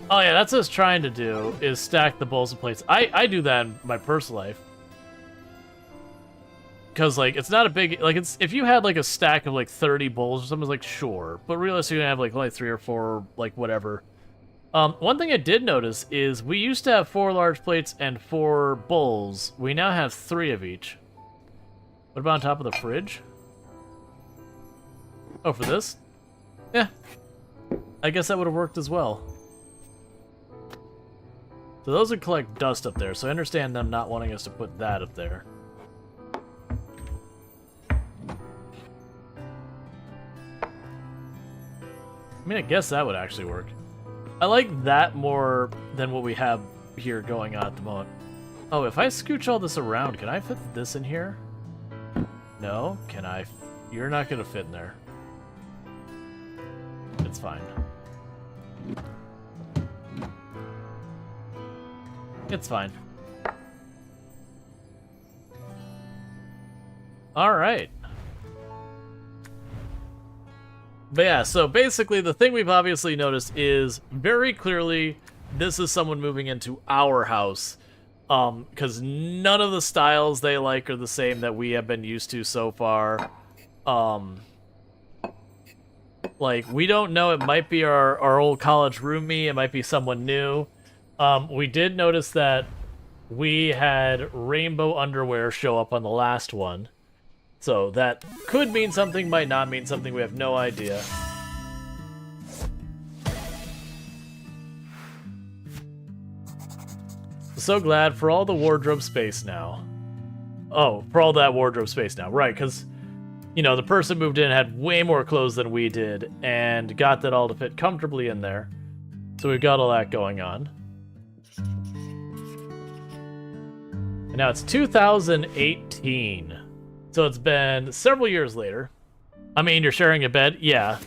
Oh yeah, that's what I was trying to do, is stack the bowls and plates. I do that in my personal life. because like it's not a big like it's if you had like a stack of like 30 bowls or something, it's like sure, but realistically you're gonna have like only 3 or 4 like whatever. One thing I did notice is we used to have 4 large plates and 4 bowls. We now have 3 of each. What about on top of the fridge? Oh, for this? Yeah. I guess that would have worked as well. So those would collect dust up there, so I understand them not wanting us to put that up there. I mean, I guess that would actually work. I like that more than what we have here going on at the moment. Oh, if I scooch all this around, can I fit this in here? No? Can I? You're not gonna fit in there. It's fine. It's fine. Alright. But yeah, so basically the thing we've obviously noticed is very clearly this is someone moving into our house. Because none of the styles they like are the same that we have been used to so far. Like, we don't know, it might be our old college roomie, it might be someone new. We did notice that we had rainbow underwear show up on the last one. So that could mean something, might not mean something, we have no idea. So glad for all the wardrobe space now. Oh, for all that wardrobe space now, right, because, you know, the person moved in had way more clothes than we did, and got that all to fit comfortably in there. So we've got all that going on. And now it's 2018. So it's been several years later. I mean, you're sharing a bed? Yeah.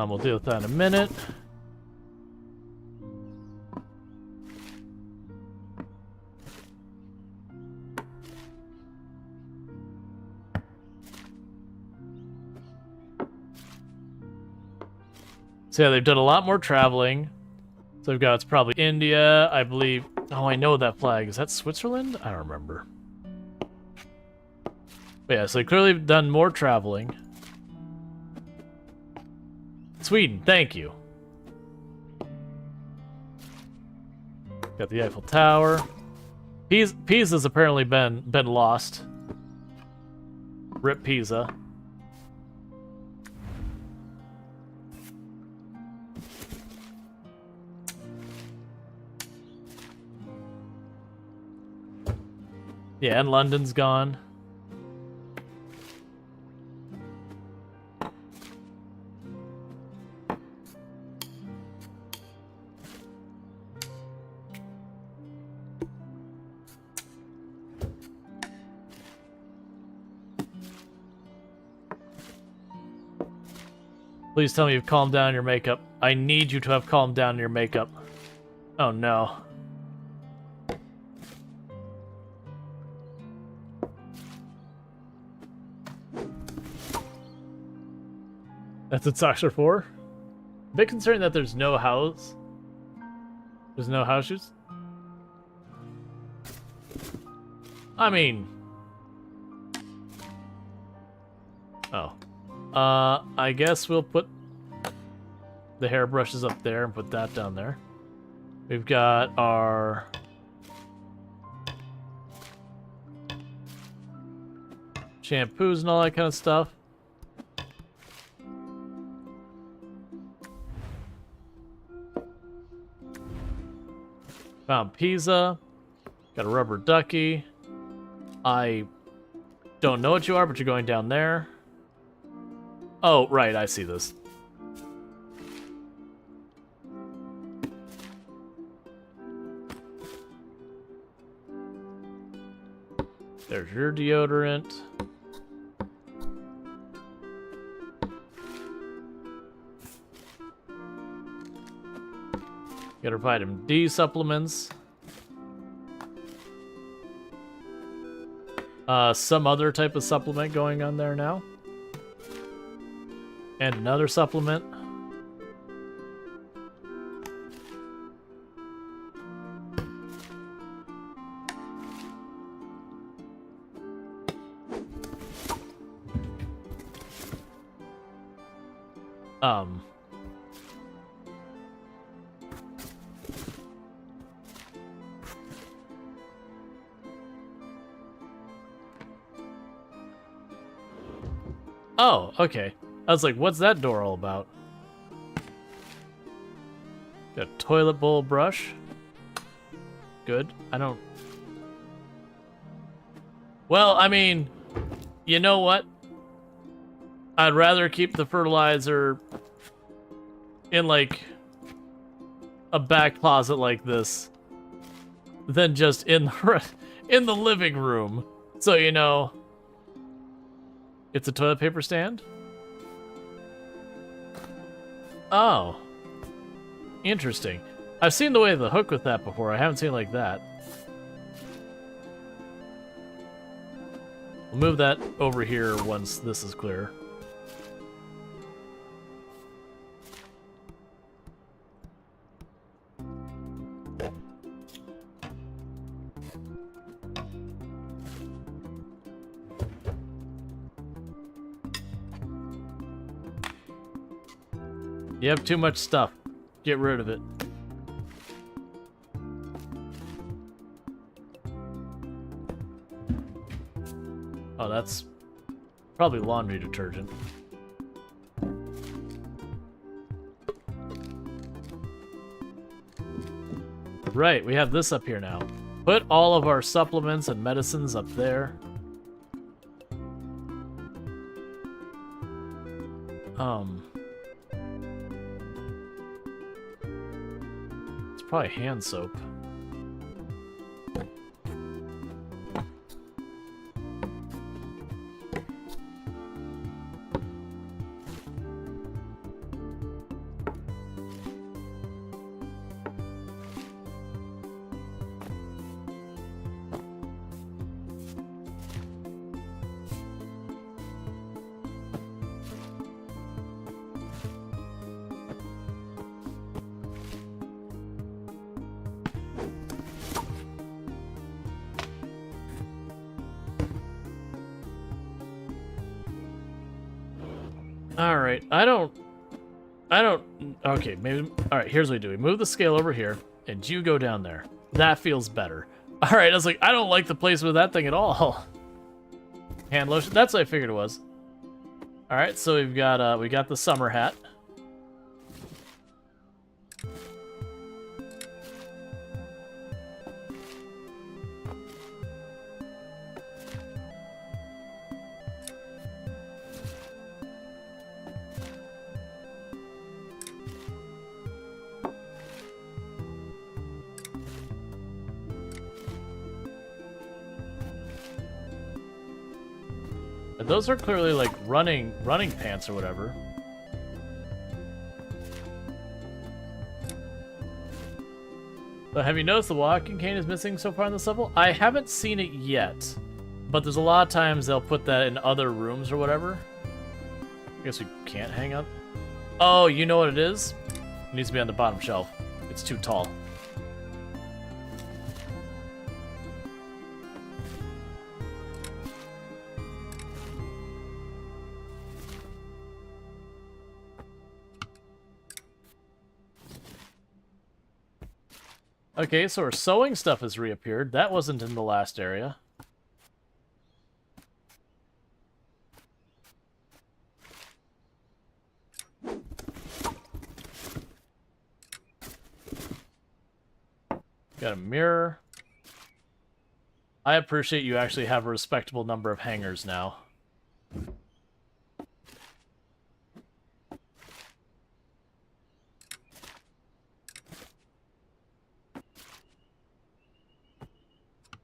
We'll deal with that in a minute. So yeah, they've done a lot more traveling. So we've got, it's probably India, I believe. Oh, I know that flag. Is that Switzerland? I don't remember. But yeah, so they've clearly done more traveling. Sweden, thank you. Got the Eiffel Tower. Pisa's apparently been lost. Rip Pisa. Yeah, and London's gone. Please tell me you've calmed down your makeup. I need you to have calmed down your makeup. Oh no. That's what socks are for? A bit concerned that there's no house. There's no house shoes? I mean... Oh. I guess we'll put the hairbrushes up there and put that down there. We've got our... shampoos and all that kind of stuff. Found Pisa. Got a rubber ducky. I don't know what you are, but you're going down there. Oh, right, I see this. There's your deodorant. Got our vitamin D supplements. Some other type of supplement going on there now. And another supplement. Oh, okay. I was like, what's that door all about? Got a toilet bowl brush. Good. I don't... Well, I mean, you know what? I'd rather keep the fertilizer in, like, a back closet like this than just in the living room. So, you know... It's a toilet paper stand? Oh. Interesting. I've seen the way of the hook with that before. I haven't seen it like that. We'll move that over here once this is clear. You have too much stuff. Get rid of it. Oh, that's probably laundry detergent. Right, we have this up here now. Put all of our supplements and medicines up there. It's probably hand soap. Alright, I don't... Okay, maybe... Alright, here's what we do. We move the scale over here, and you go down there. That feels better. Alright, I was like, I don't like the placement of that thing at all. Hand lotion. That's what I figured it was. Alright, so we got the summer hat. Those are clearly like running pants or whatever. So have you noticed the walking cane is missing so far in this level? I haven't seen it yet, but there's a lot of times they'll put that in other rooms or whatever. I guess we can't hang up. Oh, you know what it is? It needs to be on the bottom shelf. It's too tall. Okay, so our sewing stuff has reappeared. That wasn't in the last area. Got a mirror. I appreciate you actually have a respectable number of hangers now.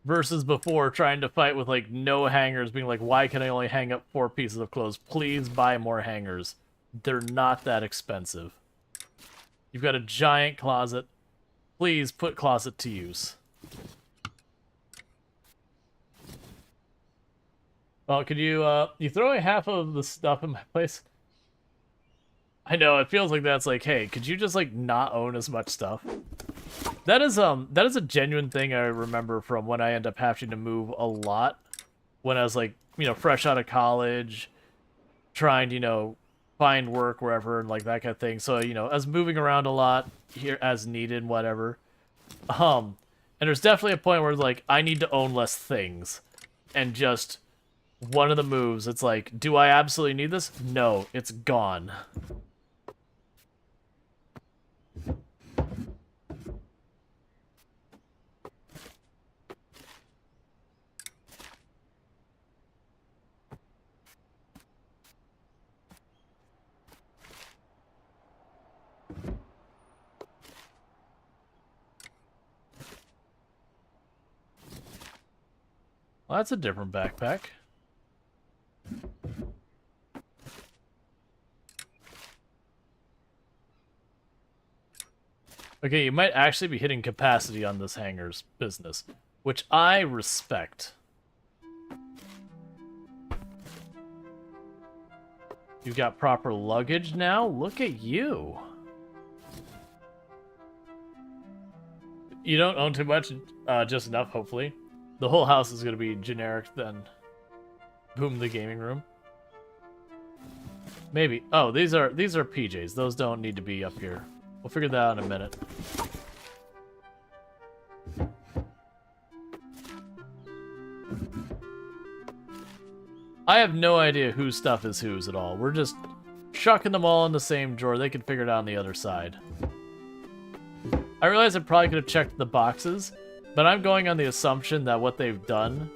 Versus before, trying to fight with, like, no hangers, being like, why can I only hang up 4 pieces of clothes? Please buy more hangers. They're not that expensive. You've got a giant closet. Please put closet to use. Well, could you throw away half of the stuff in my place? I know, it feels like that's like, hey, could you just, like, not own as much stuff? That is a genuine thing I remember from when I end up having to move a lot. When I was, like, you know, fresh out of college, trying to, you know, find work wherever and, like, that kind of thing. So, you know, I was moving around a lot here as needed and whatever. And there's definitely a point where, like, I need to own less things. And just one of the moves, it's like, do I absolutely need this? No, it's gone. Well, that's a different backpack. Okay, you might actually be hitting capacity on this hangar's business, which I respect. You've got proper luggage now? Look at you. You don't own too much, just enough, hopefully. The whole house is going to be generic, then boom, the gaming room. Maybe. Oh, these are PJs. Those don't need to be up here. We'll figure that out in a minute. I have no idea whose stuff is whose at all. We're just chucking them all in the same drawer. They can figure it out on the other side. I realize I probably could have checked the boxes, but I'm going on the assumption that what they've done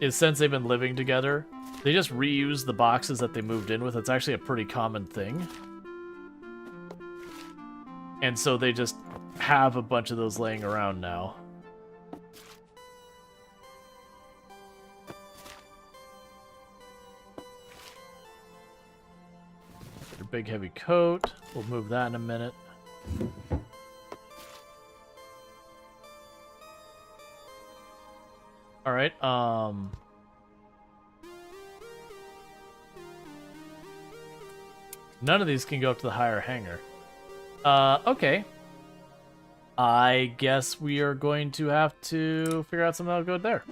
is, since they've been living together, they just reuse the boxes that they moved in with. It's actually a pretty common thing. And so they just have a bunch of those laying around now. Your big heavy coat. We'll move that in a minute. All right, none of these can go up to the higher hangar. Okay. I guess we are going to have to figure out something that'll go there.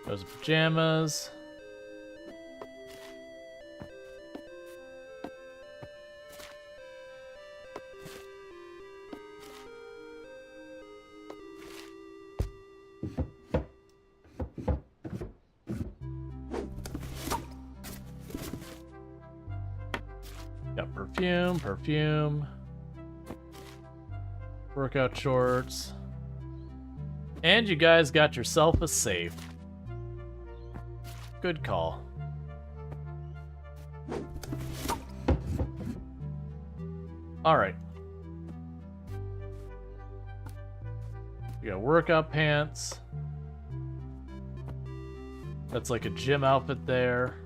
Those are pajamas. Got perfume. Workout shorts. And you guys got yourself a safe. Good call. All right. You got workout pants. That's like a gym outfit there.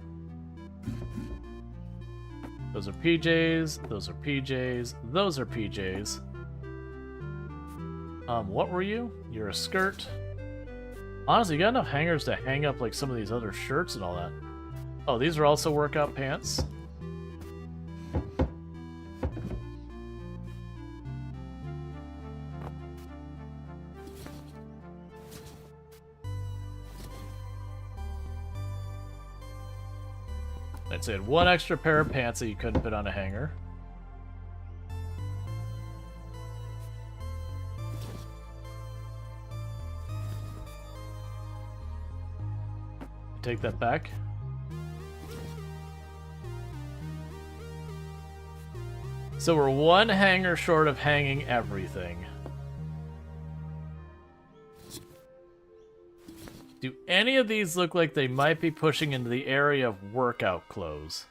Those are PJs. Those are PJs. Those are PJs. What were you? You're a skirt. Honestly, you got enough hangers to hang up like some of these other shirts and all that. Oh, these are also workout pants. I'd say one extra pair of pants that you couldn't fit on a hanger. Take that back. So we're one hanger short of hanging everything. Do any of these look like they might be pushing into the area of workout clothes?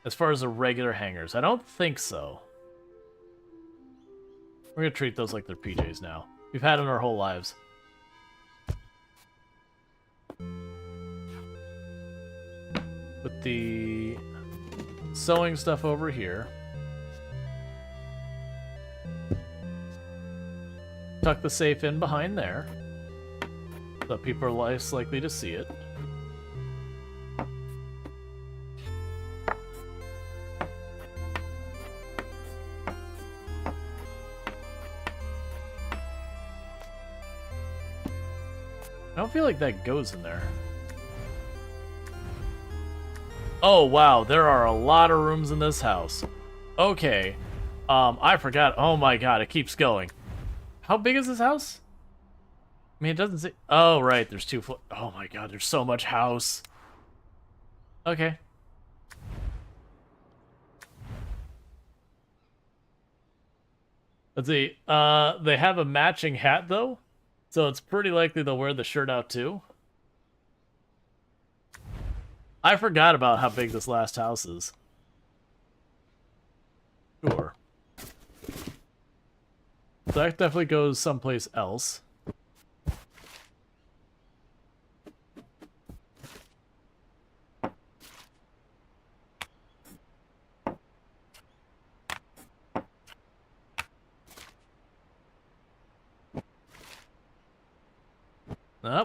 As far as the regular hangers, I don't think so. We're gonna treat those like they're PJs now. We've had them our whole lives. Put the sewing stuff over here. Tuck the safe in behind there, so people are less likely to see it. I don't feel like that goes in there. Oh wow, there are a lot of rooms in this house. Okay, I forgot. Oh my god, it keeps going. How big is this house? I mean, it doesn't say. Oh right, there's 2 floors. Oh my god, there's so much house. Okay. Let's see. They have a matching hat though, so it's pretty likely they'll wear the shirt out too. I forgot about how big this last house is. Sure. So that definitely goes someplace else.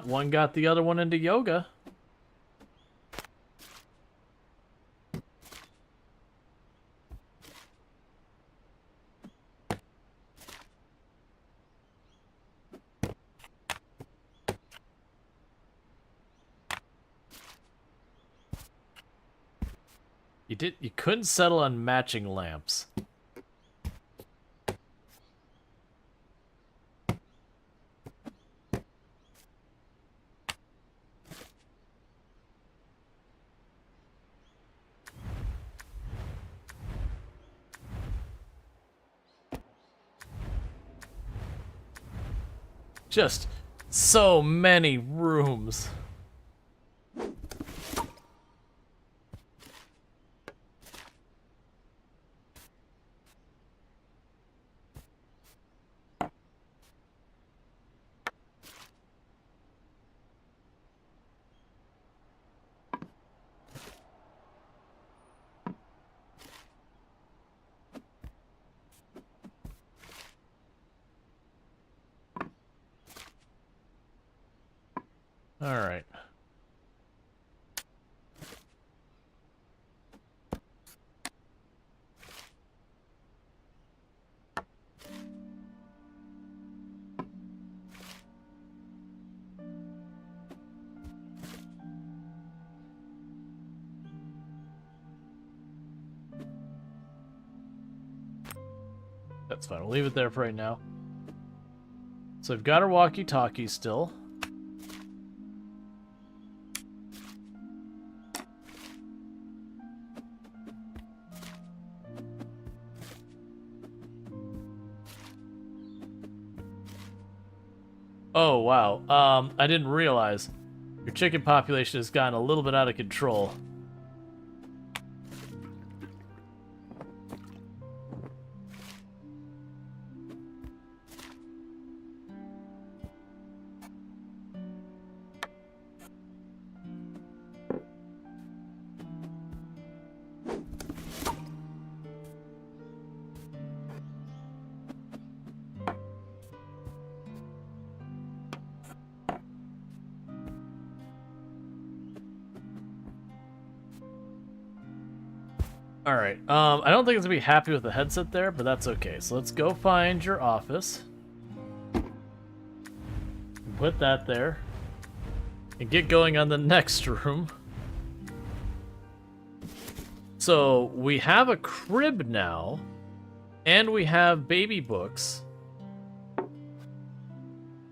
One got the other one into yoga. You couldn't settle on matching lamps. Just so many rooms. All right. That's fine. We'll leave it there for right now. So we've got our walkie-talkie still. Oh, wow. I didn't realize. Your chicken population has gotten a little bit out of control. Alright, I don't think it's gonna be happy with the headset there, but that's okay. So let's go find your office. Put that there. And get going on the next room. So, we have a crib now. And we have baby books.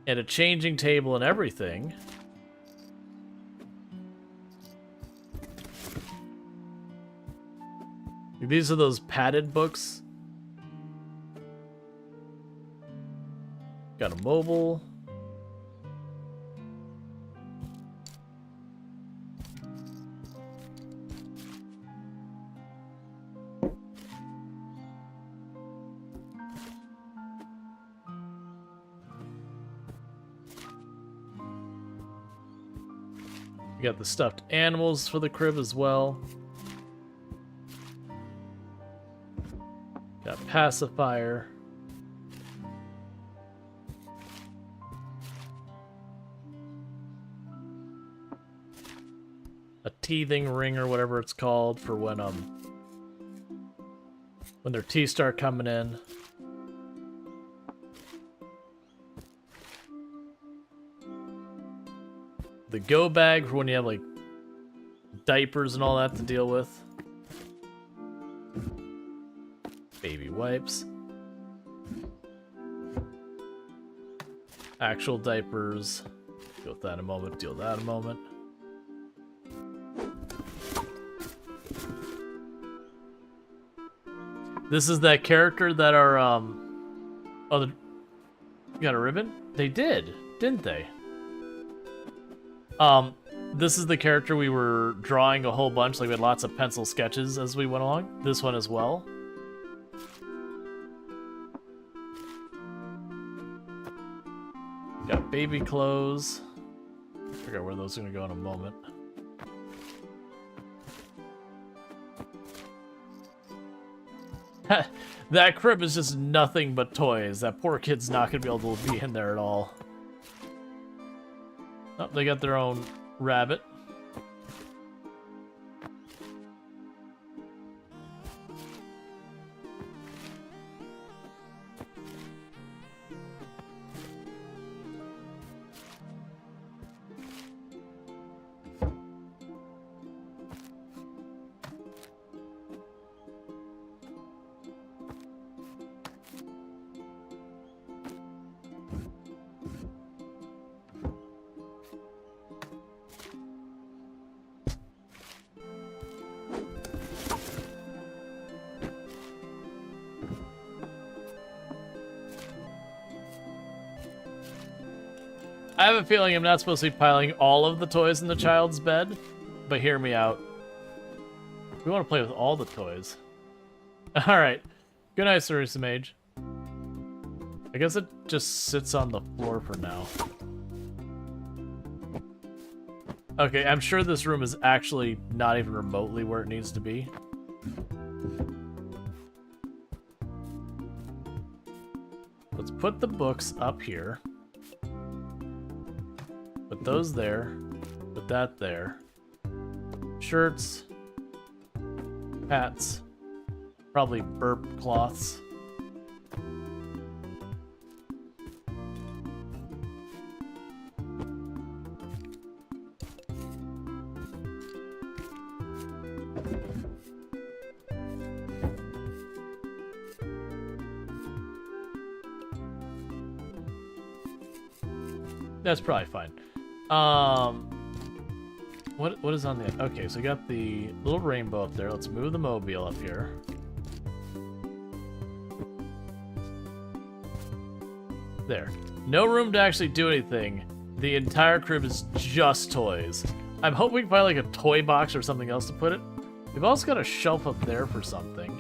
And a changing table and everything. These are those padded books. Got a mobile. We got the stuffed animals for the crib as well. Got pacifier. A teething ring or whatever it's called for when their teeth start coming in. The go bag for when you have like diapers and all that to deal with. Baby wipes. Actual diapers. Deal with that in a moment, deal with that in a moment. This is that character that are, you got a ribbon? They did, didn't they? This is the character we were drawing a whole bunch, like we had lots of pencil sketches as we went along. This one as well. Got baby clothes. I forgot where those are gonna go in a moment. That crib is just nothing but toys. That poor kid's not gonna be able to be in there at all. Oh, they got their own rabbit. I have a feeling I'm not supposed to be piling all of the toys in the child's bed, but hear me out. We want to play with all the toys. Alright. Good night, Sarisa Mage. I guess it just sits on the floor for now. Okay, I'm sure this room is actually not even remotely where it needs to be. Let's put the books up here. Put those there. Put that there. Shirts. Hats. Probably burp cloths. That's probably fine. What is on the... Okay, so we got the little rainbow up there. Let's move the mobile up here. There. No room to actually do anything. The entire crib is just toys. I'm hoping we can find like a toy box or something else to put it. We've also got a shelf up there for something.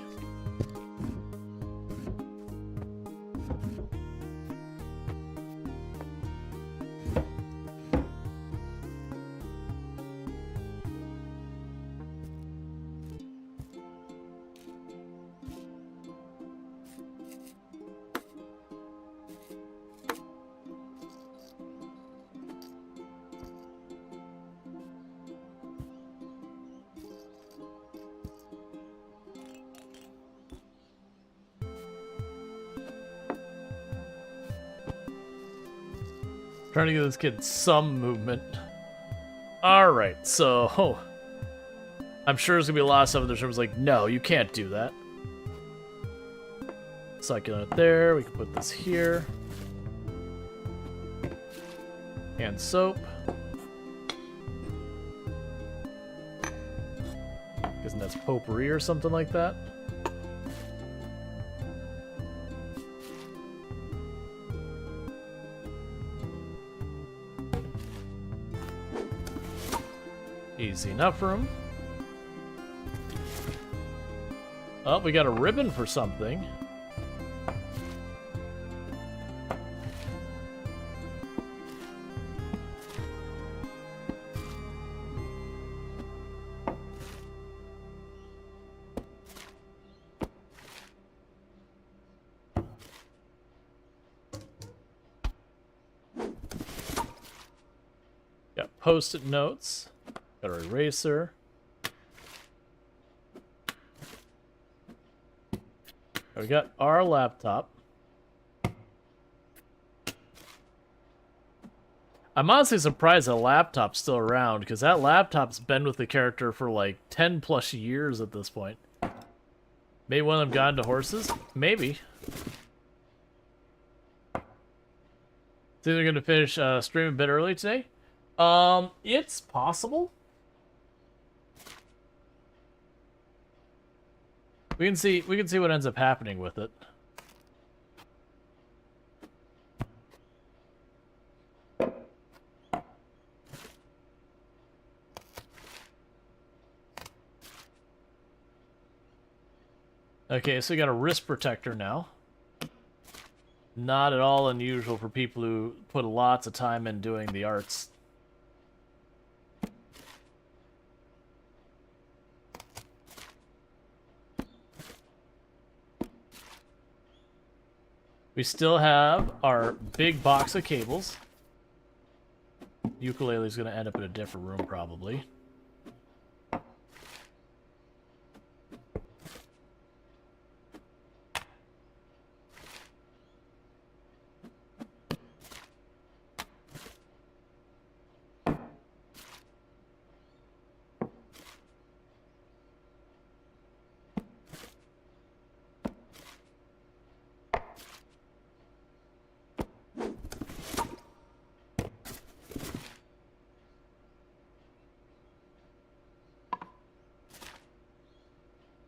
Trying to give this kid some movement. Alright, so... I'm sure there's gonna be a lot of stuff in this room. It's like, no, you can't do that. Succulent there. We can put this here. Hand soap. Guessing that's potpourri or something like that. Easy enough room. Oh, we got a ribbon for something. post-it notes. Got our eraser. We got our laptop. I'm honestly surprised the laptop's still around, because that laptop's been with the character for like 10 plus years at this point. Maybe one of them got into horses? Maybe. Think they're going to finish stream a bit early today? It's possible. We can see what ends up happening with it. Okay, so we got a wrist protector now. Not at all unusual for people who put lots of time in doing the arts. We still have our big box of cables. Ukulele's gonna end up in a different room, probably.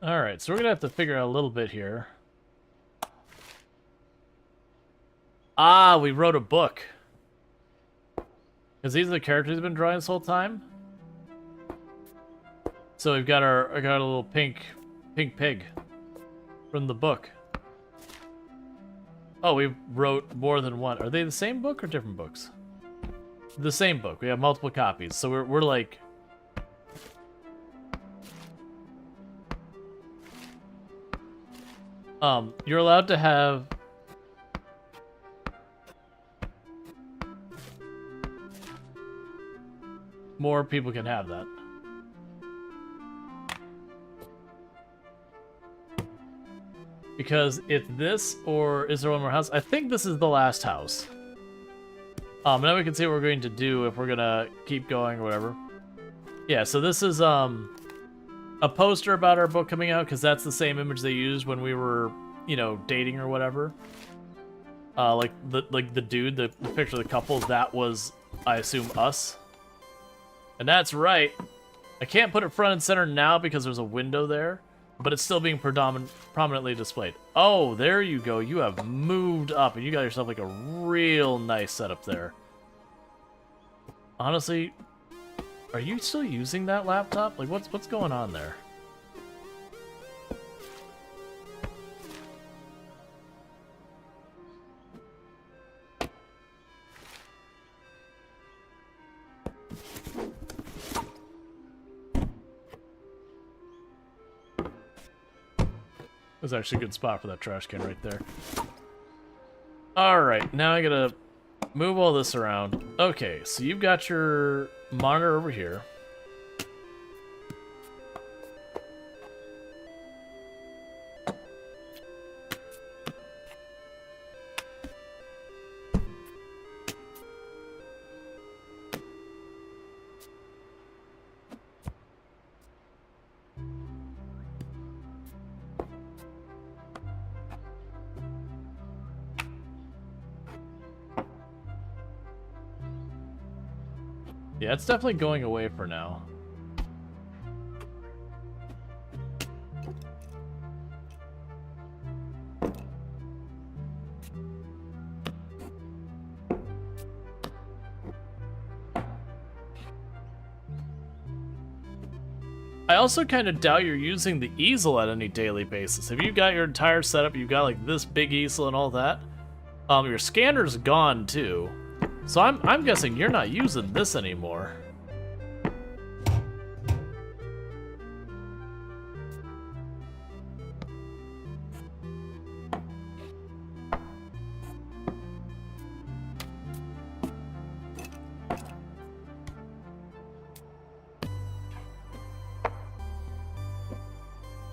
Alright, so we're gonna have to figure out a little bit here. Ah, we wrote a book. Because these are the characters we've been drawing this whole time. So we've got our little pink pig from the book. Oh, we wrote more than one. Are they the same book or different books? The same book. We have multiple copies. So we're like... you're allowed to have... more people can have that. Because it's this, or is there one more house? I think this is the last house. Now we can see what we're going to do if we're gonna keep going or whatever. Yeah, so this is, a poster about our book coming out, because that's the same image they used when we were, you know, dating or whatever. Like the dude, the picture of the couple, that was, I assume, us. And that's right. I can't put it front and center now because there's a window there, but it's still being prominently displayed. Oh, there you go. You have moved up, and you got yourself like a real nice setup there. Honestly, are you still using that laptop? Like, what's going on there? That's actually a good spot for that trash can right there. Alright, now I gotta move all this around. Okay, so you've got your monitor over here. Yeah, it's definitely going away for now. I also kind of doubt you're using the easel at any daily basis. If you've got your entire setup, you've got like this big easel and all that, your scanner's gone too. So I'm guessing you're not using this anymore.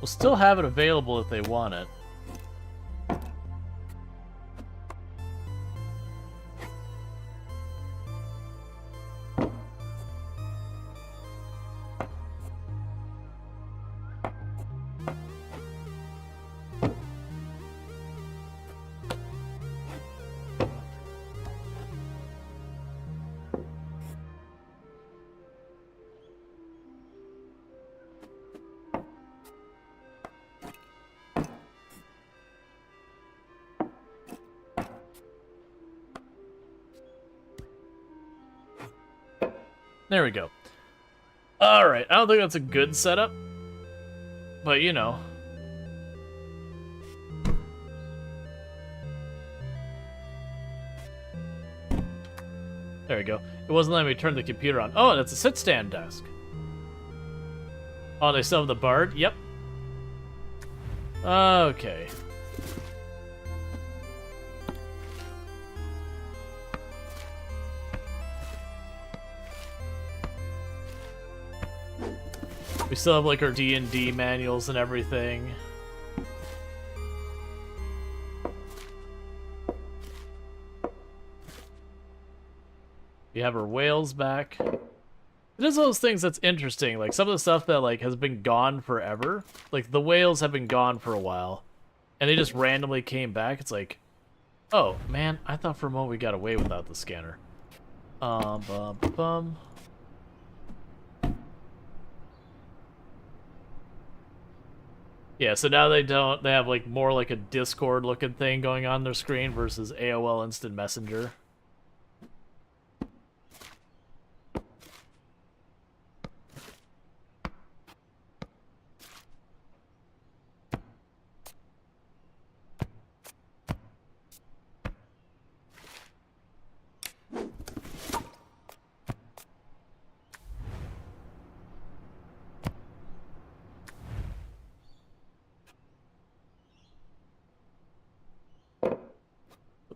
We'll still have it available if they want it. There we go. Alright, I don't think that's a good setup. But, you know. There we go. It wasn't letting me turn the computer on. Oh, that's a sit-stand desk. Oh, they still have the Bard? Yep. Okay. We still have like our D&D manuals and everything. We have our whales back. It is one of those things that's interesting. Like some of the stuff that like has been gone forever. Like the whales have been gone for a while, and they just randomly came back. It's like, oh man, I thought for a moment we got away without the scanner. Bum. Yeah, so now they have like more like a Discord looking thing going on their screen versus AOL Instant Messenger.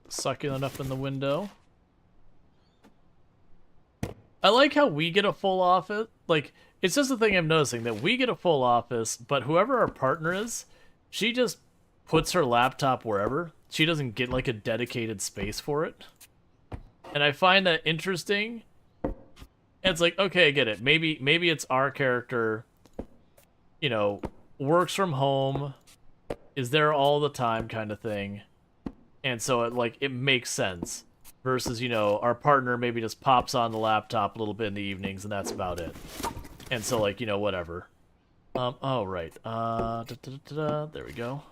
Succulent up in the window. I like how we get a full office. Like, it's just the thing I'm noticing, that we get a full office, but whoever our partner is, she just puts her laptop wherever. She doesn't get, like, a dedicated space for it. And I find that interesting. And it's like, okay, I get it. Maybe it's our character, you know, works from home, is there all the time kind of thing. And so it makes sense versus, you know, our partner maybe just pops on the laptop a little bit in the evenings and that's about it. And so like, you know, whatever. Oh, right. There we go.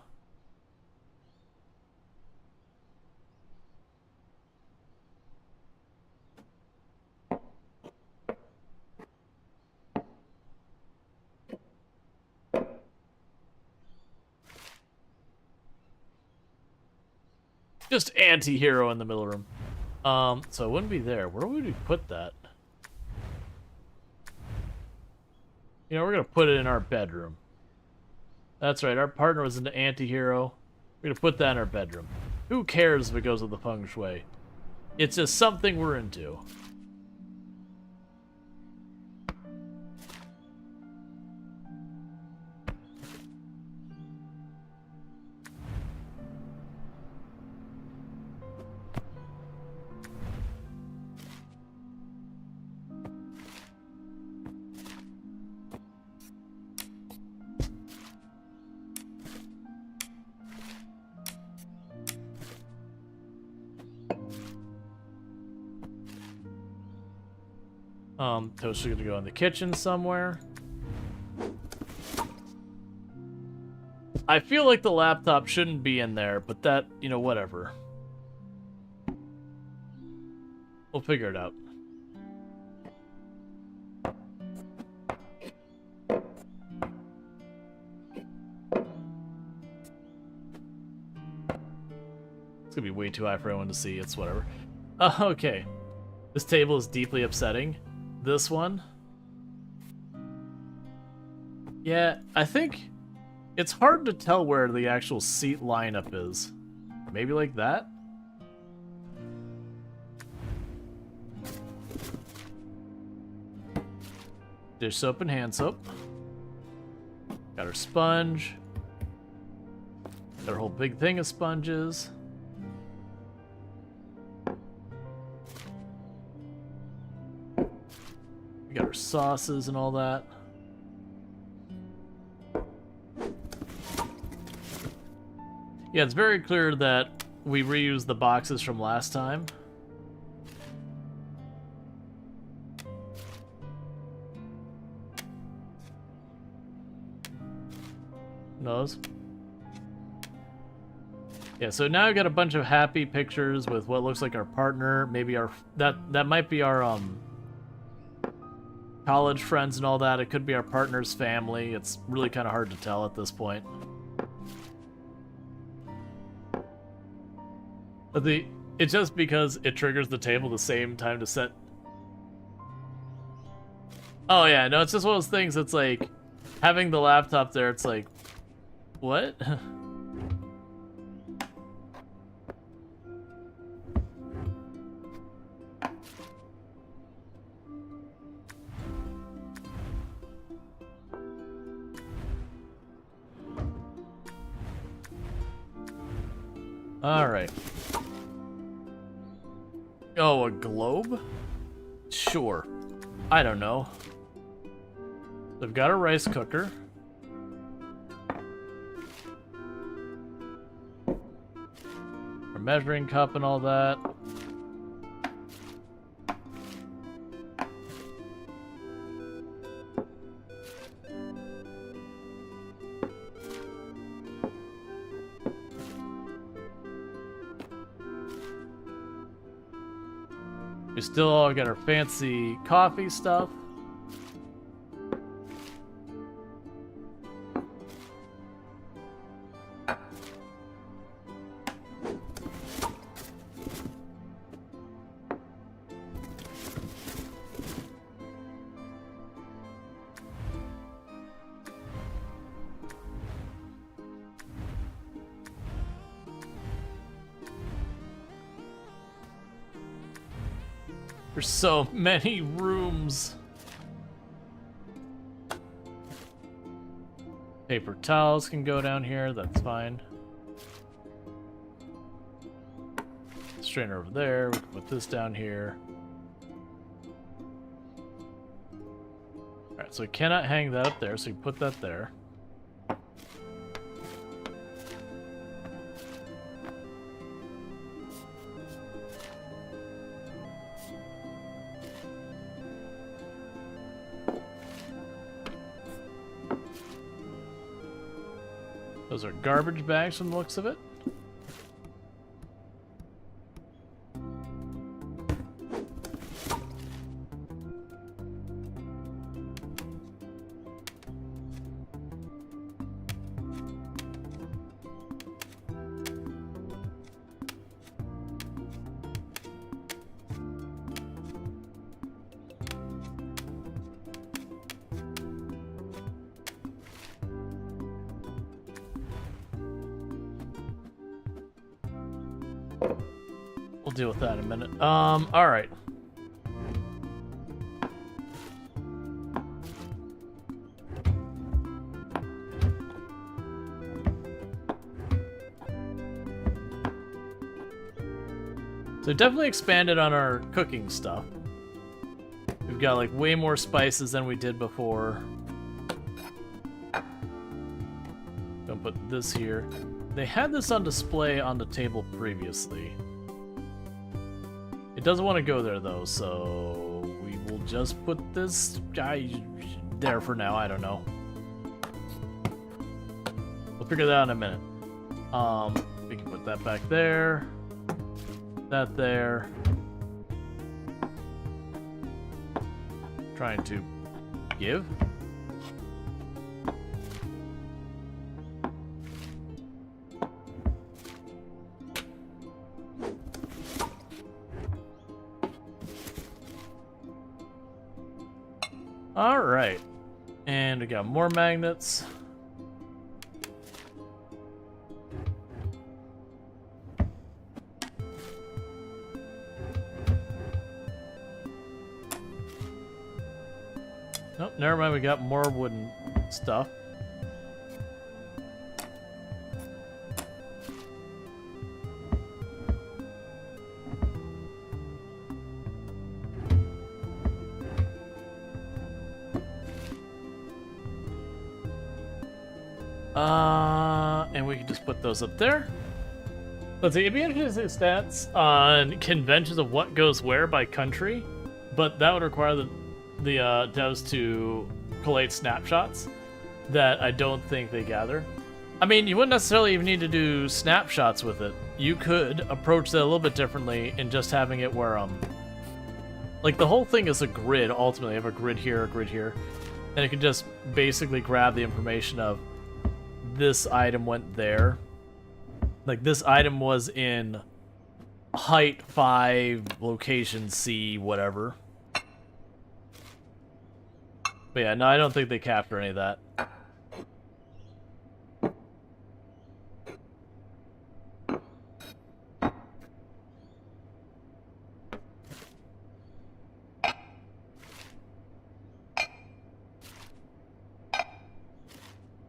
Just anti-hero in the middle room. So it wouldn't be there. Where would we put that? You know, we're gonna put it in our bedroom. That's right, our partner was into anti-hero. We're gonna put that in our bedroom. Who cares if it goes with the feng shui? It's just something we're into. Toaster's gonna go in the kitchen somewhere. I feel like the laptop shouldn't be in there, but that, you know, whatever. We'll figure it out. It's gonna be way too high for everyone to see. It's whatever. Okay. This table is deeply upsetting. This one? Yeah, I think it's hard to tell where the actual seat lineup is. Maybe like that? Dish soap and hand soap. Got our sponge. Got our whole big thing of sponges. We got our sauces and all that. Yeah, it's very clear that we reused the boxes from last time. Nose. Yeah, so now I've got a bunch of happy pictures with what looks like our partner, maybe our that might be our college friends and all that. It could be our partner's family. It's really kind of hard to tell at this point. But it's just because it triggers the table the same time to set. Oh yeah, no, it's just one of those things. It's like having the laptop there. It's like, what? All right. Oh, a globe? Sure. I don't know. They've got a rice cooker. A measuring cup and all that. We still all got our fancy coffee stuff. There's so many rooms. Paper towels can go down here, that's fine. Strainer over there, we can put this down here. Alright, so we cannot hang that up there, so we put that there. Those are garbage bags from the looks of it. We'll deal with that in a minute. All right. So definitely expanded on our cooking stuff. We've got like way more spices than we did before. Gonna put this here. They had this on display on the table previously. It doesn't want to go there though, so we will just put this guy there for now. I don't know. We'll figure that out in a minute. We can put that back there. That there. Trying to give. All right, and we got more magnets. Nope, never mind, we got more wooden stuff. And we can just put those up there. Let's see, it'd be interesting to see stats on conventions of what goes where by country, but that would require the devs to collate snapshots that I don't think they gather. I mean, you wouldn't necessarily even need to do snapshots with it. You could approach that a little bit differently in just having it where, like the whole thing is a grid, ultimately. You have a grid here, and it can just basically grab the information of this item went there. Like this item was in height 5, location C, whatever. But yeah, no, I don't think they capture any of that.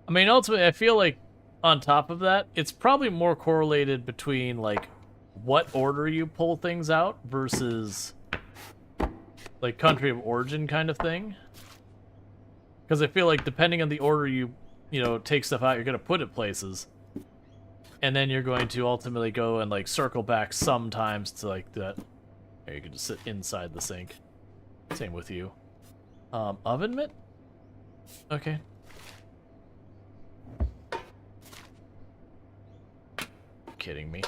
I mean, ultimately, I feel like on top of that, it's probably more correlated between, like, what order you pull things out versus, like, country of origin kind of thing. Because I feel like depending on the order you know, take stuff out, you're going to put it places. And then you're going to ultimately go and, like, circle back sometimes to, like, that. There, you can just sit inside the sink. Same with you. Oven mitt? Okay. Kidding me?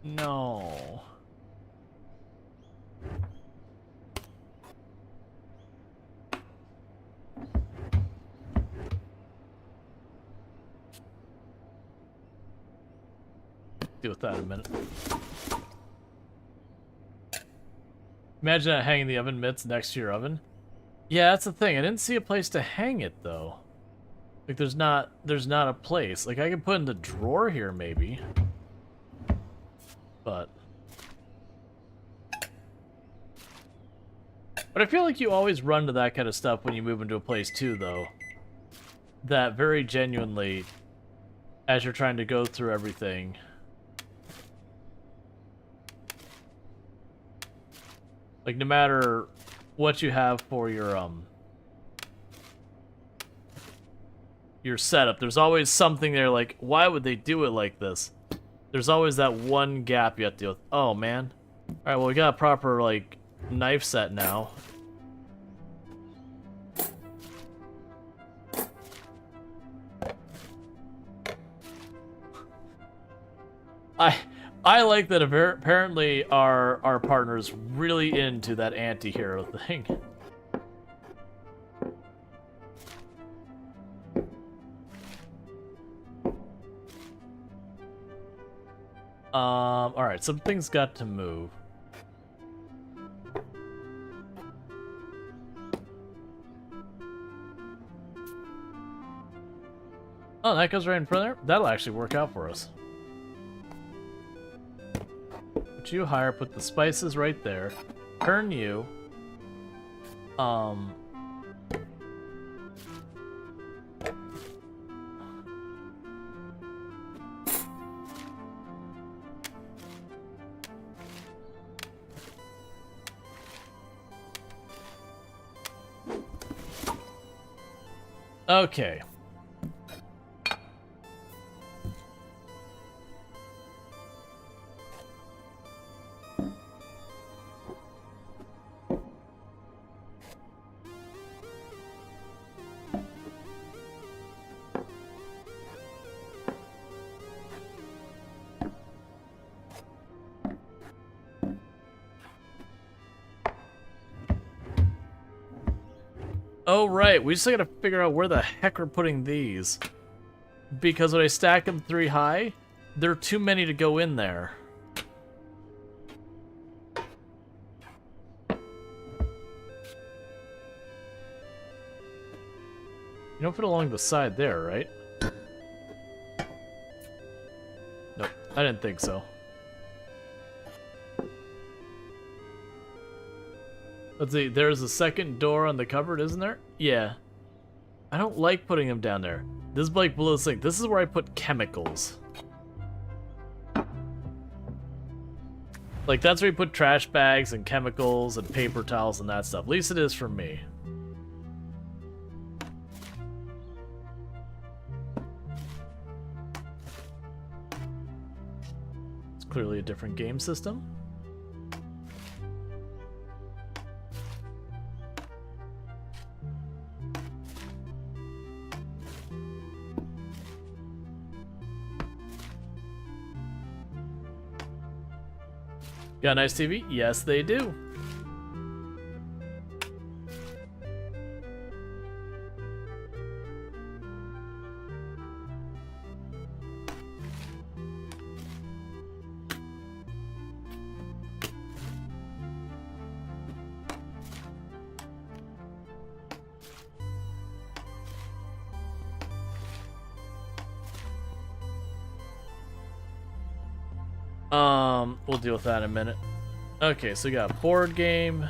No. Deal with that in a minute. Imagine hanging the oven mitts next to your oven. Yeah, that's the thing. I didn't see a place to hang it though. Like there's not a place. Like I could put in the drawer here maybe. But I feel like you always run to that kind of stuff when you move into a place too though. That very genuinely, as you're trying to go through everything, like no matter what you have for your setup, there's always something there like, why would they do it like this? There's always that one gap you have to deal with. Oh man. Alright, well we got a proper like knife set now. I like that apparently our partner's really into that anti-hero thing. Alright, some things got to move. Oh, that goes right in front of there? That'll actually work out for us. Put you higher, put the spices right there. Turn you. Okay. Oh, right. We just gotta figure out where the heck we're putting these. Because when I stack them 3 high, there are too many to go in there. You don't put along the side there, right? Nope. I didn't think so. Let's see, there's a second door on the cupboard, isn't there? Yeah. I don't like putting them down there. This is like below the sink. This is where I put chemicals. Like, that's where you put trash bags and chemicals and paper towels and that stuff. At least it is for me. clearly a different game system. Got a nice TV? Yes, they do. We'll deal with that in a minute. Okay, so we got a board game.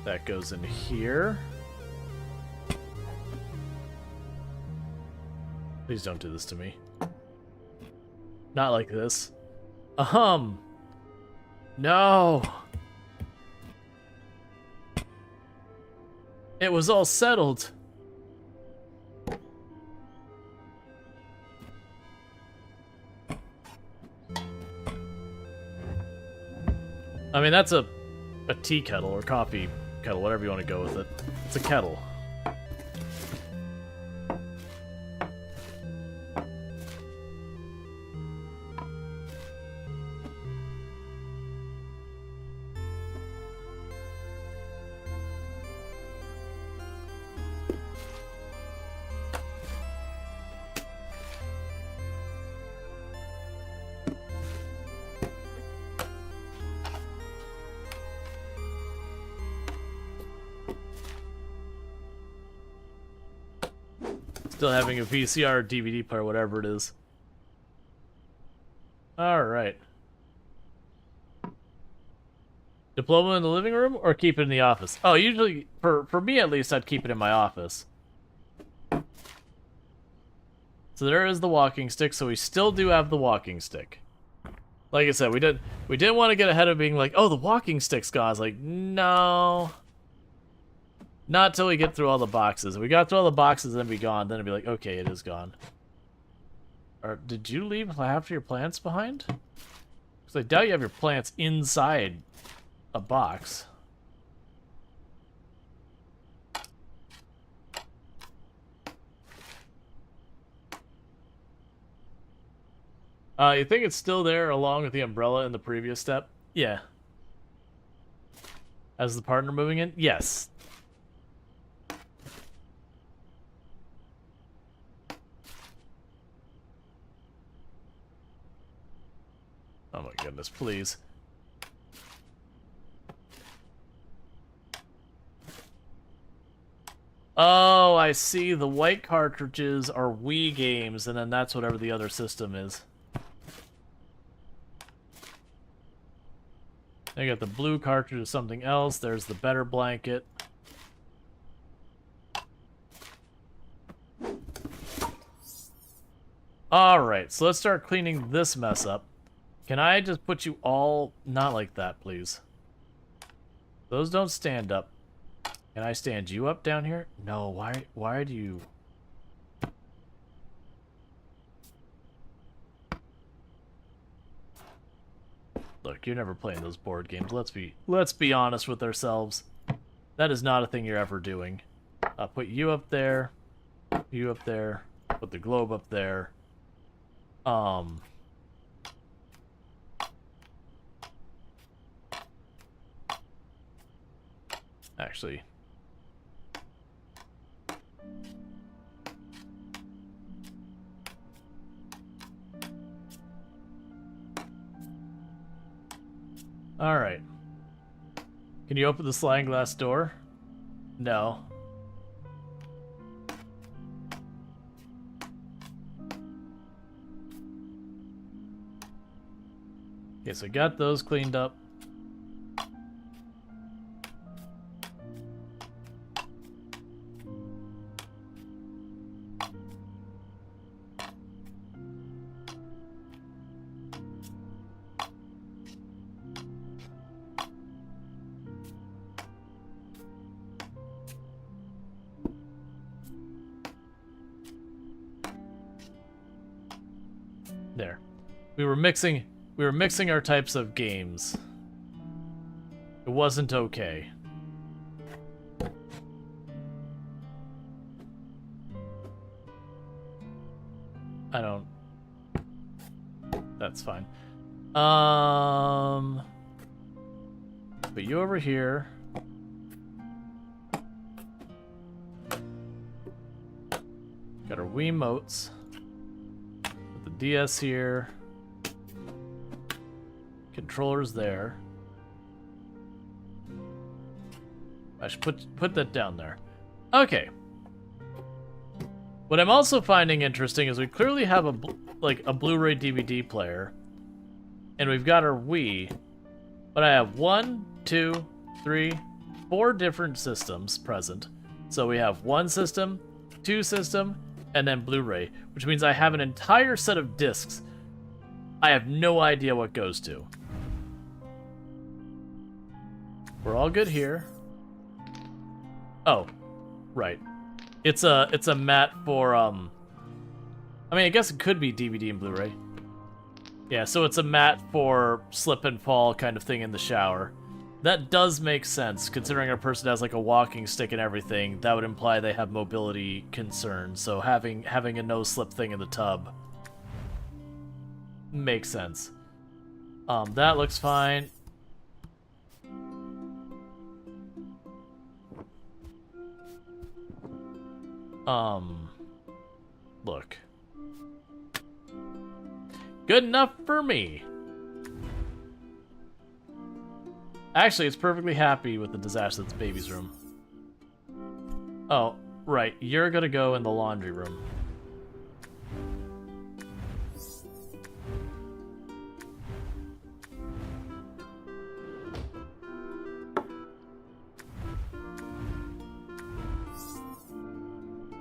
That goes in here. Please don't do this to me. Not like this. No. It was all settled. I mean, that's a tea kettle or coffee kettle, whatever you want to go with it. It's a kettle. Still having a VCR, DVD player, whatever it is. Alright. Diploma in the living room or keep it in the office? Oh, usually, for me at least, I'd keep it in my office. So there is the walking stick, so we still do have the walking stick. Like I said, we didn't want to get ahead of being like, oh, the walking stick's gone. I was like, no. Not till we get through all the boxes. If we got through all the boxes and then be gone, then it'd be like, okay, it is gone. Or did you leave half of your plants behind? Because I doubt you have your plants inside a box. You think it's still there along with the umbrella in the previous step? Yeah. As the partner moving in? Yes. Oh my goodness, please. Oh, I see. The white cartridges are Wii games, and then that's whatever the other system is. I got the blue cartridge of something else. There's the better blanket. Alright, so let's start cleaning this mess up. Can I just put you all... Not like that, please. Those don't stand up. Can I stand you up down here? No, why do you... Look, you're never playing those board games. Let's be honest with ourselves. That is not a thing you're ever doing. I'll put you up there. You up there. Put the globe up there. Actually. Alright. Can you open the sliding glass door? No. Okay, so got those cleaned up. There. We were mixing our types of games. It wasn't okay. I don't. That's fine. Put you over here. Got our Wiimotes. Put the DS here. Controllers there. I should put that down there. Okay. What I'm also finding interesting is we clearly have a Blu-ray DVD player, and we've got our Wii, but I have 1, 2, 3, 4 different systems present. So we have 1 system, 2 system, and then Blu-ray, which means I have an entire set of discs. I have no idea what goes to. We're all good here. Oh, right. It's a mat for I mean, I guess it could be DVD and Blu-ray. Yeah, so it's a mat for slip and fall kind of thing in the shower. That does make sense, considering a person has like a walking stick and everything. That would imply they have mobility concerns. So having a no-slip thing in the tub makes sense. That looks fine. Look. Good enough for me. Actually, it's perfectly happy with the disaster that's baby's room. Oh, right. You're gonna go in the laundry room.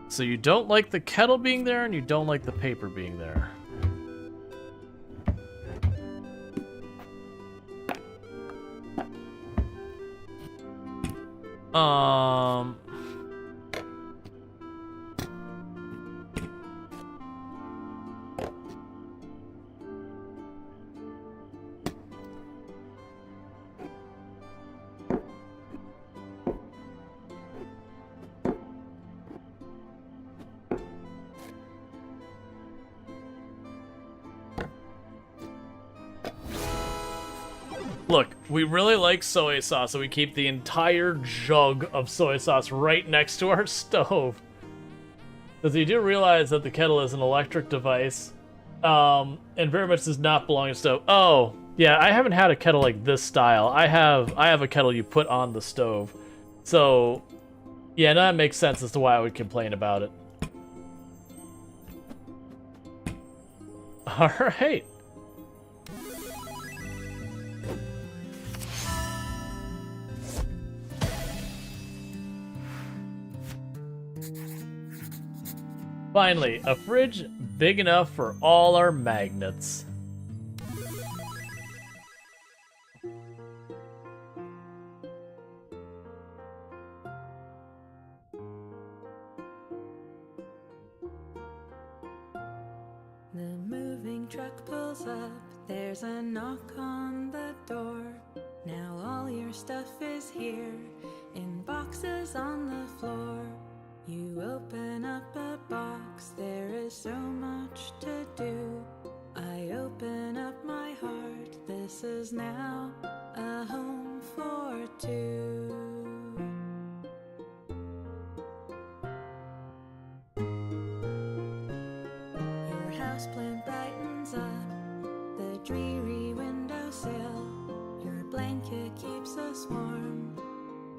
So you don't like the kettle being there, and you don't like the paper being there. Look, we really like soy sauce, so we keep the entire jug of soy sauce right next to our stove. Because you do realize that the kettle is an electric device, and very much does not belong in a stove. Oh, yeah, I haven't had a kettle like this style. I have a kettle you put on the stove. So, yeah, that makes sense as to why I would complain about it. All right. Finally, a fridge big enough for all our magnets. The moving truck pulls up, there's a knock on the door. Now all your stuff is here, in boxes on the floor. You open up a box, there is so much to do. I open up my heart, this is now a home for two. Your houseplant brightens up the dreary windowsill. Your blanket keeps us warm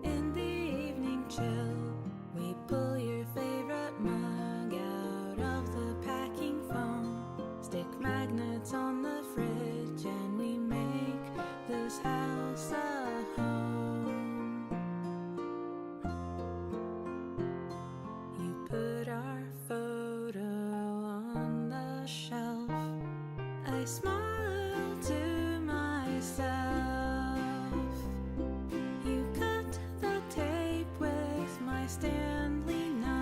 in the evening chill. We pull your favorite mug out of the packing foam, stick magnets on the fridge, and we make this house a home. You put our photo on the shelf. I smile to myself. You cut the tape with my Stanley knife.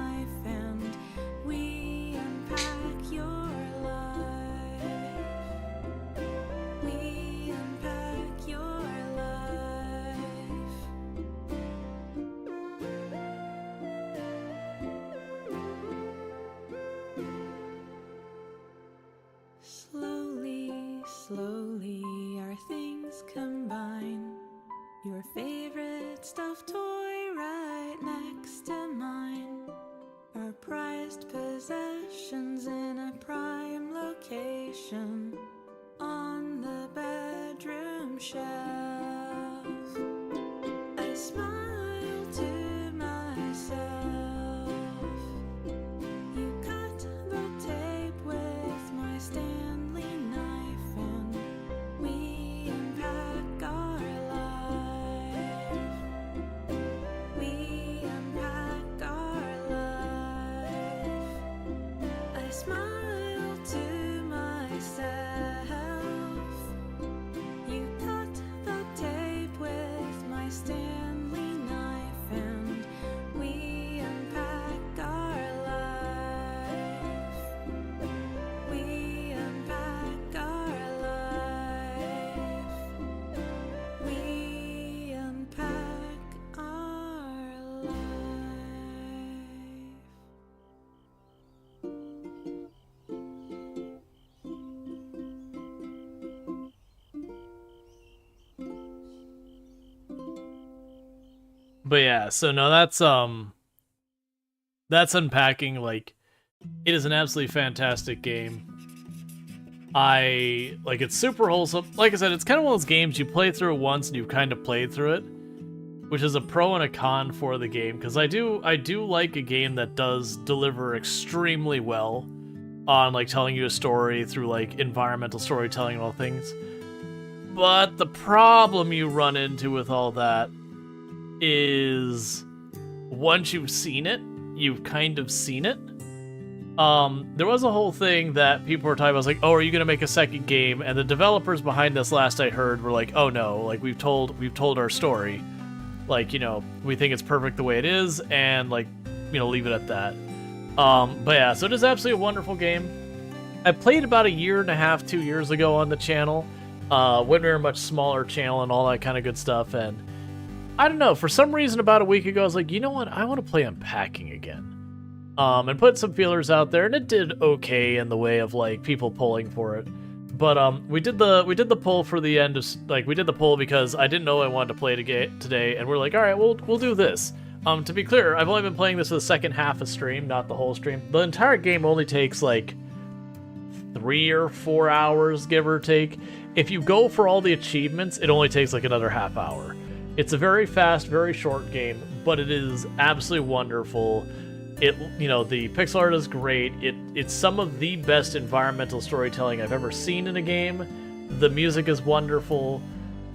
Your favorite stuffed toy right next to mine. Our prized possessions in a prime location on the bedroom shelf. I smile to myself. You cut the tape with my Stanley knife and we unpack our life. We unpack our life. I smile to myself. You cut the tape with my Stanley knife and we unpack our life. We unpack our life. We unpack our life. But yeah, so no, that's Unpacking. Like, it is an absolutely fantastic game. It's super wholesome. Like I said, it's kind of one of those games you play through it once and you kind of played through it, which is a pro and a con for the game, because I do like a game that does deliver extremely well on like telling you a story through like environmental storytelling and all things. But the problem you run into with all that is once you've seen it, you've kind of seen it. There was a whole thing that people were talking about. I was like, oh, are you gonna make a second game? And the developers behind this, last I heard, were like, oh no, like we've told our story. Like, you know, we think it's perfect the way it is, and like, you know, leave it at that. But yeah, so it is absolutely a wonderful game. I played about 1.5 years, 2 years ago on the channel, when we were a much smaller channel and all that kind of good stuff, and I don't know, for some reason about a week ago, I was like, you know what, I want to play Unpacking again. And put some feelers out there, and it did okay in the way of like people pulling for it. But we did the poll for the end of we did the poll because I didn't know I wanted to play it today, and we're like, all right, we'll do this. To be clear, I've only been playing this for the second half of stream, not the whole stream. The entire game only takes like 3 or 4 hours, give or take. If you go for all the achievements, it only takes like another half hour. It's a very fast, very short game, but it is absolutely wonderful. It, you know, the pixel art is great. It's some of the best environmental storytelling I've ever seen in a game. The music is wonderful,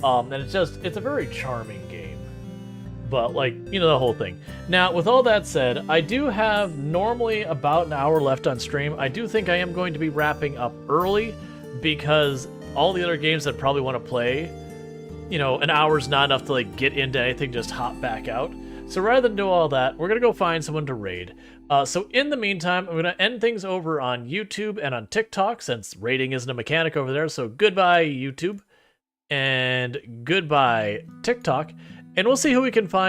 and it's a very charming game. But like, you know, the whole thing. Now, with all that said, I do have normally about an hour left on stream. I do think I am going to be wrapping up early because all the other games that I probably want to play, you know, an hour's not enough to like get into anything, just hop back out. So rather than do all that, we're going to go find someone to raid. So in the meantime, I'm going to end things over on YouTube and on TikTok, since raiding isn't a mechanic over there. So goodbye, YouTube, and goodbye, TikTok. And we'll see who we can find.